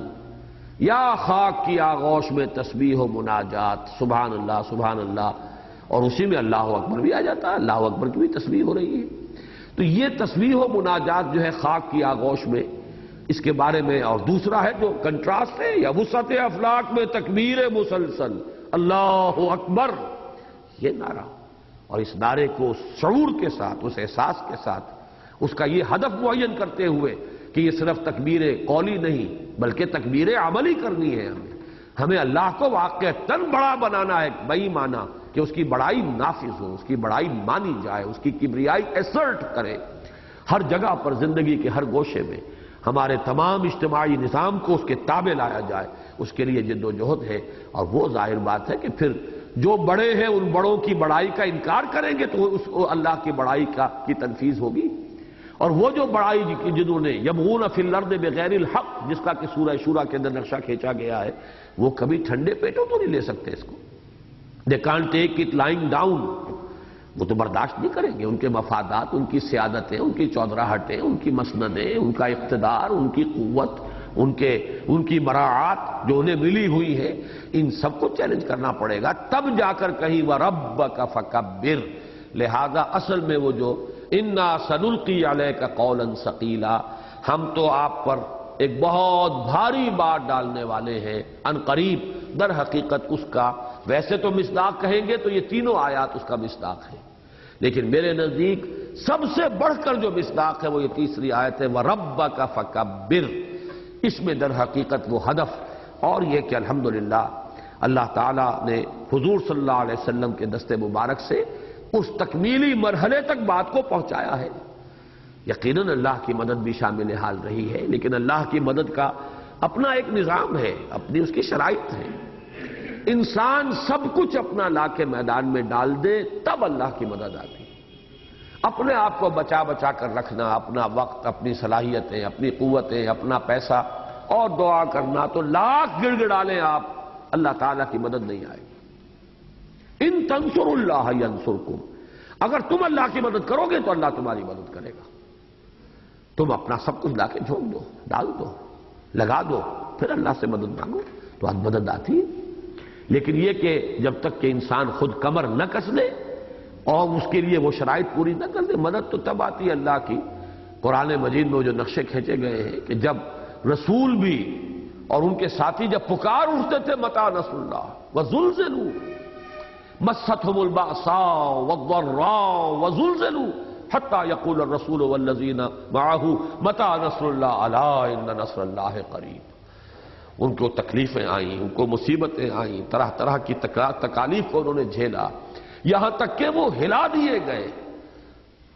یا خاک کی آغوش میں تسبیح و مناجات، سبحان اللہ سبحان اللہ، اور اسی میں اللہ اکبر بھی آ جاتا ہے، اللہ اکبر کی بھی تسبیح ہو رہی ہے۔ تو یہ تسبیح و مناجات جو ہے خاک کی آغوش میں، اس کے بارے میں، اور دوسرا ہے جو کنٹراسٹ ہے، یا وسعت افلاک میں تکبیر مسلسل، اللہ اکبر، یہ نعرہ، اور اس نعرے کو شعور کے ساتھ، اس احساس کے ساتھ، اس کا یہ ہدف معین کرتے ہوئے کہ یہ صرف تکبیر قولی نہیں بلکہ تکبیر عملی کرنی ہے، ہمیں اللہ کو واقعتاً بڑا بنانا ہے، بئی معنی کہ اس کی بڑائی نافذ ہو، اس کی بڑائی مانی جائے، اس کی کبریائی ایسرٹ کرے ہر جگہ پر، زندگی کے ہر گوشے میں ہمارے تمام اجتماعی نظام کو اس کے تابع لایا جائے، اس کے لیے جد و جہد ہے۔ اور وہ ظاہر بات ہے کہ پھر جو بڑے ہیں ان بڑوں کی بڑائی کا انکار کریں گے تو اس اللہ کی بڑائی کی تنفیذ ہوگی، اور وہ جو بڑائی جنہوں نے یبغون فی الارض بغیر الحق، جس کا کہ سورہ شورى کے اندر نقشہ کھینچا گیا ہے، وہ کبھی ٹھنڈے پیٹوں تو نہیں لے سکتے اس کو، they can't take it lying down، وہ تو برداشت نہیں کریں گے، ان کے مفادات، ان کی سیادتیں، ان کی چودراہٹیں، ان کی مسندیں، ان کا اقتدار، ان کی قوت، ان کی مراعات جو انہیں ملی ہوئی ہے، ان سب کو چیلنج کرنا پڑے گا، تب جا کر کہیں وَرَبَّكَ فَكَبِّرْ۔ لہذا اصل میں وہ جو اِنَّا سَنُلْقِي عَلَيْكَ قَوْلًا ثَقِيلًا، ہم تو آپ پر ایک بہت بھاری بات ڈالنے والے ہیں ان قریب، در حقیقت اس کا ویسے تو مصداق کہیں گے تو یہ تینوں آیات اس کا مصداق ہے، لیکن میرے نزدیک سب سے بڑھ کر جو مصداق ہے وہ یہ تیسری آیت ہے وَرَبَّكَ فَكَبِّرْ۔ اس میں در حقیقت وہ ہدف اور یہ کہ الحمدللہ اللہ تعالیٰ نے حضور صلی اللہ علیہ وسلم کے دست مبارک سے اس تکمیلی مرحلے تک بات کو پہنچایا ہے۔ یقیناً اللہ کی مدد بھی شامل حال رہی ہے، لیکن اللہ کی مدد کا اپنا ایک نظام ہے، اپنی اس کی شرائط ہے۔ انسان سب کچھ اپنا لا کے میدان میں ڈال دے تب اللہ کی مدد آتی، اپنے آپ کو بچا کر رکھنا، اپنا وقت، اپنی صلاحیتیں، اپنی قوتیں، اپنا پیسہ اور دعا کرنا تو لاکھ گڑ گڑا لیں آپ، اللہ تعالیٰ کی مدد نہیں آئے گی۔ ان تنصروا اللہ ینصرکم، اگر تم اللہ کی مدد کرو گے تو اللہ تمہاری مدد کرے گا۔ تم اپنا سب کچھ لا کے جھونک دو، ڈال دو، لگا دو، پھر اللہ سے مدد مانگو تو مدد آتی ہے۔ لیکن یہ کہ جب تک کہ انسان خود کمر نہ کس لے اور اس کے لیے وہ شرائط پوری نہ کر دے، مدد تو تب آتی ہے اللہ کی۔ قرآن مجید میں جو نقشے کھینچے گئے ہیں کہ جب رسول بھی اور ان کے ساتھی جب پکار اٹھتے تھے متى نصر اللہ وزلزلوا مستهم البأساء والضراء وزلزلوا حتى يقول الرسول والذين معه متى نصر الله الا ان نصر الله قریب۔ ان کو تکلیفیں آئیں، ان کو مصیبتیں آئیں، طرح طرح کی تکالیف کو انہوں نے جھیلا، یہاں تک کہ وہ ہلا دیے گئے،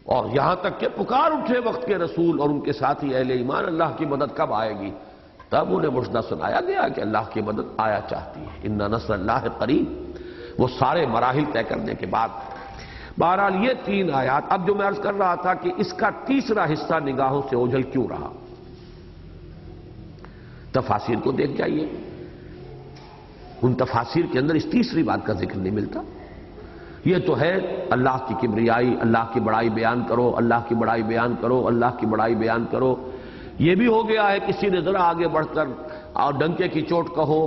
اور یہاں تک کہ پکار اٹھے وقت کے رسول اور ان کے ساتھی اہل ایمان اللہ کی مدد کب آئے گی، تب انہیں مژدہ سنایا گیا کہ اللہ کی مدد آیا چاہتی ہے، ان نصر اللہ قریب۔ وہ سارے مراحل طے کرنے کے بعد بہرحال یہ تین آیات، اب جو میں عرض کر رہا تھا کہ اس کا تیسرا حصہ نگاہوں سے اوجھل کیوں رہا، تفاسیر کو دیکھ جائیے، ان تفاسیر کے اندر اس تیسری بات کا ذکر نہیں ملتا۔ یہ تو ہے اللہ کی کبریائی، اللہ کی بڑائی بیان کرو، اللہ کی بڑائی بیان کرو، اللہ کی بڑائی بیان کرو، یہ بھی ہو گیا ہے کسی نے ذرا آگے بڑھ کر اور ڈنکے کی چوٹ کہو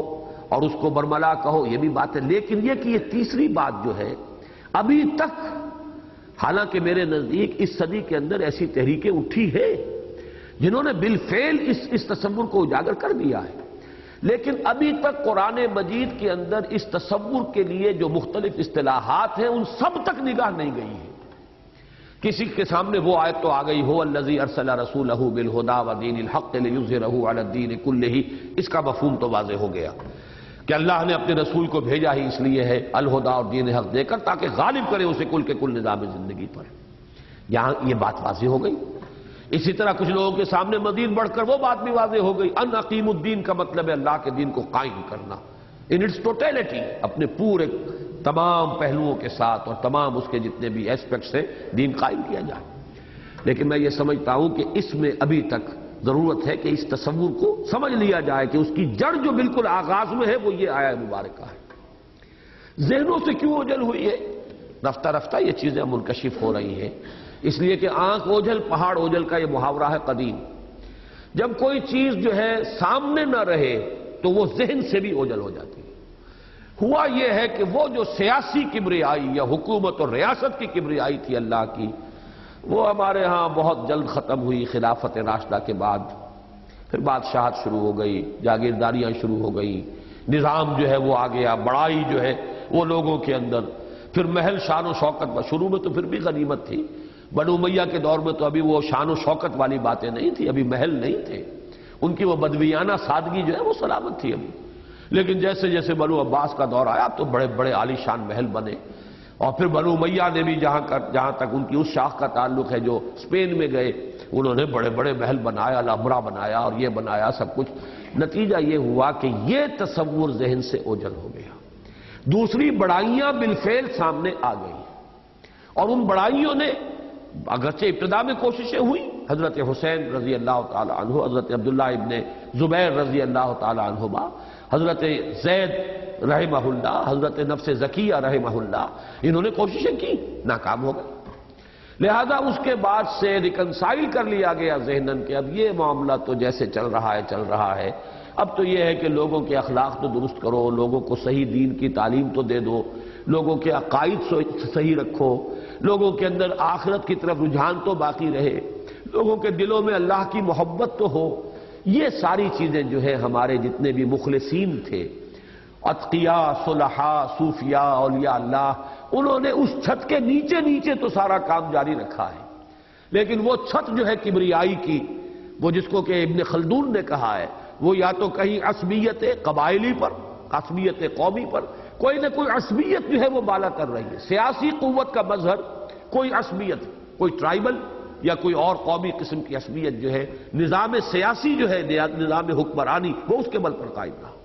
اور اس کو برملا کہو، یہ بھی بات ہے، لیکن یہ کہ یہ تیسری بات جو ہے ابھی تک، حالانکہ میرے نزدیک اس صدی کے اندر ایسی تحریکیں اٹھی ہے جنہوں نے بالفعل اس تصور کو اجاگر کر دیا ہے، لیکن ابھی تک قرآن مجید کے اندر اس تصور کے لیے جو مختلف اصطلاحات ہیں ان سب تک نگاہ نہیں گئی ہے۔ کسی کے سامنے وہ آیت تو آ گئی ہو الذی ارسل رسولہ بالہدی ودین الحق لیظہرہ علی الدین کلہ، اس کا مفہوم تو واضح ہو گیا کہ اللہ نے اپنے رسول کو بھیجا ہی اس لیے ہے الہدی اور دین حق دے کر تاکہ غالب کرے اسے کل کے کل نظام زندگی پر۔ یہاں یہ بات واضح ہو گئی۔ اسی طرح کچھ لوگوں کے سامنے مزید بڑھ کر وہ بات بھی واضح ہو گئی، ان اقیم الدین کا مطلب ہے اللہ کے دین کو قائم کرنا ان اٹس ٹوٹیلٹی، اپنے پورے تمام پہلوؤں کے ساتھ اور تمام اس کے جتنے بھی ایسپیکٹس ہیں دین قائم کیا جائے۔ لیکن میں یہ سمجھتا ہوں کہ اس میں ابھی تک ضرورت ہے کہ اس تصور کو سمجھ لیا جائے کہ اس کی جڑ جو بالکل آغاز میں ہے وہ یہ آیہ مبارکہ ہے۔ ذہنوں سے کیوں اوجھل ہوئی ہے؟ رفتہ رفتہ یہ چیزیں منکشف ہو رہی ہیں، اس لیے کہ آنکھ اوجھل پہاڑ اوجھل کا یہ محاورہ ہے قدیم۔ جب کوئی چیز جو ہے سامنے نہ رہے تو وہ ذہن سے بھی اوجھل ہو جاتی ہے۔ ہوا یہ ہے کہ وہ جو سیاسی کبریائی یا حکومت اور ریاست کی کبریائی تھی اللہ کی، وہ ہمارے ہاں بہت جلد ختم ہوئی خلافت راشدہ کے بعد۔ پھر بادشاہت شروع ہو گئی، جاگیرداریاں شروع ہو گئی، نظام جو ہے وہ آ گیا، بڑائی جو ہے وہ لوگوں کے اندر، پھر محل شان و شوکت، شروع میں تو پھر بھی غنیمت تھی، بنو امیہ کے دور میں تو ابھی وہ شان و شوکت والی باتیں نہیں تھی، ابھی محل نہیں تھے، ان کی وہ بدویانہ سادگی جو ہے وہ سلامت تھی ابھی۔ لیکن جیسے جیسے بنو عباس کا دور آیا تو بڑے بڑے عالی شان محل بنے، اور پھر بنو امیہ نے بھی جہاں تک ان کی اس شاخ کا تعلق ہے جو اسپین میں گئے، انہوں نے بڑے بڑے محل بنایا، الحمرا بنایا اور یہ بنایا سب کچھ۔ نتیجہ یہ ہوا کہ یہ تصور ذہن سے اوجھل ہو گیا، دوسری بڑائیاں بالفعل سامنے آ گئی، اور ان بڑائیوں نے اگرچہ ابتدا میں کوششیں ہوئی، حضرت حسین رضی اللہ تعالی عنہ، حضرت عبداللہ ابن زبیر رضی اللہ تعالی عنہما، حضرت زید رحمہ اللہ، حضرت نفس زکیہ رحمہ اللہ، انہوں نے کوششیں کی، ناکام ہو گئے۔ لہذا اس کے بعد سے ریکنسائل کر لیا گیا ذہناً کہ اب یہ معاملہ تو جیسے چل رہا ہے، اب تو یہ ہے کہ لوگوں کے اخلاق تو درست کرو، لوگوں کو صحیح دین کی تعلیم تو دے دو، لوگوں کے عقائد صحیح رکھو، لوگوں کے اندر آخرت کی طرف رجحان تو باقی رہے، لوگوں کے دلوں میں اللہ کی محبت تو ہو۔ یہ ساری چیزیں جو ہے ہمارے جتنے بھی مخلصین تھے، اتقیاء، صلحاء، صوفیاء، اولیاء اللہ، انہوں نے اس چھت کے نیچے تو سارا کام جاری رکھا ہے، لیکن وہ چھت جو ہے کبریائی کی، وہ جس کو کہ ابن خلدون نے کہا ہے، وہ یا تو کہیں عصبیت قبائلی پر، عصبیت قومی پر، کوئی نہ کوئی عصبیت جو ہے وہ بالا کر رہی ہے، سیاسی قوت کا مظہر کوئی عصبیت، کوئی ٹرائبل یا کوئی اور قومی قسم کی عصبیت جو ہے، نظام سیاسی جو ہے، نظام حکمرانی، وہ اس کے بل پر قائم رہا۔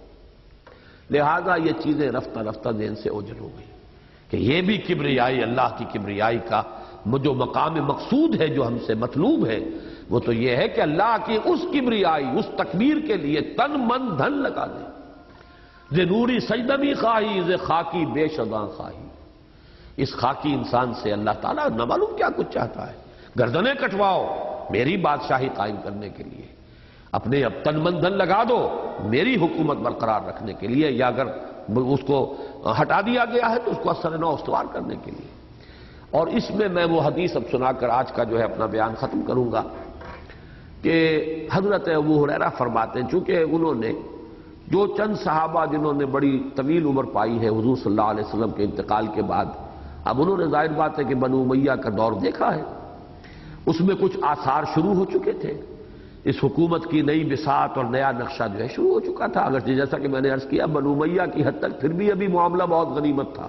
لہذا یہ چیزیں رفتہ رفتہ ذہن سے اوجھل ہو گئی کہ یہ بھی کبریائی، اللہ کی کبریائی کا جو مقام مقصود ہے، جو ہم سے مطلوب ہے، وہ تو یہ ہے کہ اللہ کی اس کبریائی، اس تکبیر کے لیے تن من دھن لگا دیں۔ ز نوری سجدمی خواہی، ز خاکی بے شداں خواہی، اس خاکی انسان سے اللہ تعالیٰ نہ معلوم کیا کچھ چاہتا ہے، گردنیں کٹواؤ میری بادشاہی قائم کرنے کے لیے، اپنے اب تن من دھن لگا دو میری حکومت برقرار رکھنے کے لیے، یا اگر اس کو ہٹا دیا گیا ہے تو اس کو اثر نو استوار کرنے کے لیے۔ اور اس میں وہ حدیث اب سنا کر آج کا جو ہے اپنا بیان ختم کروں گا کہ حضرت ابو ہریرہ فرماتے ہیں، چونکہ انہوں نے جو چند صحابہ جنہوں نے بڑی طویل عمر پائی ہے حضور صلی اللہ علیہ وسلم کے انتقال کے بعد، اب انہوں نے ظاہر بات ہے کہ بنو امیہ کا دور دیکھا ہے، اس میں کچھ آثار شروع ہو چکے تھے، اس حکومت کی نئی بساط اور نیا نقشہ جو ہے شروع ہو چکا تھا، اگرچہ جیسا کہ میں نے عرض کیا بنو امیہ کی حد تک پھر بھی ابھی معاملہ بہت غنیمت تھا،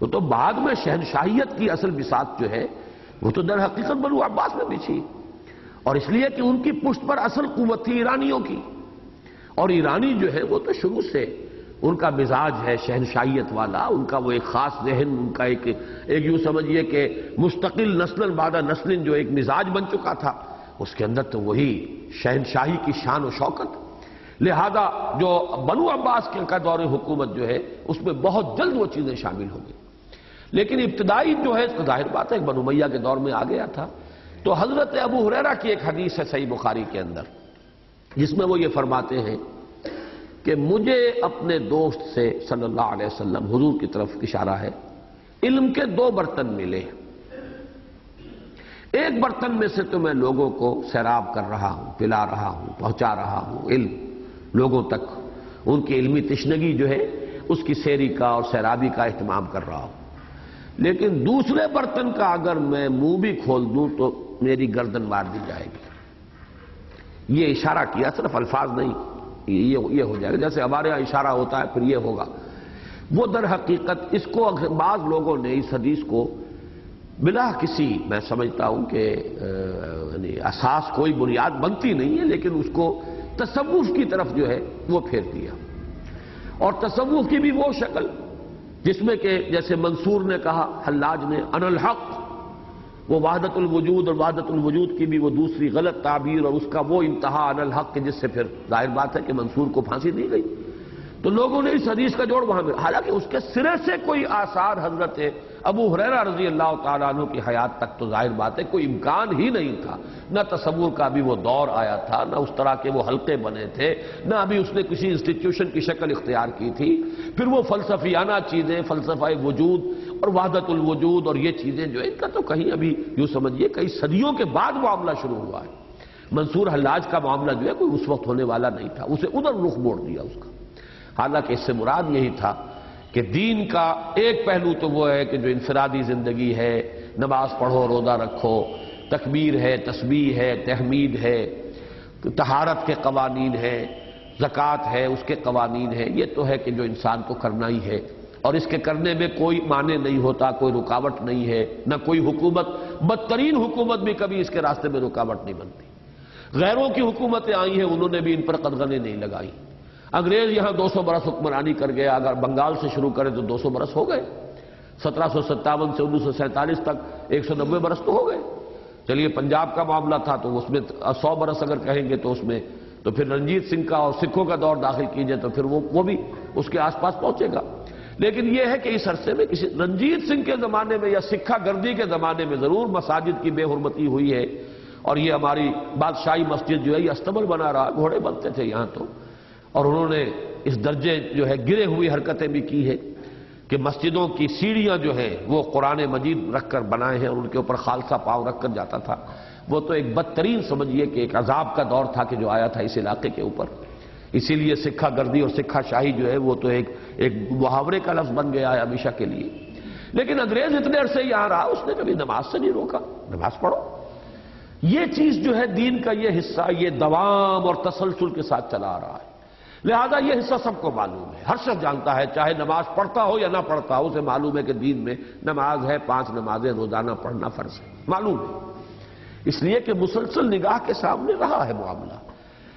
وہ تو بعد میں شہنشاہیت کی اصل بساط جو ہے وہ تو در حقیقت بنو عباس میں بچھی، اور اس لیے کہ ان کی پشت پر اصل قوت تھی ایرانیوں کی، اور ایرانی جو ہے وہ تو شروع سے ان کا مزاج ہے شہنشاہیت والا، ان کا وہ ایک خاص ذہن، ان کا ایک یوں سمجھیے کہ مستقل نسل بعد نسل جو ایک مزاج بن چکا تھا، اس کے اندر تو وہی شہنشاہی کی شان و شوکت۔ لہذا جو بنو عباس کا دور حکومت جو ہے اس میں بہت جلد وہ چیزیں شامل ہو گئی، لیکن ابتدائی جو ہے ظاہر بات ہے بنو امیہ کے دور میں آ گیا تھا، تو حضرت ابو ہریرہ کی ایک حدیث ہے صحیح بخاری کے اندر، جس میں وہ یہ فرماتے ہیں کہ مجھے اپنے دوست سے صلی اللہ علیہ وسلم، حضور کی طرف اشارہ ہے، علم کے 2 برتن ملے۔ ایک برتن میں سے تو میں لوگوں کو سیراب کر رہا ہوں، پلا رہا ہوں، پہنچا رہا ہوں علم لوگوں تک، ان کی علمی تشنگی جو ہے اس کی سیری کا اور سیرابی کا اہتمام کر رہا ہوں، لیکن دوسرے برتن کا اگر میں منہ بھی کھول دوں تو میری گردن مار دی جائے گی۔ یہ اشارہ کیا، صرف الفاظ نہیں، یہ ہو جائے گا، جیسے ہمارے یہاں اشارہ ہوتا ہے پھر یہ ہوگا۔ وہ در حقیقت اس کو بعض لوگوں نے اس حدیث کو بلا کسی، میں سمجھتا ہوں کہ اساس کوئی بنیاد بنتی نہیں ہے، لیکن اس کو تصوف کی طرف جو ہے وہ پھیر دیا، اور تصوف کی بھی وہ شکل جس میں کہ جیسے منصور نے کہا، حلاج نے، انا الحق، وہ وحدت الوجود، اور وحدت الوجود کی بھی وہ دوسری غلط تعبیر، اور اس کا وہ انتہا انا الحق، جس سے پھر ظاہر بات ہے کہ منصور کو پھانسی دی گئی۔ تو لوگوں نے اس حدیث کا جوڑ وہاں میں، حالانکہ اس کے سرے سے کوئی آثار حضرت ابو ہریرہ رضی اللہ تعالیٰ عنہ کی حیات تک تو ظاہر بات ہے کوئی امکان ہی نہیں تھا، نہ تصور کا بھی وہ دور آیا تھا، نہ اس طرح کے وہ حلقے بنے تھے، نہ ابھی اس نے کسی انسٹیٹیوشن کی شکل اختیار کی تھی۔ پھر وہ فلسفیانہ چیزیں، فلسفہ وجود اور وحدت الوجود اور یہ چیزیں جو ہے، ان کا تو کہیں ابھی یوں سمجھیے کئی صدیوں کے بعد معاملہ شروع ہوا ہے۔ منصور حلاج کا معاملہ جو ہے کوئی اس وقت ہونے والا نہیں تھا، اسے ادھر رخ موڑ دیا اس کا۔ حالانکہ اس سے مراد یہی تھا کہ دین کا ایک پہلو تو وہ ہے کہ جو انفرادی زندگی ہے، نماز پڑھو، روزہ رکھو، تکبیر ہے، تسبیح ہے، تحمید ہے، طہارت کے قوانین ہیں، زکوٰۃ ہے، اس کے قوانین ہیں، یہ تو ہے کہ جو انسان کو کرنا ہی ہے، اور اس کے کرنے میں کوئی مانع نہیں ہوتا، کوئی رکاوٹ نہیں ہے، نہ کوئی حکومت، بدترین حکومت بھی کبھی اس کے راستے میں رکاوٹ نہیں بنتی۔ غیروں کی حکومتیں آئی ہیں، انہوں نے بھی ان پر قدغنیں نہیں لگائی۔ انگریز یہاں 200 برس حکمرانی کر گیا، اگر بنگال سے شروع کرے تو 200 برس ہو گئے، 1757 سے 1947 تک 190 برس تو ہو گئے۔ چلیے پنجاب کا معاملہ تھا تو اس میں 100 برس اگر کہیں گے تو اس میں تو پھر رنجیت سنگھ کا اور سکھوں کا دور داخل کیجئے تو پھر وہ بھی اس کے آس پاس پہنچے گا۔ لیکن یہ ہے کہ اس عرصے میں کسی رنجیت سنگھ کے زمانے میں یا سکھا گردی کے زمانے میں ضرور مساجد کی بے حرمتی ہوئی ہے، اور یہ ہماری بادشاہی مسجد جو ہے یہ استبل بنا رہا، گھوڑے بنتے تھے یہاں تو، اور انہوں نے اس درجے جو ہے گرے ہوئی حرکتیں بھی کی ہے کہ مسجدوں کی سیڑھیاں جو ہیں وہ قرآن مجید رکھ کر بنائے ہیں، اور ان کے اوپر خالصہ پاؤں رکھ کر جاتا تھا۔ وہ تو ایک بدترین سمجھیے کہ ایک عذاب کا دور تھا کہ جو آیا تھا اس علاقے کے اوپر۔ اسی لیے سکھا گردی اور سکھا شاہی جو ہے وہ تو ایک محاورے کا لفظ بن گیا ہے ہمیشہ کے لیے۔ لیکن انگریز اتنے عرصے یہاں رہا، اس نے کبھی نماز سے نہیں روکا، نماز پڑھو۔ یہ چیز جو ہے دین کا یہ حصہ، یہ دوام اور تسلسل کے ساتھ چلا آ رہا ہے، لہذا یہ حصہ سب کو معلوم ہے، ہر شخص جانتا ہے، چاہے نماز پڑھتا ہو یا نہ پڑھتا ہو، اسے معلوم ہے کہ دین میں نماز ہے، 5 نمازیں روزانہ پڑھنا فرض ہے، معلوم ہے۔ اس لیے کہ مسلسل نگاہ کے سامنے رہا ہے معاملہ،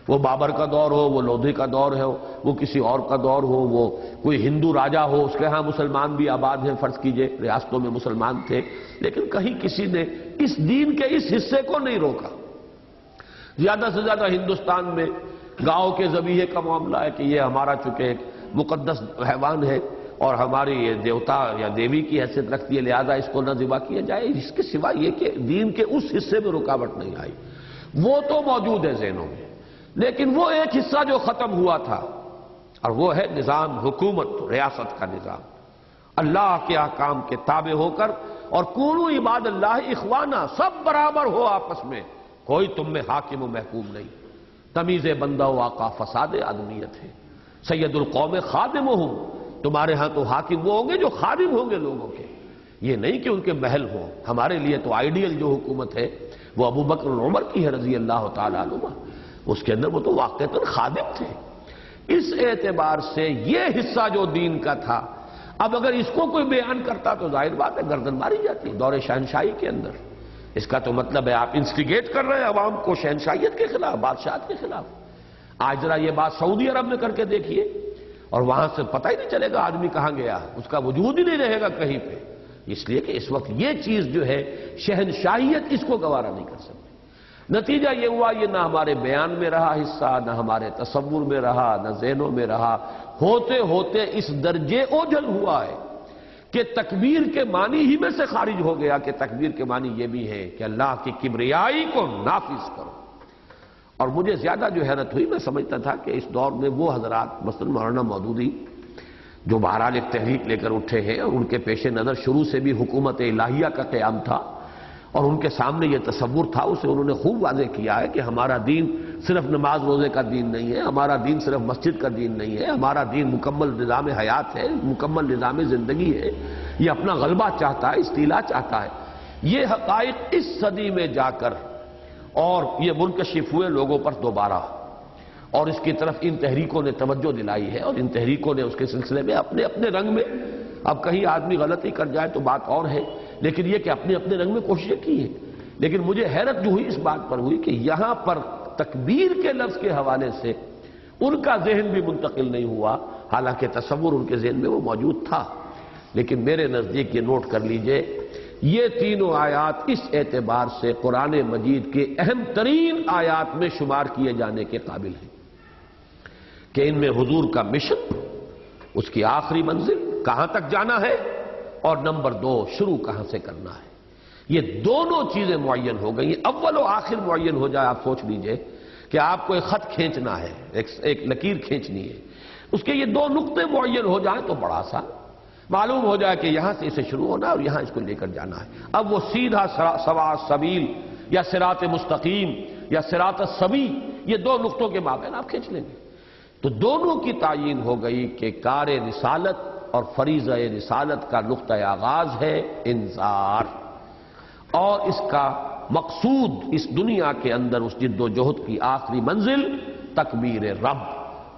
وہ بابر کا دور ہو، وہ لودھی کا دور ہے، وہ کسی اور کا دور ہو، وہ کوئی ہندو راجہ ہو، اس کے ہاں مسلمان بھی آباد ہیں، فرض کیجئے ریاستوں میں مسلمان تھے، لیکن کہیں کسی نے اس دین کے اس حصے کو نہیں روکا۔ زیادہ سے زیادہ ہندوستان میں گاؤں کے ذبیحے کا معاملہ ہے کہ یہ ہمارا چونکہ ایک مقدس حیوان ہے اور ہماری یہ دیوتا یا دیوی کی حیثیت رکھتی ہے، لہذا اس کو نہ ذبح کیا جائے۔ اس کے سوا یہ کہ دین کے اس حصے میں رکاوٹ نہیں آئی، وہ تو موجود ہے ذہنوں میں، لیکن وہ ایک حصہ جو ختم ہوا تھا، اور وہ ہے نظام حکومت، ریاست کا نظام، اللہ کے احکام کے تابع ہو کر، اور کونوا عباد اللہ اخوانا، سب برابر ہو آپس میں، کوئی تم میں حاکم و محکوم نہیں، تمیز بندہ و آقا فساد آدمیت ہے، سید القوم خادمہم، تمہارے ہاں تو حاکم وہ ہوں گے جو خادم ہوں گے لوگوں کے، یہ نہیں کہ ان کے محل ہوں۔ ہمارے لیے تو آئیڈیل جو حکومت ہے وہ ابو بکر عمر کی ہے رضی اللہ تعالیٰ عنہ، اس کے اندر وہ تو واقعتاً خادم تھے۔ اس اعتبار سے یہ حصہ جو دین کا تھا، اب اگر اس کو کوئی بیان کرتا تو ظاہر بات ہے گردن ماری جاتی دور شہنشاہی کے اندر۔ اس کا تو مطلب ہے آپ انسٹیگیٹ کر رہے ہیں عوام کو شہنشاہیت کے خلاف، بادشاہت کے خلاف۔ آج ذرا یہ بات سعودی عرب میں کر کے دیکھیے، اور وہاں سے پتہ ہی نہیں چلے گا آدمی کہاں گیا، اس کا وجود ہی نہیں رہے گا کہیں پہ، اس لیے کہ اس وقت یہ چیز جو ہے شہنشاہیت اس کو گوارا نہیں کر سکتی۔ نتیجہ یہ ہوا، یہ نہ ہمارے بیان میں رہا حصہ، نہ ہمارے تصور میں رہا، نہ ذہنوں میں رہا، ہوتے ہوتے اس درجے اوجھل ہوا ہے کہ تکبیر کے معنی ہی میں سے خارج ہو گیا کہ تکبیر کے معنی یہ بھی ہے کہ اللہ کی کبریائی کو نافذ کرو۔ اور مجھے زیادہ جو حیرت ہوئی، میں سمجھتا تھا کہ اس دور میں وہ حضرات مثلا مولانا مودودی جو بہرحال ایک تحریک لے کر اٹھے ہیں اور ان کے پیش نظر شروع سے بھی حکومت الہیہ کا قیام تھا اور ان کے سامنے یہ تصور تھا، اسے انہوں نے خوب واضح کیا ہے کہ ہمارا دین صرف نماز روزے کا دین نہیں ہے، ہمارا دین صرف مسجد کا دین نہیں ہے، ہمارا دین مکمل نظام حیات ہے، مکمل نظام زندگی ہے، یہ اپنا غلبہ چاہتا ہے، استیلا چاہتا ہے۔ یہ حقائق اس صدی میں جا کر اور یہ منکشف ہوئے لوگوں پر دوبارہ، اور اس کی طرف ان تحریکوں نے توجہ دلائی ہے، اور ان تحریکوں نے اس کے سلسلے میں اپنے اپنے رنگ میں، اب کہیں آدمی غلطی کر جائے تو بات اور ہے، لیکن یہ کہ اپنے اپنے رنگ میں کوششیں کی ہیں۔ لیکن مجھے حیرت جو ہوئی اس بات پر ہوئی کہ یہاں پر تکبیر کے لفظ کے حوالے سے ان کا ذہن بھی منتقل نہیں ہوا، حالانکہ تصور ان کے ذہن میں وہ موجود تھا۔ لیکن میرے نزدیک یہ نوٹ کر لیجئے، یہ تینوں آیات اس اعتبار سے قرآن مجید کے اہم ترین آیات میں شمار کیے جانے کے قابل ہیں کہ ان میں حضور کا مشن، اس کی آخری منزل کہاں تک جانا ہے، اور نمبر 2 شروع کہاں سے کرنا ہے۔ یہ دونوں چیزیں معین ہو گئی ہیں۔ اول و آخر معین ہو جائے، آپ سوچ لیجئے کہ آپ کو ایک خط کھینچنا ہے، ایک لکیر کھینچنی ہے، اس کے یہ 2 نقطے معین ہو جائیں تو بڑا آسان معلوم ہو جائے کہ یہاں سے اسے شروع ہونا اور یہاں اس کو لے کر جانا ہے۔ اب وہ سیدھا سوا سبیل یا صراط مستقیم یا صراط السوی، یہ 2 نقطوں کے مابین آپ کھینچ لیں گے۔ تو دونوں کی تعیین ہو گئی کہ کار رسالت اور فریضہ رسالت کا نقطہ آغاز ہے انذار، اور اس کا مقصود اس دنیا کے اندر اس جد و جہد کی آخری منزل تکبیر رب۔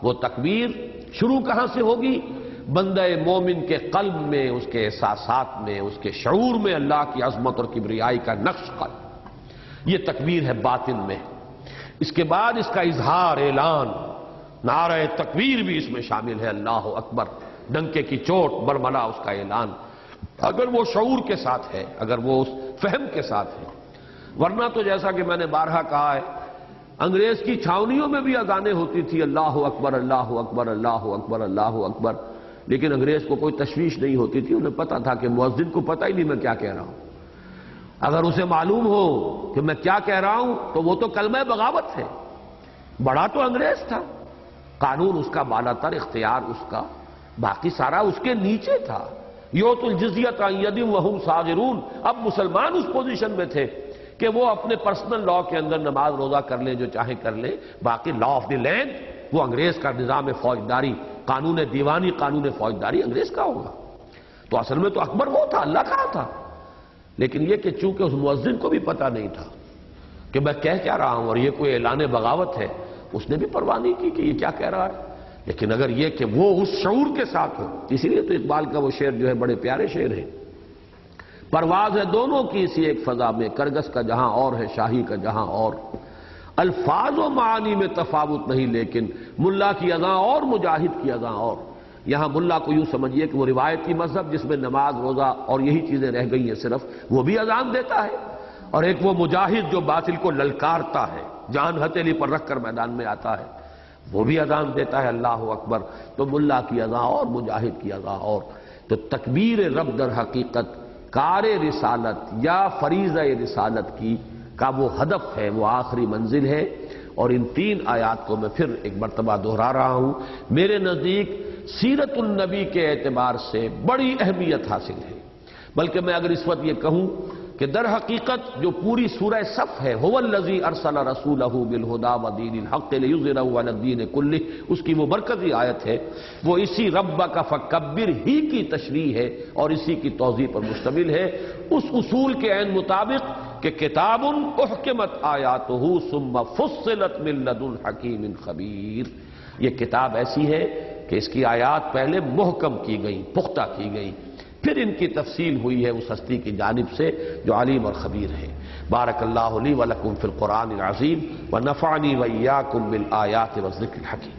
وہ تکبیر شروع کہاں سے ہوگی؟ بندہ مومن کے قلب میں، اس کے احساسات میں، اس کے شعور میں اللہ کی عظمت اور کبریائی کا نقش قلب، یہ تکبیر ہے باطن میں۔ اس کے بعد اس کا اظہار، اعلان، نعرہ تکبیر بھی اس میں شامل ہے، اللہ اکبر، ڈنکے کی چوٹ برملا اس کا اعلان، اگر وہ شعور کے ساتھ ہے، اگر وہ اس فہم کے ساتھ ہے۔ ورنہ تو جیسا کہ میں نے بارہا کہا ہے، انگریز کی چھاونیوں میں بھی اذانیں ہوتی تھی، اللہ اکبر اللہ اکبر اللہ اکبر اللہ اکبر، لیکن انگریز کو کوئی تشویش نہیں ہوتی تھی، انہیں پتا تھا کہ مؤذن کو پتہ ہی نہیں میں کیا کہہ رہا ہوں۔ اگر اسے معلوم ہو کہ میں کیا کہہ رہا ہوں تو وہ تو کلمہ بغاوت ہے۔ بڑا تو انگریز تھا، قانون اس کا بالا تر، اختیار اس کا، باقی سارا اس کے نیچے تھا۔ یؤتوا الجزیۃ عن ید وہم صاغرون۔ اب مسلمان اس پوزیشن میں تھے کہ وہ اپنے پرسنل لا کے اندر نماز روزہ کر لیں، جو چاہیں کر لیں، باقی لا آف دی لینڈ وہ انگریز کا نظام فوجداری، قانون دیوانی، قانون فوجداری انگریز کا ہوگا۔ تو اصل میں تو اکبر وہ تھا، اللہ کہا تھا، لیکن یہ کہ چونکہ اس مؤذن کو بھی پتہ نہیں تھا کہ میں کہہ کیا رہا ہوں اور یہ کوئی اعلان بغاوت ہے، اس نے بھی پرواہ نہیں کی کہ یہ کیا کہہ رہا ہے۔ لیکن اگر یہ کہ وہ اس شعور کے ساتھ ہو، اسی لیے تو اقبال کا وہ شعر جو ہے بڑے پیارے شعر ہے، پرواز ہے دونوں کی اسی ایک فضا میں، کرگس کا جہاں اور ہے شاہی کا جہاں اور، الفاظ و معانی میں تفاوت نہیں لیکن ملا کی اذاں اور مجاہد کی اذاں اور۔ یہاں ملا کو یوں سمجھیے کہ وہ روایتی مذہب جس میں نماز روزہ اور یہی چیزیں رہ گئی ہیں صرف، وہ بھی اذان دیتا ہے، اور ایک وہ مجاہد جو باطل کو للکارتا ہے، جان ہتھیلی پر رکھ کر میدان میں آتا ہے، وہ بھی اذان دیتا ہے اللہ اکبر۔ تو ملا کی اذان اور مجاہد کی اذان اور۔ تو تکبیر رب در حقیقت کار رسالت یا فریضہ رسالت کی کا وہ ہدف ہے، وہ آخری منزل ہے۔ اور ان 3 آیات کو میں پھر ایک مرتبہ دہرا رہا ہوں، میرے نزدیک سیرت النبی کے اعتبار سے بڑی اہمیت حاصل ہے۔ بلکہ میں اگر اس وقت یہ کہوں کہ در حقیقت جو پوری سورہ صف ہے، هو الذی ارسل رسولہ بالہدی ودین الحق لیظہرہ علی الدین کلہ، اس کی وہ مرکزی آیت ہے، وہ اسی ربک فکبر ہی کی تشریح ہے اور اسی کی توضیح پر مشتمل ہے، اس اصول کے عین مطابق کہ کتاب احکمت آیاتہ ثم فصلت من لدن حکیم خبیر۔ یہ کتاب ایسی ہے کہ اس کی آیات پہلے محکم کی گئی، پختہ کی گئی، پھر ان کی تفصیل ہوئی ہے اس ہستی کی جانب سے جو علیم اور خبیر ہے۔ بارک اللہ لی ولکم فی القرآن العظیم ونفعنی وإیاکم بالآیات والذکر الحکیم۔